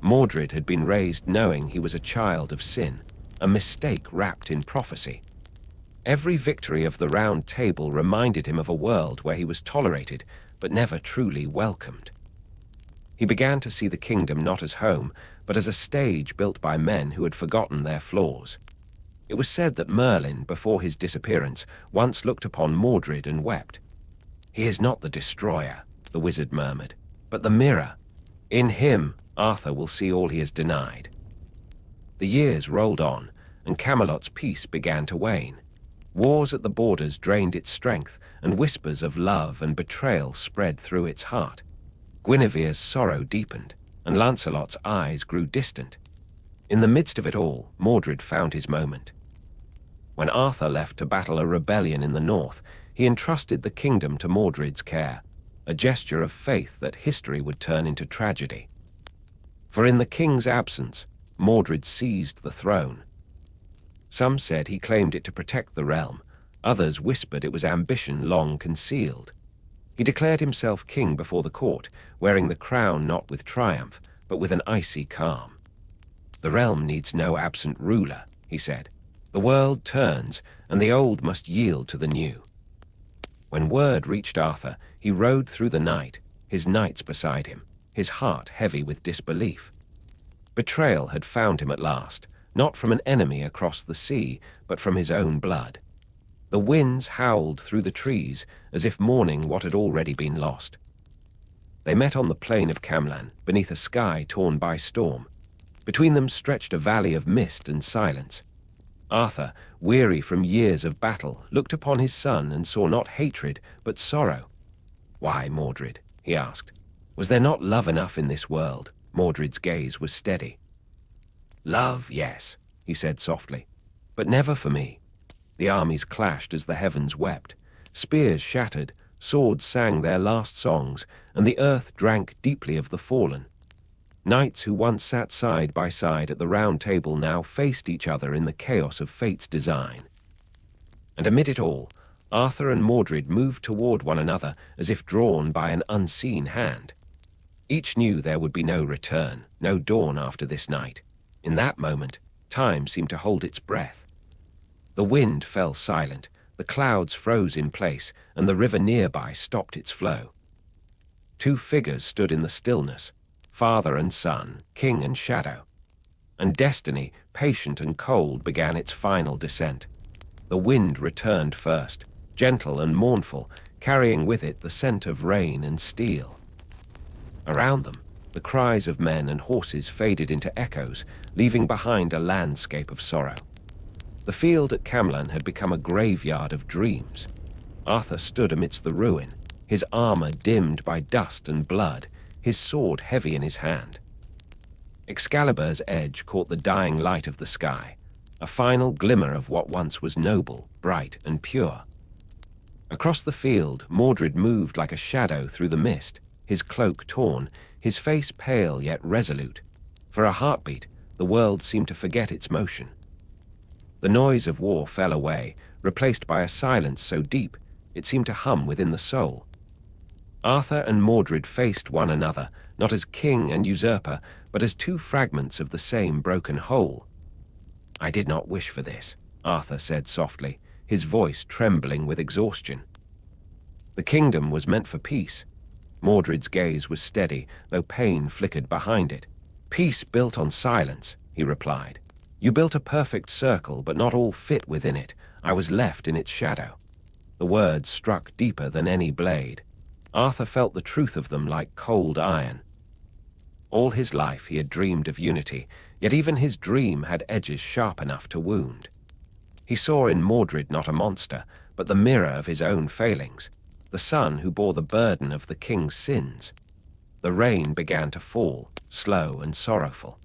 Speaker 1: Mordred had been raised knowing he was a child of sin, a mistake wrapped in prophecy. Every victory of the Round Table reminded him of a world where he was tolerated, but never truly welcomed. He began to see the kingdom not as home, but as a stage built by men who had forgotten their flaws. It was said that Merlin, before his disappearance, once looked upon Mordred and wept. "He is not the destroyer," the wizard murmured, "but the mirror. In him, Arthur will see all he has denied." The years rolled on, and Camelot's peace began to wane. Wars at the borders drained its strength, and whispers of love and betrayal spread through its heart. Guinevere's sorrow deepened, and Lancelot's eyes grew distant. In the midst of it all, Mordred found his moment. When Arthur left to battle a rebellion in the north, he entrusted the kingdom to Mordred's care, a gesture of faith that history would turn into tragedy. For in the king's absence, Mordred seized the throne. Some said he claimed it to protect the realm, others whispered it was ambition long concealed. He declared himself king before the court, wearing the crown not with triumph, but with an icy calm. "The realm needs no absent ruler," he said. "The world turns, and the old must yield to the new." When word reached Arthur, he rode through the night, his knights beside him, his heart heavy with disbelief. Betrayal had found him at last, not from an enemy across the sea, but from his own blood. The winds howled through the trees as if mourning what had already been lost. They met on the plain of Camelot, beneath a sky torn by storm. Between them stretched a valley of mist and silence. Arthur, weary from years of battle, looked upon his son and saw not hatred, but sorrow. "Why, Mordred?" he asked. "Was there not love enough in this world?" Mordred's gaze was steady. "Love, yes," he said softly, "but never for me." The armies clashed as the heavens wept. Spears shattered, swords sang their last songs, and the earth drank deeply of the fallen. Knights who once sat side by side at the round table now faced each other in the chaos of fate's design. And amid it all, Arthur and Mordred moved toward one another as if drawn by an unseen hand. Each knew there would be no return, no dawn after this night. In that moment, time seemed to hold its breath. The wind fell silent, the clouds froze in place, and the river nearby stopped its flow. Two figures stood in the stillness, father and son, king and shadow. And destiny, patient and cold, began its final descent. The wind returned first, gentle and mournful, carrying with it the scent of rain and steel. Around them, the cries of men and horses faded into echoes, leaving behind a landscape of sorrow. The field at Camelot had become a graveyard of dreams. Arthur stood amidst the ruin, his armor dimmed by dust and blood, his sword heavy in his hand. Excalibur's edge caught the dying light of the sky, a final glimmer of what once was noble, bright, and pure. Across the field, Mordred moved like a shadow through the mist, his cloak torn, his face pale yet resolute. For a heartbeat, the world seemed to forget its motion. The noise of war fell away, replaced by a silence so deep it seemed to hum within the soul. Arthur and Mordred faced one another, not as king and usurper, but as two fragments of the same broken whole. "I did not wish for this," Arthur said softly, his voice trembling with exhaustion. "The kingdom was meant for peace." Mordred's gaze was steady, though pain flickered behind it. "Peace built on silence," he replied. "You built a perfect circle, but not all fit within it. I was left in its shadow." The words struck deeper than any blade. Arthur felt the truth of them like cold iron. All his life he had dreamed of unity, yet even his dream had edges sharp enough to wound. He saw in Mordred not a monster, but the mirror of his own failings, the son who bore the burden of the king's sins. The rain began to fall, slow and sorrowful.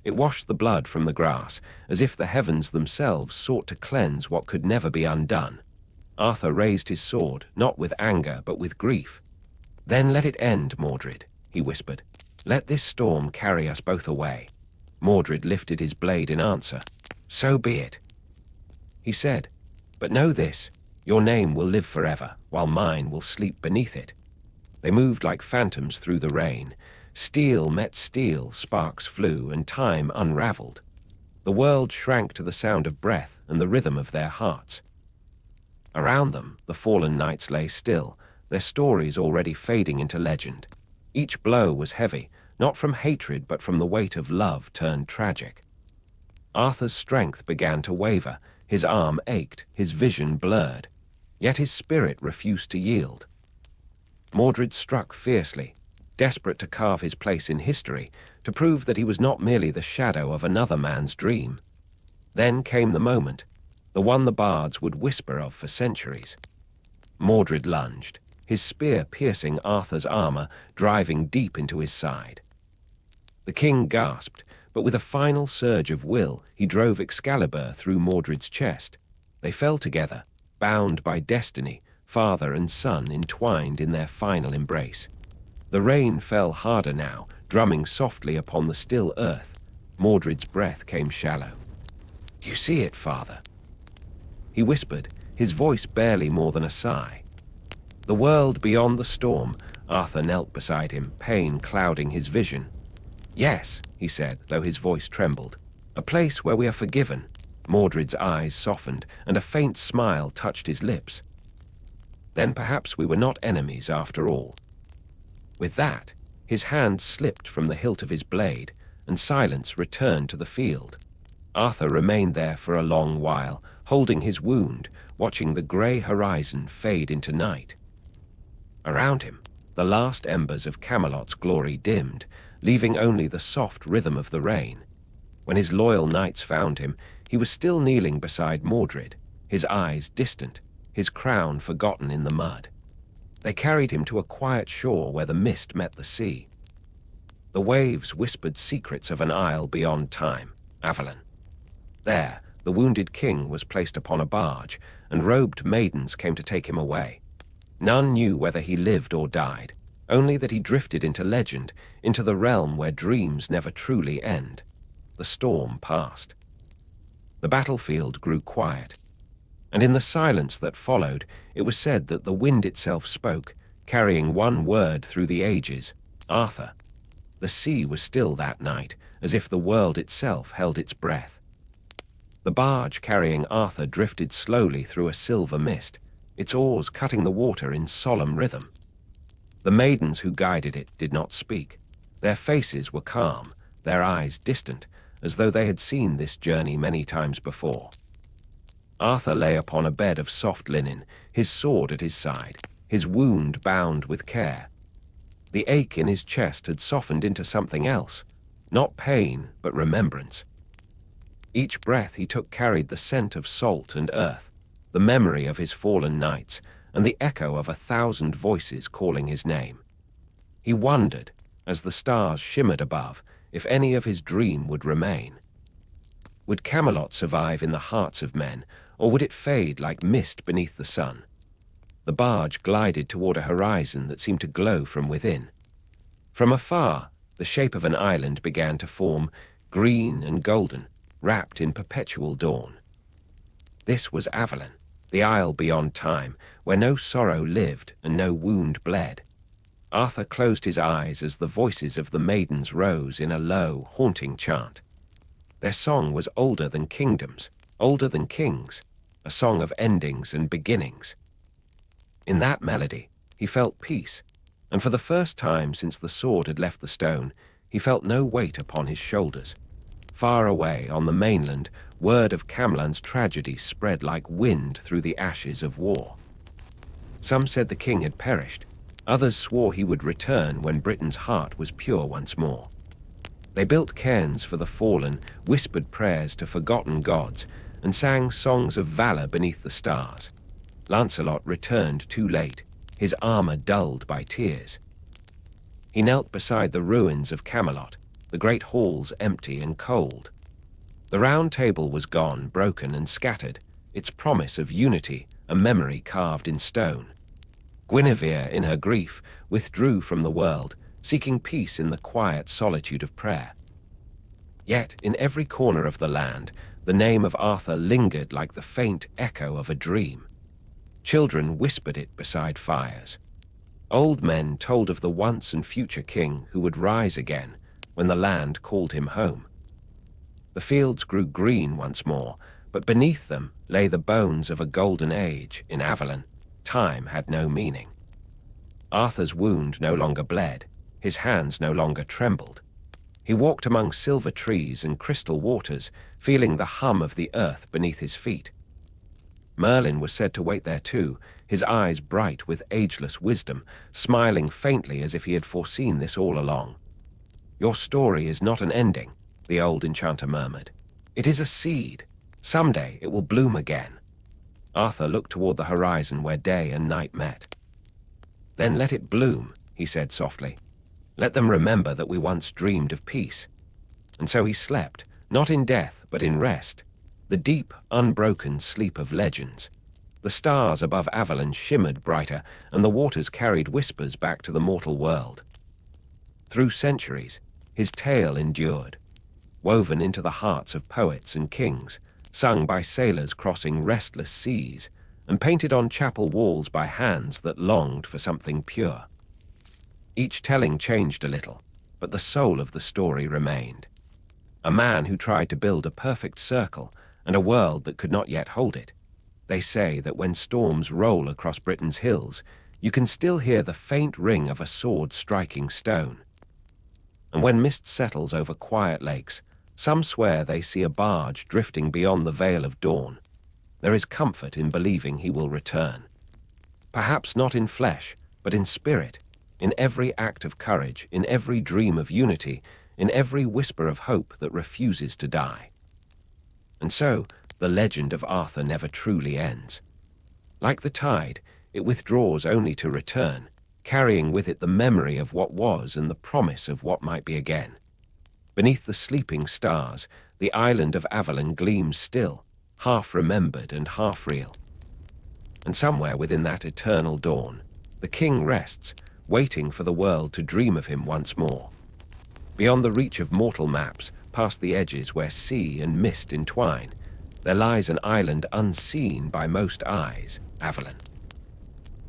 Speaker 1: It washed the blood from the grass, as if the heavens themselves sought to cleanse what could never be undone. Arthur raised his sword, not with anger, but with grief. "Then let it end, Mordred," he whispered. "Let this storm carry us both away." Mordred lifted his blade in answer. "So be it," he said. "But know this, your name will live forever, while mine will sleep beneath it." They moved like phantoms through the rain. Steel met steel, sparks flew, and time unraveled. The world shrank to the sound of breath and the rhythm of their hearts. Around them, the fallen knights lay still, their stories already fading into legend. Each blow was heavy, not from hatred but from the weight of love turned tragic. Arthur's strength began to waver, his arm ached, his vision blurred. Yet his spirit refused to yield. Mordred struck fiercely, desperate to carve his place in history, to prove that he was not merely the shadow of another man's dream. Then came the moment, the one the bards would whisper of for centuries. Mordred lunged, his spear piercing Arthur's armor, driving deep into his side. The king gasped, but with a final surge of will, he drove Excalibur through Mordred's chest. They fell together, bound by destiny, father and son entwined in their final embrace. The rain fell harder now, drumming softly upon the still earth. Mordred's breath came shallow. "You see it, father?" he whispered, his voice barely more than a sigh. The world beyond the storm. Arthur knelt beside him, pain clouding his vision. "Yes," he said, though his voice trembled. "A place where we are forgiven." Mordred's eyes softened, and a faint smile touched his lips. "Then perhaps we were not enemies after all." With that, his hand slipped from the hilt of his blade, and silence returned to the field. Arthur remained there for a long while, holding his wound, watching the grey horizon fade into night. Around him, the last embers of Camelot's glory dimmed, leaving only the soft rhythm of the rain. When his loyal knights found him, he was still kneeling beside Mordred, his eyes distant, his crown forgotten in the mud. They carried him to a quiet shore where the mist met the sea. The waves whispered secrets of an isle beyond time, Avalon. There, the wounded king was placed upon a barge, and robed maidens came to take him away. None knew whether he lived or died, only that he drifted into legend, into the realm where dreams never truly end. The storm passed. The battlefield grew quiet, and in the silence that followed, it was said that the wind itself spoke, carrying one word through the ages: Arthur. The sea was still that night, as if the world itself held its breath. The barge carrying Arthur drifted slowly through a silver mist, its oars cutting the water in solemn rhythm. The maidens who guided it did not speak. Their faces were calm, their eyes distant, as though they had seen this journey many times before. Arthur lay upon a bed of soft linen, his sword at his side, his wound bound with care. The ache in his chest had softened into something else, not pain, but remembrance. Each breath he took carried the scent of salt and earth, the memory of his fallen knights, and the echo of 1,000 voices calling his name. He wondered, as the stars shimmered above, if any of his dream would remain. Would Camelot survive in the hearts of men, or would it fade like mist beneath the sun? The barge glided toward a horizon that seemed to glow from within. From afar, the shape of an island began to form, green and golden, wrapped in perpetual dawn. This was Avalon, the isle beyond time, where no sorrow lived and no wound bled. Arthur closed his eyes as the voices of the maidens rose in a low, haunting chant. Their song was older than kingdoms, older than kings, a song of endings and beginnings. In that melody, he felt peace, and for the first time since the sword had left the stone, he felt no weight upon his shoulders. Far away on the mainland, word of Camelot's tragedy spread like wind through the ashes of war. Some said the king had perished. Others swore he would return when Britain's heart was pure once more. They built cairns for the fallen, whispered prayers to forgotten gods, and sang songs of valor beneath the stars. Lancelot returned too late, his armor dulled by tears. He knelt beside the ruins of Camelot, the great halls empty and cold. The round table was gone, broken and scattered, its promise of unity a memory carved in stone. Guinevere, in her grief, withdrew from the world, seeking peace in the quiet solitude of prayer. Yet, in every corner of the land, the name of Arthur lingered like the faint echo of a dream. Children whispered it beside fires. Old men told of the once and future king who would rise again when the land called him home. The fields grew green once more, but beneath them lay the bones of a golden age in Avalon. Time had no meaning. Arthur's wound no longer bled, his hands no longer trembled. He walked among silver trees and crystal waters, feeling the hum of the earth beneath his feet. Merlin was said to wait there too, his eyes bright with ageless wisdom, smiling faintly as if he had foreseen this all along. "Your story is not an ending," the old enchanter murmured. "It is a seed. Someday it will bloom again." Arthur looked toward the horizon where day and night met. "Then let it bloom," he said softly. "Let them remember that we once dreamed of peace." And so he slept, not in death but in rest, the deep, unbroken sleep of legends. The stars above Avalon shimmered brighter, and the waters carried whispers back to the mortal world. Through centuries, his tale endured, woven into the hearts of poets and kings, sung by sailors crossing restless seas, and painted on chapel walls by hands that longed for something pure. Each telling changed a little, but the soul of the story remained. A man who tried to build a perfect circle and a world that could not yet hold it. They say that when storms roll across Britain's hills, you can still hear the faint ring of a sword striking stone. And when mist settles over quiet lakes, some swear they see a barge drifting beyond the veil of dawn. There is comfort in believing he will return. Perhaps not in flesh, but in spirit, in every act of courage, in every dream of unity, in every whisper of hope that refuses to die. And so, the legend of Arthur never truly ends. Like the tide, it withdraws only to return, carrying with it the memory of what was and the promise of what might be again. Beneath the sleeping stars, the island of Avalon gleams still, half remembered and half real. And somewhere within that eternal dawn, the king rests, waiting for the world to dream of him once more. Beyond the reach of mortal maps, past the edges where sea and mist entwine, there lies an island unseen by most eyes, Avalon.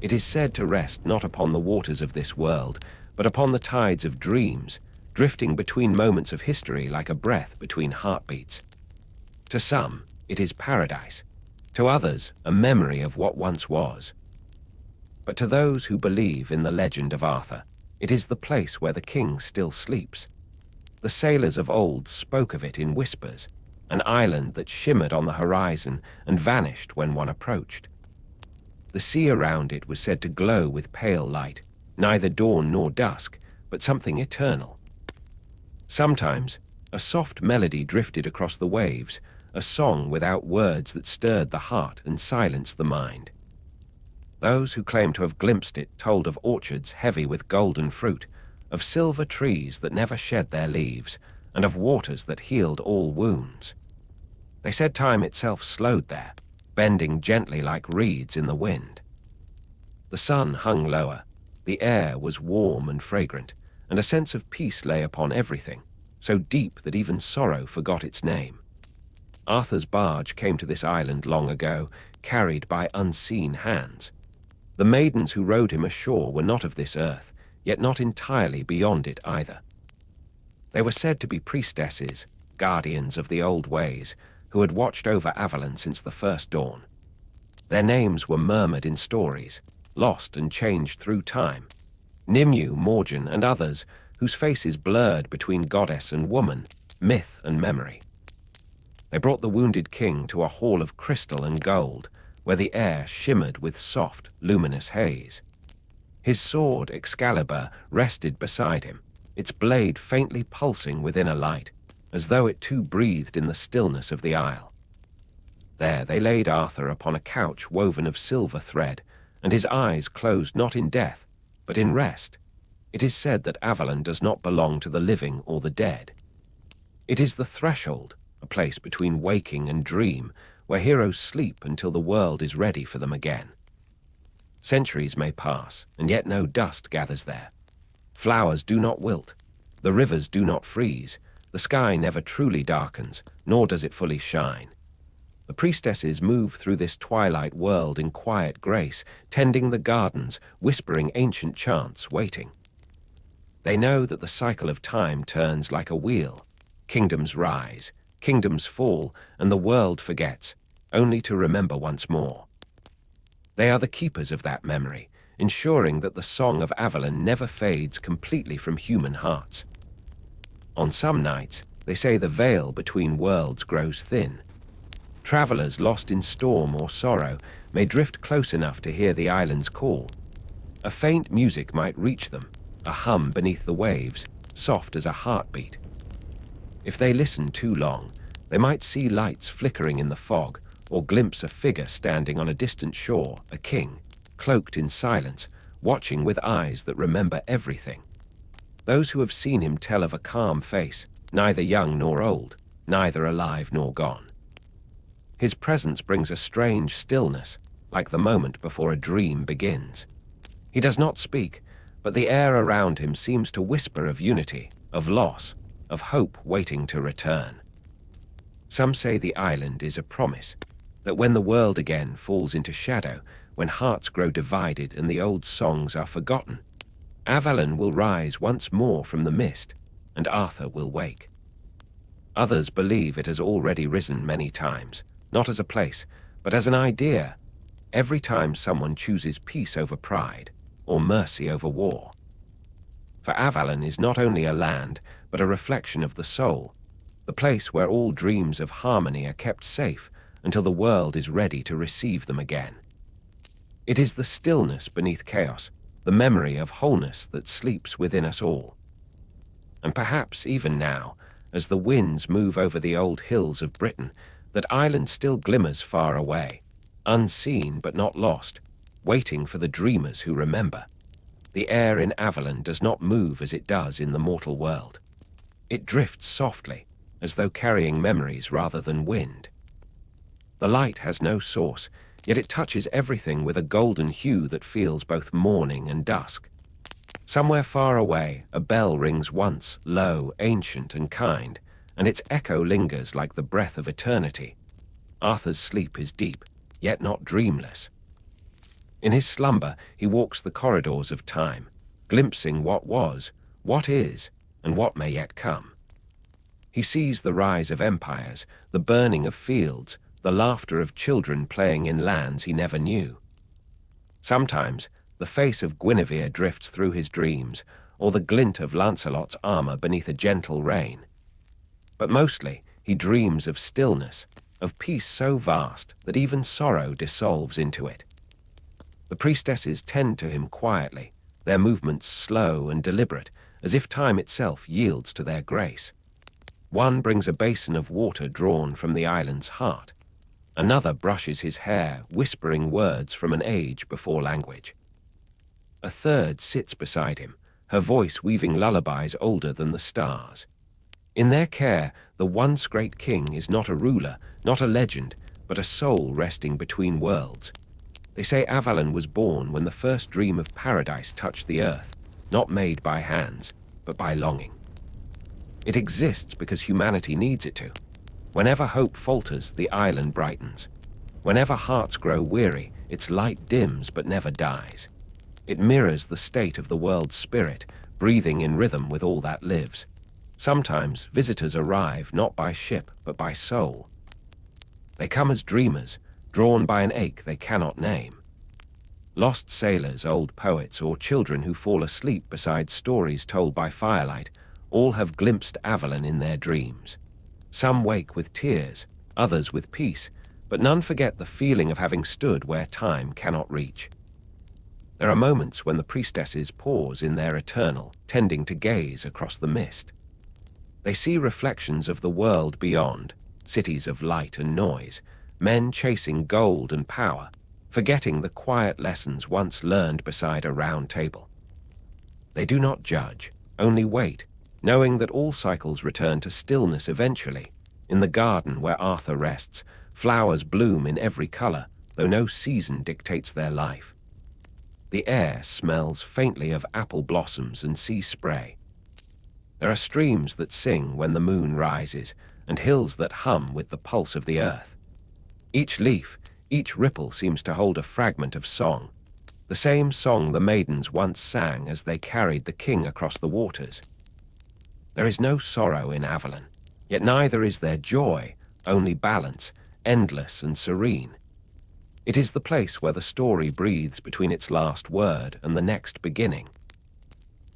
Speaker 1: It is said to rest not upon the waters of this world, but upon the tides of dreams, drifting between moments of history like a breath between heartbeats. To some, it is paradise. To others, a memory of what once was. But to those who believe in the legend of Arthur, it is the place where the king still sleeps. The sailors of old spoke of it in whispers, an island that shimmered on the horizon and vanished when one approached. The sea around it was said to glow with pale light, neither dawn nor dusk, but something eternal. Sometimes, a soft melody drifted across the waves, a song without words that stirred the heart and silenced the mind. Those who claimed to have glimpsed it told of orchards heavy with golden fruit, of silver trees that never shed their leaves, and of waters that healed all wounds. They said time itself slowed there, bending gently like reeds in the wind. The sun hung lower, the air was warm and fragrant, and a sense of peace lay upon everything, so deep that even sorrow forgot its name. Arthur's barge came to this island long ago, carried by unseen hands. The maidens who rowed him ashore were not of this earth, yet not entirely beyond it either. They were said to be priestesses, guardians of the old ways, who had watched over Avalon since the first dawn. Their names were murmured in stories, lost and changed through time. Nimue, Morgan, and others, whose faces blurred between goddess and woman, myth and memory. They brought the wounded king to a hall of crystal and gold, where the air shimmered with soft, luminous haze. His sword, Excalibur, rested beside him, its blade faintly pulsing within a light, as though it too breathed in the stillness of the isle. There they laid Arthur upon a couch woven of silver thread, and his eyes closed not in death, but in rest. It is said that Avalon does not belong to the living or the dead. It is the threshold, a place between waking and dream, where heroes sleep until the world is ready for them again. Centuries may pass, and yet no dust gathers there. Flowers do not wilt, the rivers do not freeze, the sky never truly darkens, nor does it fully shine. The priestesses move through this twilight world in quiet grace, tending the gardens, whispering ancient chants, waiting. They know that the cycle of time turns like a wheel. Kingdoms rise, kingdoms fall, and the world forgets, only to remember once more. They are the keepers of that memory, ensuring that the song of Avalon never fades completely from human hearts. On some nights, they say the veil between worlds grows thin. Travelers lost in storm or sorrow may drift close enough to hear the island's call. A faint music might reach them, a hum beneath the waves, soft as a heartbeat. If they listen too long, they might see lights flickering in the fog, or glimpse a figure standing on a distant shore, a king, cloaked in silence, watching with eyes that remember everything. Those who have seen him tell of a calm face, neither young nor old, neither alive nor gone. His presence brings a strange stillness, like the moment before a dream begins. He does not speak, but the air around him seems to whisper of unity, of loss, of hope waiting to return. Some say the island is a promise, that when the world again falls into shadow, when hearts grow divided and the old songs are forgotten, Avalon will rise once more from the mist, and Arthur will wake. Others believe it has already risen many times, not as a place, but as an idea, every time someone chooses peace over pride, or mercy over war. For Avalon is not only a land, but a reflection of the soul, the place where all dreams of harmony are kept safe until the world is ready to receive them again. It is the stillness beneath chaos, the memory of wholeness that sleeps within us all. And perhaps even now, as the winds move over the old hills of Britain, that island still glimmers far away, unseen but not lost, waiting for the dreamers who remember. The air in Avalon does not move as it does in the mortal world. It drifts softly, as though carrying memories rather than wind. The light has no source, yet it touches everything with a golden hue that feels both morning and dusk. Somewhere far away, a bell rings once, low, ancient, and kind, and its echo lingers like the breath of eternity. Arthur's sleep is deep, yet not dreamless. In his slumber, he walks the corridors of time, glimpsing what was, what is, and what may yet come. He sees the rise of empires, the burning of fields, the laughter of children playing in lands he never knew. Sometimes, the face of Guinevere drifts through his dreams, or the glint of Lancelot's armor beneath a gentle rain. But mostly, he dreams of stillness, of peace so vast that even sorrow dissolves into it. The priestesses tend to him quietly, their movements slow and deliberate, as if time itself yields to their grace. One brings a basin of water drawn from the island's heart. Another brushes his hair, whispering words from an age before language. A third sits beside him, her voice weaving lullabies older than the stars. In their care, the once great king is not a ruler, not a legend, but a soul resting between worlds. They say Avalon was born when the first dream of paradise touched the earth, not made by hands, but by longing. It exists because humanity needs it to. Whenever hope falters, the island brightens. Whenever hearts grow weary, its light dims but never dies. It mirrors the state of the world's spirit, breathing in rhythm with all that lives. Sometimes visitors arrive not by ship but by soul. They come as dreamers, drawn by an ache they cannot name. Lost sailors, old poets, or children who fall asleep beside stories told by firelight, all have glimpsed Avalon in their dreams. Some wake with tears, others with peace, but none forget the feeling of having stood where time cannot reach. There are moments when the priestesses pause in their eternal, tending to gaze across the mist. They see reflections of the world beyond, cities of light and noise, men chasing gold and power, forgetting the quiet lessons once learned beside a round table. They do not judge, only wait, knowing that all cycles return to stillness eventually. In the garden where Arthur rests, flowers bloom in every color, though no season dictates their life. The air smells faintly of apple blossoms and sea spray. There are streams that sing when the moon rises, and hills that hum with the pulse of the earth. Each leaf, each ripple seems to hold a fragment of song, the same song the maidens once sang as they carried the king across the waters. There is no sorrow in Avalon, yet neither is there joy, only balance, endless and serene. It is the place where the story breathes between its last word and the next beginning.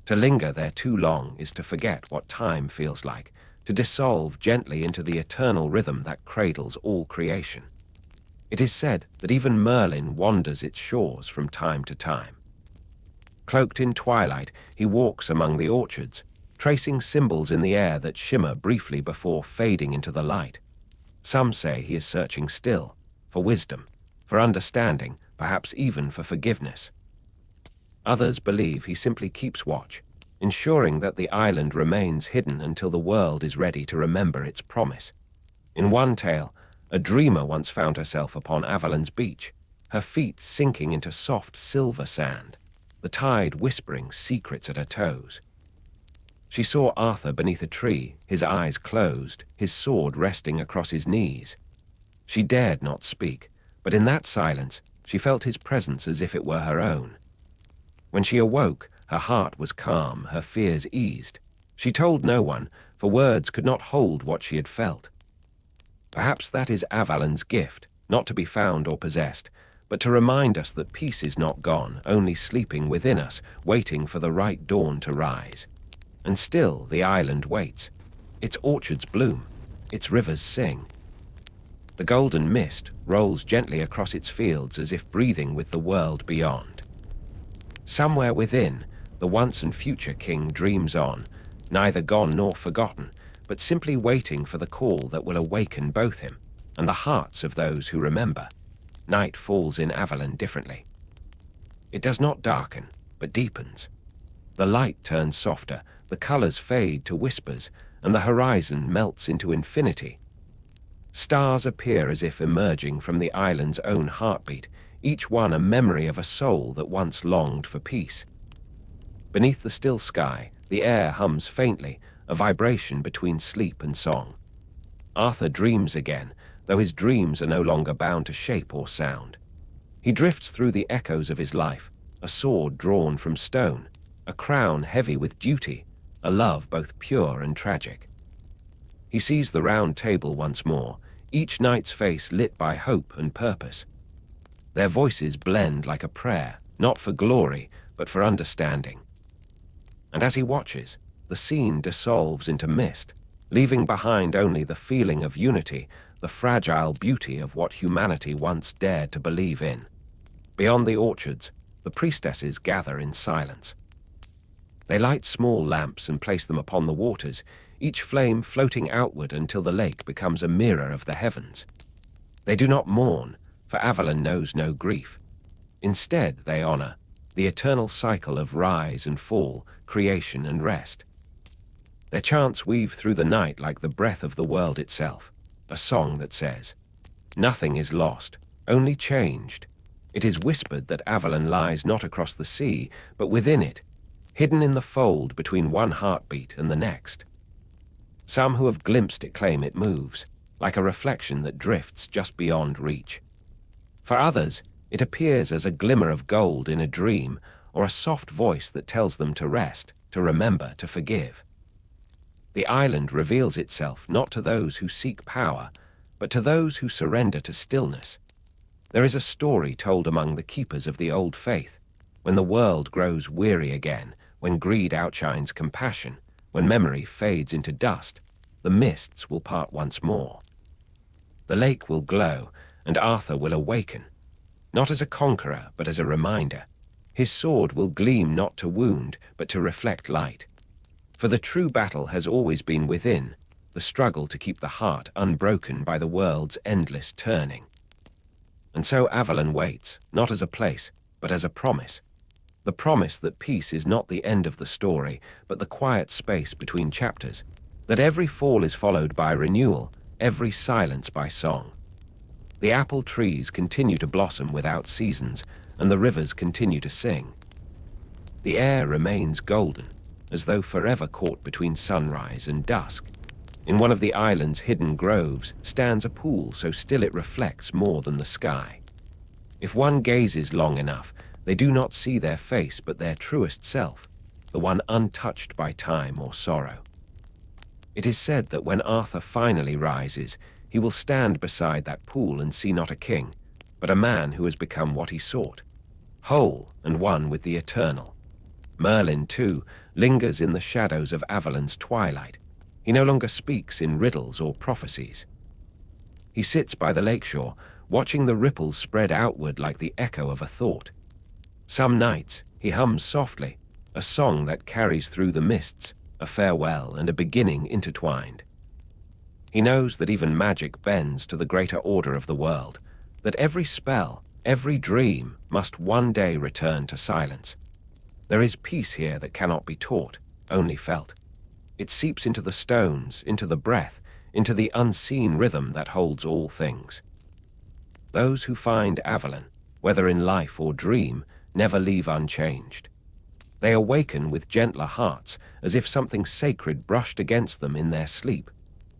Speaker 1: To linger there too long is to forget what time feels like, to dissolve gently into the eternal rhythm that cradles all creation. It is said that even Merlin wanders its shores from time to time. Cloaked in twilight, he walks among the orchards, tracing symbols in the air that shimmer briefly before fading into the light. Some say he is searching still, for wisdom, for understanding, perhaps even for forgiveness. Others believe he simply keeps watch, ensuring that the island remains hidden until the world is ready to remember its promise. In one tale, a dreamer once found herself upon Avalon's beach, her feet sinking into soft silver sand. the tide whispering secrets at her toes. She saw Arthur beneath a tree, his eyes closed, his sword resting across his knees. She dared not speak, but in that silence she felt his presence as if it were her own. When she awoke, her heart was calm, her fears eased. She told no one, for words could not hold what she had felt. Perhaps that is Avalon's gift, not to be found or possessed, but to remind us that peace is not gone, only sleeping within us, waiting for the right dawn to rise. And still the island waits. Its orchards bloom, its rivers sing. The golden mist rolls gently across its fields as if breathing with the world beyond. Somewhere within, the once and future king dreams on, neither gone nor forgotten, but simply waiting for the call that will awaken both him and the hearts of those who remember. Night falls in Avalon differently. It does not darken, but deepens. The light turns softer, the colors fade to whispers, and the horizon melts into infinity. Stars appear as if emerging from the island's own heartbeat, each one a memory of a soul that once longed for peace. Beneath the still sky, the air hums faintly, a vibration between sleep and song. Arthur dreams again, though his dreams are no longer bound to shape or sound. He drifts through the echoes of his life, a sword drawn from stone, a crown heavy with duty, a love both pure and tragic. He sees the round table once more, each knight's face lit by hope and purpose. Their voices blend like a prayer, not for glory, but for understanding. And as he watches, the scene dissolves into mist, leaving behind only the feeling of unity, the fragile beauty of what humanity once dared to believe in. Beyond the orchards, the priestesses gather in silence. They light small lamps and place them upon the waters, each flame floating outward until the lake becomes a mirror of the heavens. They do not mourn, for Avalon knows no grief. Instead, they honor the eternal cycle of rise and fall, creation and rest. Their chants weave through the night like the breath of the world itself, a song that says, "Nothing is lost, only changed." It is whispered that Avalon lies not across the sea, but within it, hidden in the fold between one heartbeat and the next. Some who have glimpsed it claim it moves, like a reflection that drifts just beyond reach. For others, it appears as a glimmer of gold in a dream, or a soft voice that tells them to rest, to remember, to forgive. The island reveals itself not to those who seek power, but to those who surrender to stillness. There is a story told among the keepers of the old faith. When the world grows weary again, when greed outshines compassion, when memory fades into dust, the mists will part once more. The lake will glow, and Arthur will awaken, not as a conqueror, but as a reminder. His sword will gleam not to wound, but to reflect light. For the true battle has always been within, the struggle to keep the heart unbroken by the world's endless turning. And so Avalon waits, not as a place, but as a promise. The promise that peace is not the end of the story, but the quiet space between chapters, that every fall is followed by renewal, every silence by song. The apple trees continue to blossom without seasons, and the rivers continue to sing. The air remains golden, as though forever caught between sunrise and dusk. In one of the island's hidden groves stands a pool so still it reflects more than the sky. If one gazes long enough, they do not see their face but their truest self, the one untouched by time or sorrow. It is said that when Arthur finally rises, he will stand beside that pool and see not a king, but a man who has become what he sought, whole and one with the eternal. Merlin, too, lingers in the shadows of Avalon's twilight. He no longer speaks in riddles or prophecies. He sits by the lakeshore, watching the ripples spread outward like the echo of a thought. Some nights he hums softly, a song that carries through the mists, a farewell and a beginning intertwined. He knows that even magic bends to the greater order of the world, that every spell, every dream must one day return to silence. There is peace here that cannot be taught, only felt. It seeps into the stones, into the breath, into the unseen rhythm that holds all things. Those who find Avalon, whether in life or dream, never leave unchanged. They awaken with gentler hearts, as if something sacred brushed against them in their sleep.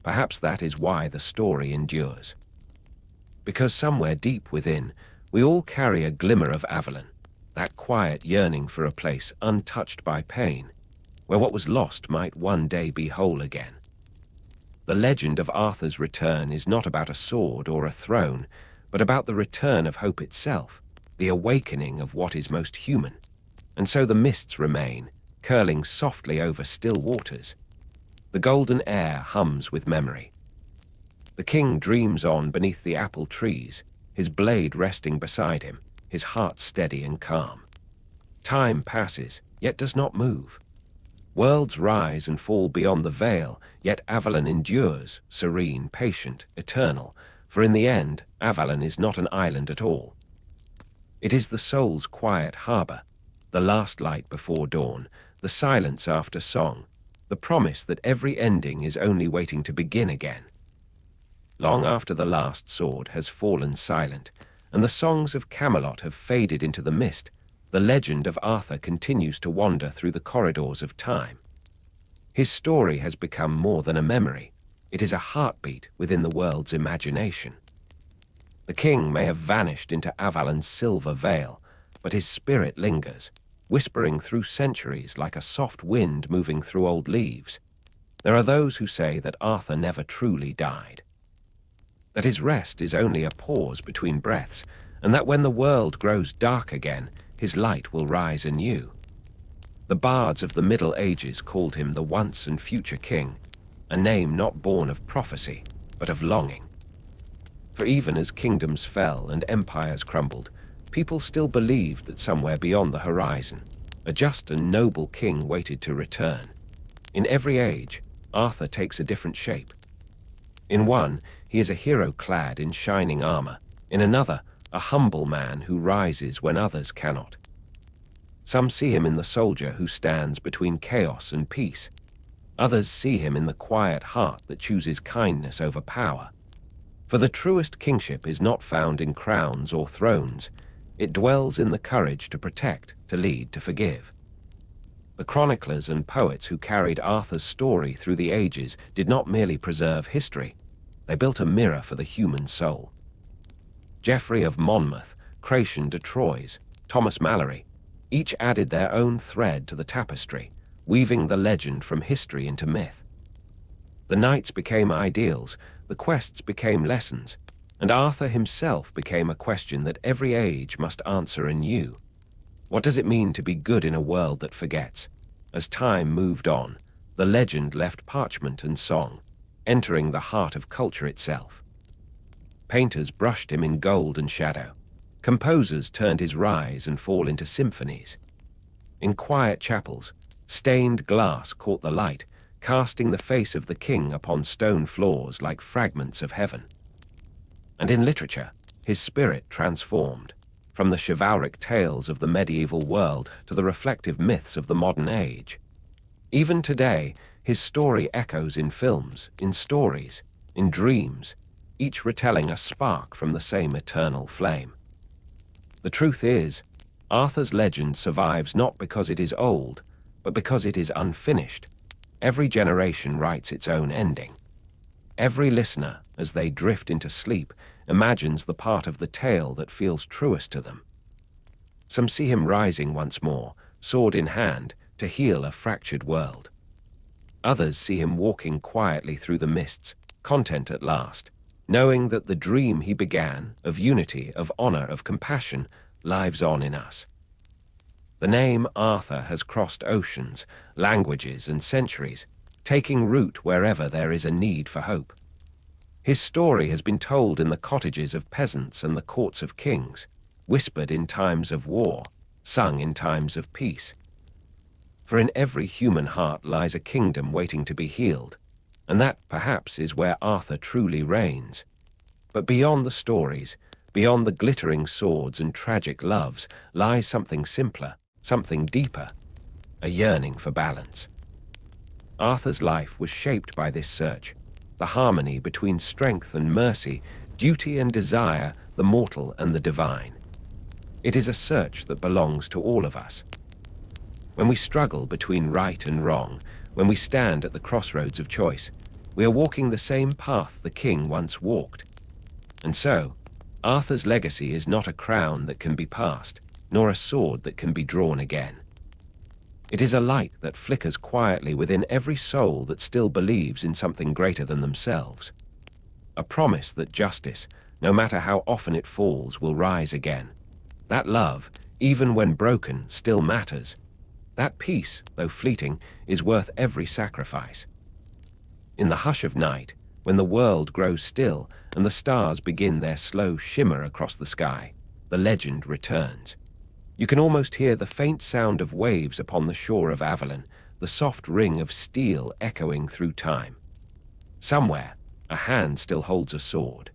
Speaker 1: Perhaps that is why the story endures. Because somewhere deep within, we all carry a glimmer of Avalon, that quiet yearning for a place untouched by pain, where what was lost might one day be whole again. The legend of Arthur's return is not about a sword or a throne, but about the return of hope itself, the awakening of what is most human. And so the mists remain, curling softly over still waters. The golden air hums with memory. The king dreams on beneath the apple trees, his blade resting beside him, his heart steady and calm. Time passes, yet does not move. Worlds rise and fall beyond the veil, yet Avalon endures, serene, patient, eternal, for in the end, Avalon is not an island at all. It is the soul's quiet harbor, the last light before dawn, the silence after song, the promise that every ending is only waiting to begin again. Long after the last sword has fallen silent, and the songs of Camelot have faded into the mist, the legend of Arthur continues to wander through the corridors of time. His story has become more than a memory. It is a heartbeat within the world's imagination. The king may have vanished into Avalon's silver veil, but his spirit lingers, whispering through centuries like a soft wind moving through old leaves. There are those who say that Arthur never truly died, that his rest is only a pause between breaths, and that when the world grows dark again, his light will rise anew. The bards of the Middle Ages called him the once and future king, a name not born of prophecy, but of longing. For even as kingdoms fell and empires crumbled, people still believed that somewhere beyond the horizon, a just and noble king waited to return. In every age, Arthur takes a different shape. In one, he is a hero clad in shining armor. In another, a humble man who rises when others cannot. Some see him in the soldier who stands between chaos and peace. Others see him in the quiet heart that chooses kindness over power. For the truest kingship is not found in crowns or thrones. It dwells in the courage to protect, to lead, to forgive. The chroniclers and poets who carried Arthur's story through the ages did not merely preserve history. They built a mirror for the human soul. Geoffrey of Monmouth, Creation de Troyes, Thomas Malory, each added their own thread to the tapestry, weaving the legend from history into myth. The knights became ideals, the quests became lessons, and Arthur himself became a question that every age must answer anew. What does it mean to be good in a world that forgets? As time moved on, the legend left parchment and song, entering the heart of culture itself. Painters brushed him in gold and shadow. Composers turned his rise and fall into symphonies. In quiet chapels, stained glass caught the light, casting the face of the king upon stone floors like fragments of heaven. And in literature, his spirit transformed, from the chivalric tales of the medieval world to the reflective myths of the modern age. Even today, his story echoes in films, in stories, in dreams, each retelling a spark from the same eternal flame. The truth is, Arthur's legend survives not because it is old, but because it is unfinished. Every generation writes its own ending. Every listener, as they drift into sleep, imagines the part of the tale that feels truest to them. Some see him rising once more, sword in hand, to heal a fractured world. Others see him walking quietly through the mists, content at last, knowing that the dream he began, of unity, of honor, of compassion, lives on in us. The name Arthur has crossed oceans, languages, and centuries, taking root wherever there is a need for hope. His story has been told in the cottages of peasants and the courts of kings, whispered in times of war, sung in times of peace. For in every human heart lies a kingdom waiting to be healed, and that, perhaps, is where Arthur truly reigns. But beyond the stories, beyond the glittering swords and tragic loves, lies something simpler, something deeper, a yearning for balance. Arthur's life was shaped by this search, the harmony between strength and mercy, duty and desire, the mortal and the divine. It is a search that belongs to all of us. When we struggle between right and wrong, when we stand at the crossroads of choice, we are walking the same path the king once walked. And so, Arthur's legacy is not a crown that can be passed, nor a sword that can be drawn again. It is a light that flickers quietly within every soul that still believes in something greater than themselves. A promise that justice, no matter how often it falls, will rise again. That love, even when broken, still matters. That peace, though fleeting, is worth every sacrifice. In the hush of night, when the world grows still and the stars begin their slow shimmer across the sky, the legend returns. You can almost hear the faint sound of waves upon the shore of Avalon, the soft ring of steel echoing through time. Somewhere, a hand still holds a sword.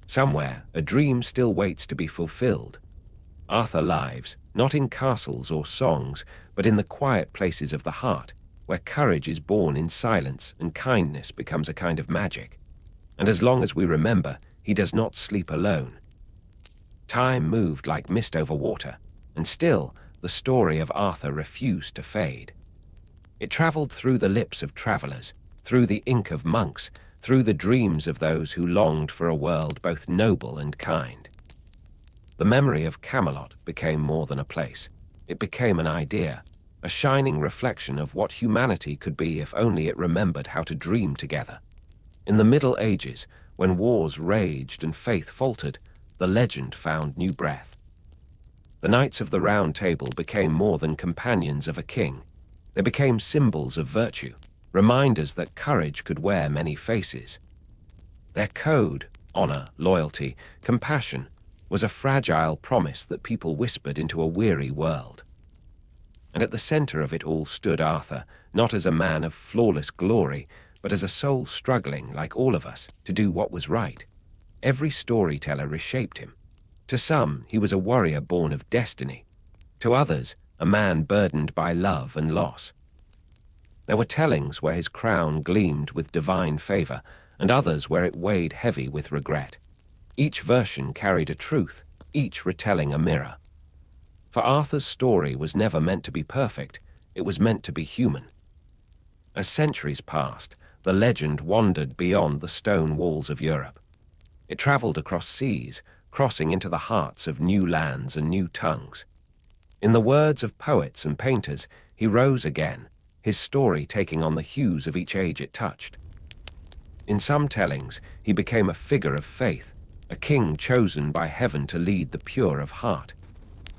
Speaker 1: Somewhere, a dream still waits to be fulfilled. Arthur lives, not in castles or songs, but in the quiet places of the heart, where courage is born in silence and kindness becomes a kind of magic. And as long as we remember, he does not sleep alone. Time moved like mist over water, and still the story of Arthur refused to fade. It traveled through the lips of travelers, through the ink of monks, through the dreams of those who longed for a world both noble and kind. The memory of Camelot became more than a place. It became an idea, a shining reflection of what humanity could be if only it remembered how to dream together. In the Middle Ages, when wars raged and faith faltered, the legend found new breath. The Knights of the Round Table became more than companions of a king. They became symbols of virtue, reminders that courage could wear many faces. Their code, honor, loyalty, compassion, was a fragile promise that people whispered into a weary world. And at the center of it all stood Arthur, not as a man of flawless glory, but as a soul struggling, like all of us, to do what was right. Every storyteller reshaped him. To some, he was a warrior born of destiny. To others, a man burdened by love and loss. There were tellings where his crown gleamed with divine favor, and others where it weighed heavy with regret. Each version carried a truth, each retelling a mirror. For Arthur's story was never meant to be perfect, it was meant to be human. As centuries passed, the legend wandered beyond the stone walls of Europe. It traveled across seas, crossing into the hearts of new lands and new tongues. In the words of poets and painters, he rose again, his story taking on the hues of each age it touched. In some tellings, he became a figure of faith, a king chosen by heaven to lead the pure of heart.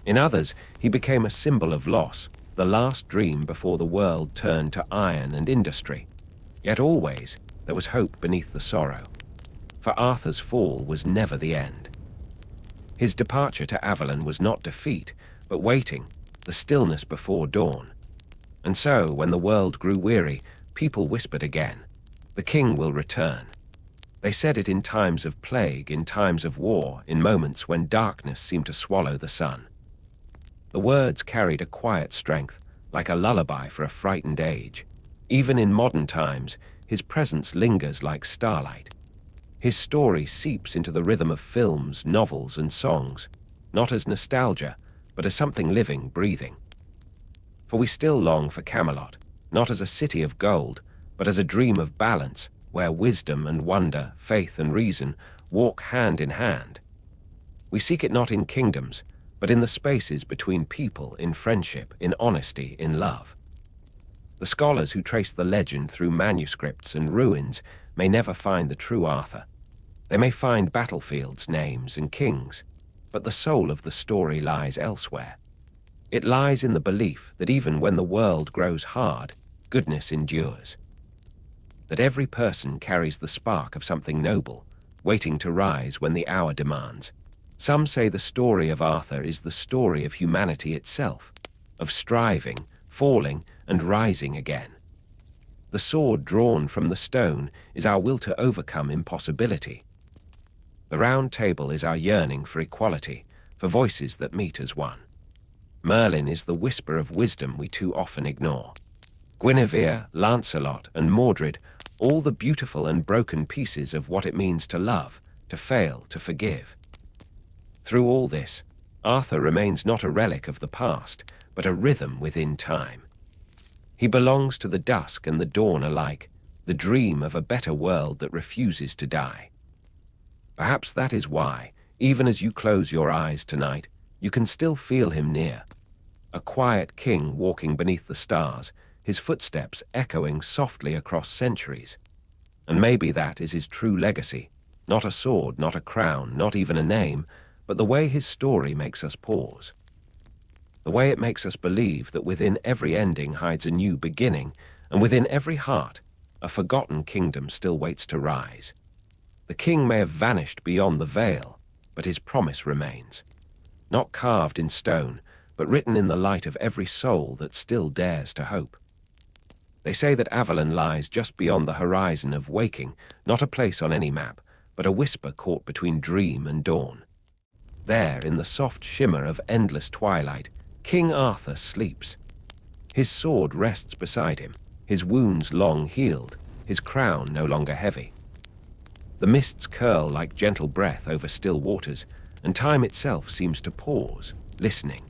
Speaker 1: In others, he became a symbol of loss, the last dream before the world turned to iron and industry. Yet always, there was hope beneath the sorrow. For Arthur's fall was never the end. His departure to Avalon was not defeat, but waiting, the stillness before dawn. And so, when the world grew weary, people whispered again, "The king will return." They said it in times of plague, in times of war, in moments when darkness seemed to swallow the sun. The words carried a quiet strength, like a lullaby for a frightened age. Even in modern times, his presence lingers like starlight. His story seeps into the rhythm of films, novels, and songs, not as nostalgia, but as something living, breathing. For we still long for Camelot, not as a city of gold, but as a dream of balance, where wisdom and wonder, faith and reason walk hand in hand. We seek it not in kingdoms, but in the spaces between people, in friendship, in honesty, in love. The scholars who trace the legend through manuscripts and ruins may never find the true Arthur. They may find battlefields, names, and kings, but the soul of the story lies elsewhere. It lies in the belief that even when the world grows hard, goodness endures. That every person carries the spark of something noble, waiting to rise when the hour demands. Some say the story of Arthur is the story of humanity itself, of striving, falling, and rising again. The sword drawn from the stone is our will to overcome impossibility. The Round Table is our yearning for equality, for voices that meet as one. Merlin is the whisper of wisdom we too often ignore. Guinevere, Lancelot, and Mordred, all the beautiful and broken pieces of what it means to love, to fail, to forgive. Through all this, Arthur remains not a relic of the past, but a rhythm within time. He belongs to the dusk and the dawn alike, the dream of a better world that refuses to die. Perhaps that is why, even as you close your eyes tonight, you can still feel him near. A quiet king walking beneath the stars, his footsteps echoing softly across centuries. And maybe that is his true legacy. Not a sword, not a crown, not even a name, but the way his story makes us pause. The way it makes us believe that within every ending hides a new beginning, and within every heart, a forgotten kingdom still waits to rise. The king may have vanished beyond the veil, but his promise remains. Not carved in stone, but written in the light of every soul that still dares to hope. They say that Avalon lies just beyond the horizon of waking, not a place on any map, but a whisper caught between dream and dawn. There, in the soft shimmer of endless twilight, King Arthur sleeps. His sword rests beside him, his wounds long healed, his crown no longer heavy. The mists curl like gentle breath over still waters, and time itself seems to pause, listening.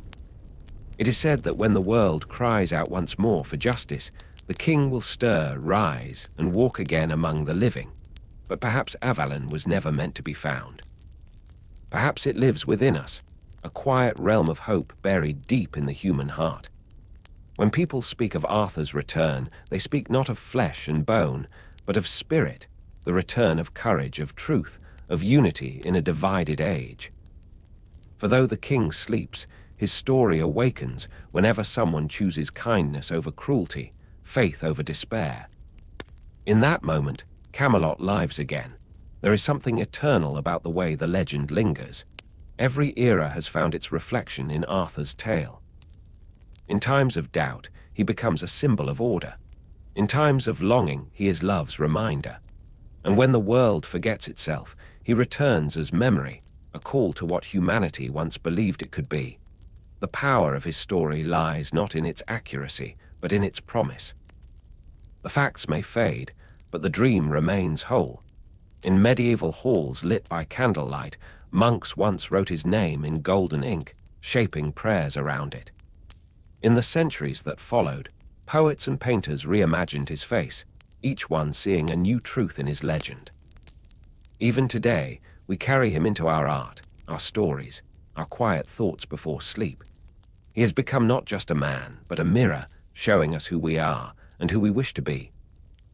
Speaker 1: It is said that when the world cries out once more for justice, the king will stir, rise, and walk again among the living. But perhaps Avalon was never meant to be found. Perhaps it lives within us, a quiet realm of hope buried deep in the human heart. When people speak of Arthur's return, they speak not of flesh and bone, but of spirit, the return of courage, of truth, of unity in a divided age. For though the king sleeps, his story awakens whenever someone chooses kindness over cruelty, faith over despair. In that moment, Camelot lives again. There is something eternal about the way the legend lingers. Every era has found its reflection in Arthur's tale. In times of doubt, he becomes a symbol of order. In times of longing, he is love's reminder. And when the world forgets itself, he returns as memory, a call to what humanity once believed it could be. The power of his story lies not in its accuracy, but in its promise. The facts may fade, but the dream remains whole. In medieval halls lit by candlelight, monks once wrote his name in golden ink, shaping prayers around it. In the centuries that followed, poets and painters reimagined his face, each one seeing a new truth in his legend. Even today, we carry him into our art, our stories, our quiet thoughts before sleep. He has become not just a man, but a mirror, showing us who we are and who we wish to be.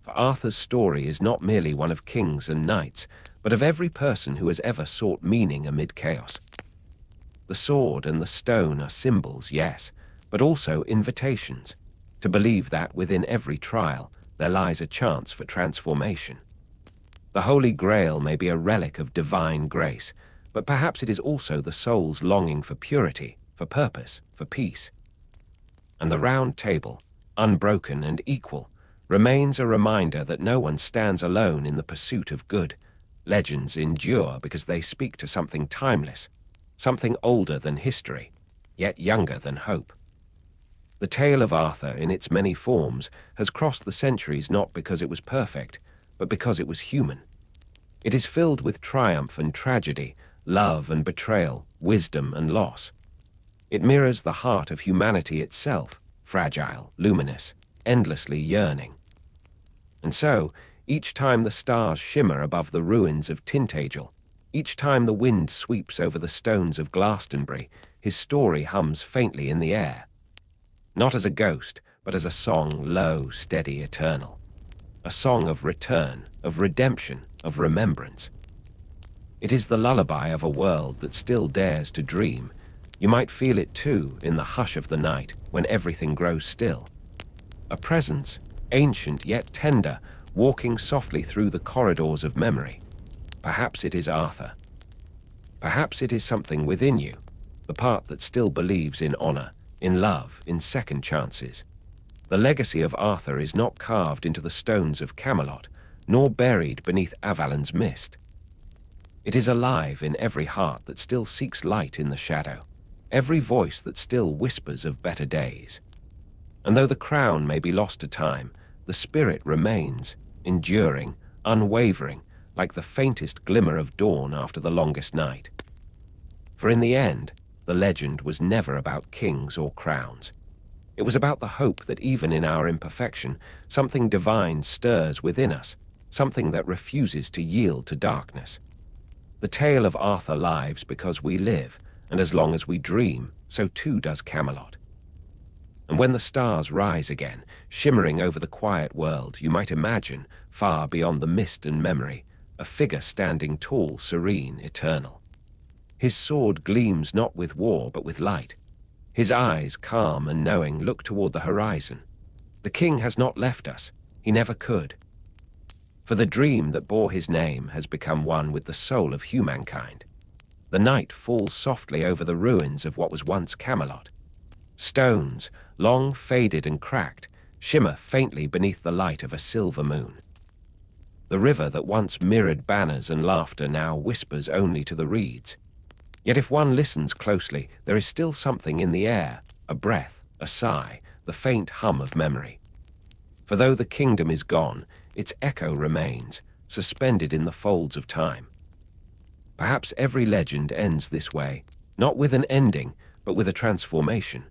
Speaker 1: For Arthur's story is not merely one of kings and knights, but of every person who has ever sought meaning amid chaos. The sword and the stone are symbols, yes, but also invitations, to believe that within every trial there lies a chance for transformation. The Holy Grail may be a relic of divine grace, but perhaps it is also the soul's longing for purity, for purpose, for peace. And the round table, unbroken and equal, remains a reminder that no one stands alone in the pursuit of good. Legends endure because they speak to something timeless, something older than history, yet younger than hope. The tale of Arthur, in its many forms, has crossed the centuries not because it was perfect, but because it was human. It is filled with triumph and tragedy, love and betrayal, wisdom and loss. It mirrors the heart of humanity itself, fragile, luminous, endlessly yearning. And so, each time the stars shimmer above the ruins of Tintagel, each time the wind sweeps over the stones of Glastonbury, his story hums faintly in the air. Not as a ghost, but as a song low, steady, eternal. A song of return, of redemption, of remembrance. It is the lullaby of a world that still dares to dream. You might feel it too in the hush of the night when everything grows still. A presence, ancient yet tender, walking softly through the corridors of memory. Perhaps it is Arthur. Perhaps it is something within you, the part that still believes in honor, in love, in second chances. The legacy of Arthur is not carved into the stones of Camelot, nor buried beneath Avalon's mist. It is alive in every heart that still seeks light in the shadow, every voice that still whispers of better days. And though the crown may be lost to time, the spirit remains, enduring, unwavering, like the faintest glimmer of dawn after the longest night. For in the end, the legend was never about kings or crowns. It was about the hope that even in our imperfection, something divine stirs within us, something that refuses to yield to darkness. The tale of Arthur lives because we live, and as long as we dream, so too does Camelot. And when the stars rise again, shimmering over the quiet world, you might imagine, far beyond the mist and memory, a figure standing tall, serene, eternal. His sword gleams not with war but with light. His eyes, calm and knowing, look toward the horizon. The king has not left us. He never could. For the dream that bore his name has become one with the soul of humankind. The night falls softly over the ruins of what was once Camelot. Stones, long faded and cracked, shimmer faintly beneath the light of a silver moon. The river that once mirrored banners and laughter now whispers only to the reeds. Yet if one listens closely, there is still something in the air, a breath, a sigh, the faint hum of memory. For though the kingdom is gone, its echo remains, suspended in the folds of time. Perhaps every legend ends this way, not with an ending, but with a transformation.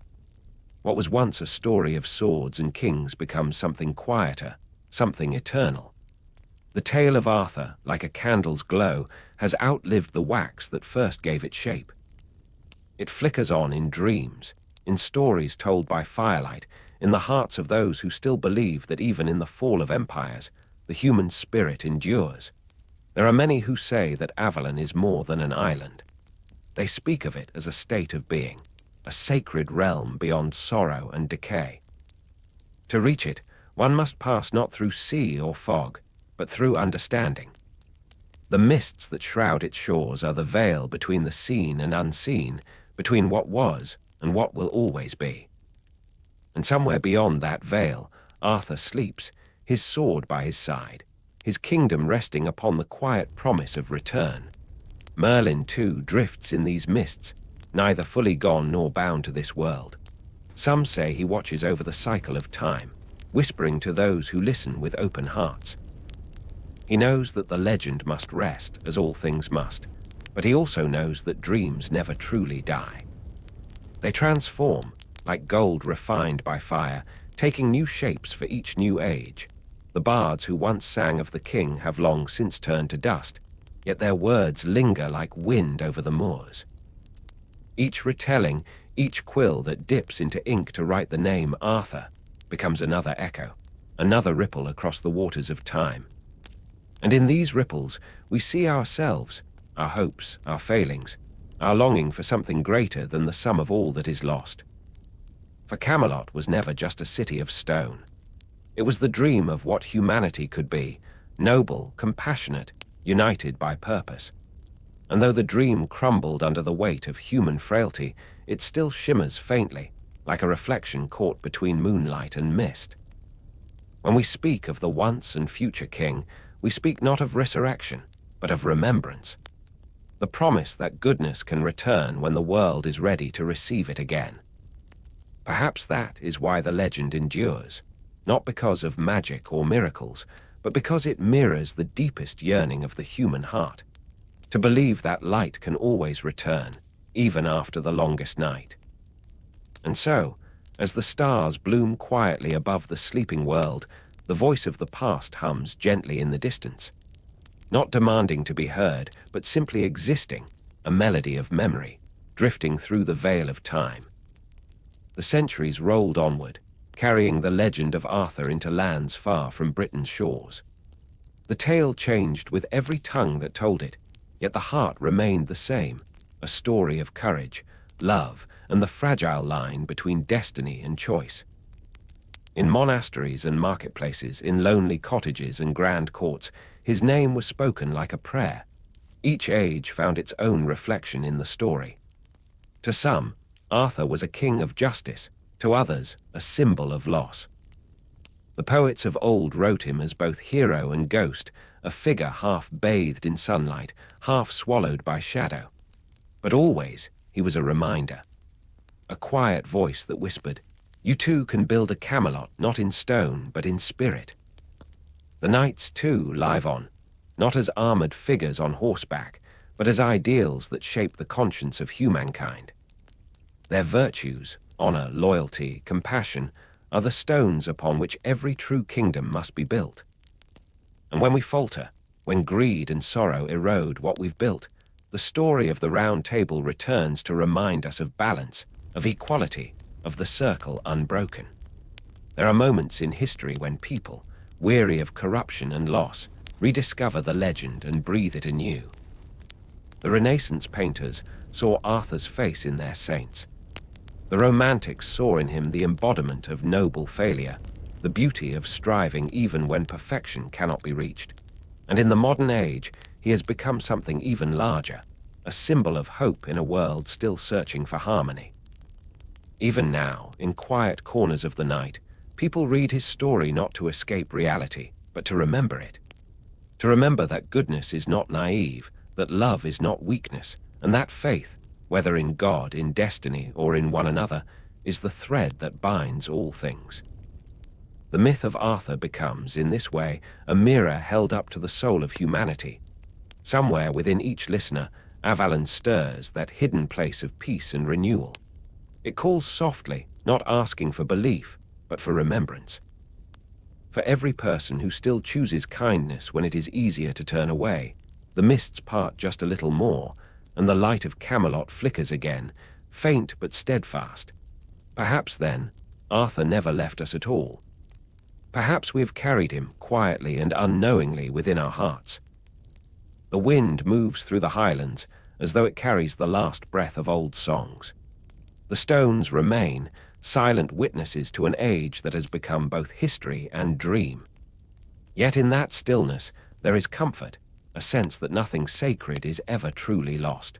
Speaker 1: What was once a story of swords and kings becomes something quieter, something eternal. The tale of Arthur, like a candle's glow, has outlived the wax that first gave it shape. It flickers on in dreams, in stories told by firelight, in the hearts of those who still believe that even in the fall of empires, the human spirit endures. There are many who say that Avalon is more than an island. They speak of it as a state of being, a sacred realm beyond sorrow and decay. To reach it, one must pass not through sea or fog, but through understanding. The mists that shroud its shores are the veil between the seen and unseen, between what was and what will always be. And somewhere beyond that veil, Arthur sleeps, his sword by his side, his kingdom resting upon the quiet promise of return. Merlin, too, drifts in these mists, neither fully gone nor bound to this world. Some say he watches over the cycle of time, whispering to those who listen with open hearts. He knows that the legend must rest, as all things must, but he also knows that dreams never truly die. They transform, like gold refined by fire, taking new shapes for each new age. The bards who once sang of the king have long since turned to dust, yet their words linger like wind over the moors. Each retelling, each quill that dips into ink to write the name Arthur, becomes another echo, another ripple across the waters of time. And in these ripples, we see ourselves, our hopes, our failings, our longing for something greater than the sum of all that is lost. For Camelot was never just a city of stone. It was the dream of what humanity could be, noble, compassionate, united by purpose. And though the dream crumbled under the weight of human frailty, it still shimmers faintly, like a reflection caught between moonlight and mist. When we speak of the once and future king, we speak not of resurrection, but of remembrance. The promise that goodness can return when the world is ready to receive it again. Perhaps that is why the legend endures, not because of magic or miracles, but because it mirrors the deepest yearning of the human heart, to believe that light can always return, even after the longest night. And so, as the stars bloom quietly above the sleeping world, the voice of the past hums gently in the distance, not demanding to be heard, but simply existing, a melody of memory, drifting through the veil of time. The centuries rolled onward, carrying the legend of Arthur into lands far from Britain's shores. The tale changed with every tongue that told it, yet the heart remained the same, a story of courage, love, and the fragile line between destiny and choice. In monasteries and marketplaces, in lonely cottages and grand courts, his name was spoken like a prayer. Each age found its own reflection in the story. To some, Arthur was a king of justice, to others, a symbol of loss. The poets of old wrote him as both hero and ghost, a figure half bathed in sunlight, half swallowed by shadow. But always he was a reminder, a quiet voice that whispered, "You too can build a Camelot, not in stone, but in spirit." The knights, too, live on, not as armored figures on horseback, but as ideals that shape the conscience of humankind. Their virtues, honor, loyalty, compassion are the stones upon which every true kingdom must be built. And when we falter, when greed and sorrow erode what we've built, the story of the Round Table returns to remind us of balance, of equality, of the circle unbroken. There are moments in history when people, weary of corruption and loss, rediscover the legend and breathe it anew. The Renaissance painters saw Arthur's face in their saints. The Romantics saw in him the embodiment of noble failure, the beauty of striving even when perfection cannot be reached. And in the modern age, he has become something even larger, a symbol of hope in a world still searching for harmony. Even now, in quiet corners of the night, people read his story not to escape reality, but to remember it. To remember that goodness is not naive, that love is not weakness, and that faith, whether in God, in destiny, or in one another, is the thread that binds all things. The myth of Arthur becomes, in this way, a mirror held up to the soul of humanity. Somewhere within each listener, Avalon stirs that hidden place of peace and renewal. It calls softly, not asking for belief, but for remembrance. For every person who still chooses kindness when it is easier to turn away, the mists part just a little more, and the light of Camelot flickers again, faint but steadfast. Perhaps then, Arthur never left us at all. Perhaps we have carried him quietly and unknowingly within our hearts. The wind moves through the highlands as though it carries the last breath of old songs. The stones remain, silent witnesses to an age that has become both history and dream. Yet in that stillness there is comfort, a sense that nothing sacred is ever truly lost.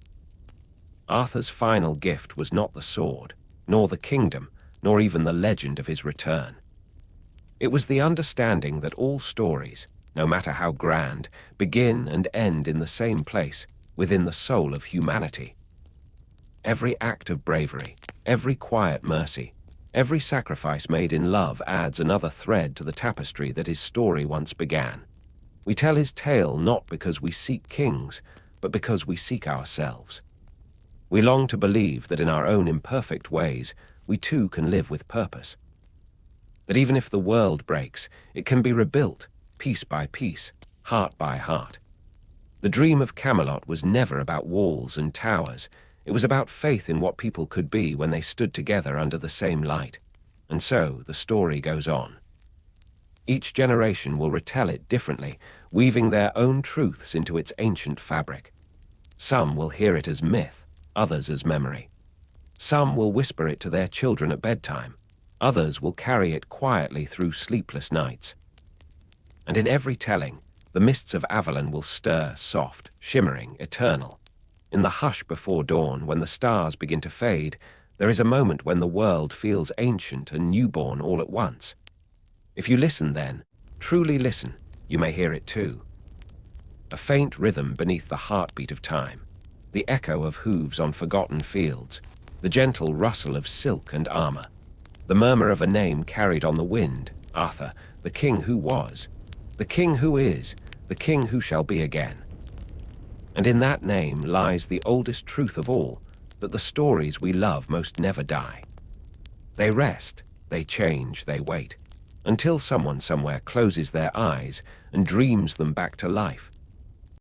Speaker 1: Arthur's final gift was not the sword, nor the kingdom, nor even the legend of his return. It was the understanding that all stories, no matter how grand, begin and end in the same place, within the soul of humanity. Every act of bravery, every quiet mercy, every sacrifice made in love adds another thread to the tapestry that his story once began. We tell his tale not because we seek kings, but because we seek ourselves. We long to believe that in our own imperfect ways, we too can live with purpose. That even if the world breaks, it can be rebuilt, piece by piece, heart by heart. The dream of Camelot was never about walls and towers. It was about faith in what people could be when they stood together under the same light. And so the story goes on. Each generation will retell it differently, weaving their own truths into its ancient fabric. Some will hear it as myth, others as memory. Some will whisper it to their children at bedtime. Others will carry it quietly through sleepless nights. And in every telling, the mists of Avalon will stir, soft, shimmering, eternal. In the hush before dawn, when the stars begin to fade, there is a moment when the world feels ancient and newborn all at once. If you listen then, truly listen, you may hear it too. A faint rhythm beneath the heartbeat of time, the echo of hooves on forgotten fields, the gentle rustle of silk and armor, the murmur of a name carried on the wind, Arthur, the king who was, the king who is, the king who shall be again. And in that name lies the oldest truth of all, that the stories we love most never die. They rest, they change, they wait, until someone somewhere closes their eyes and dreams them back to life,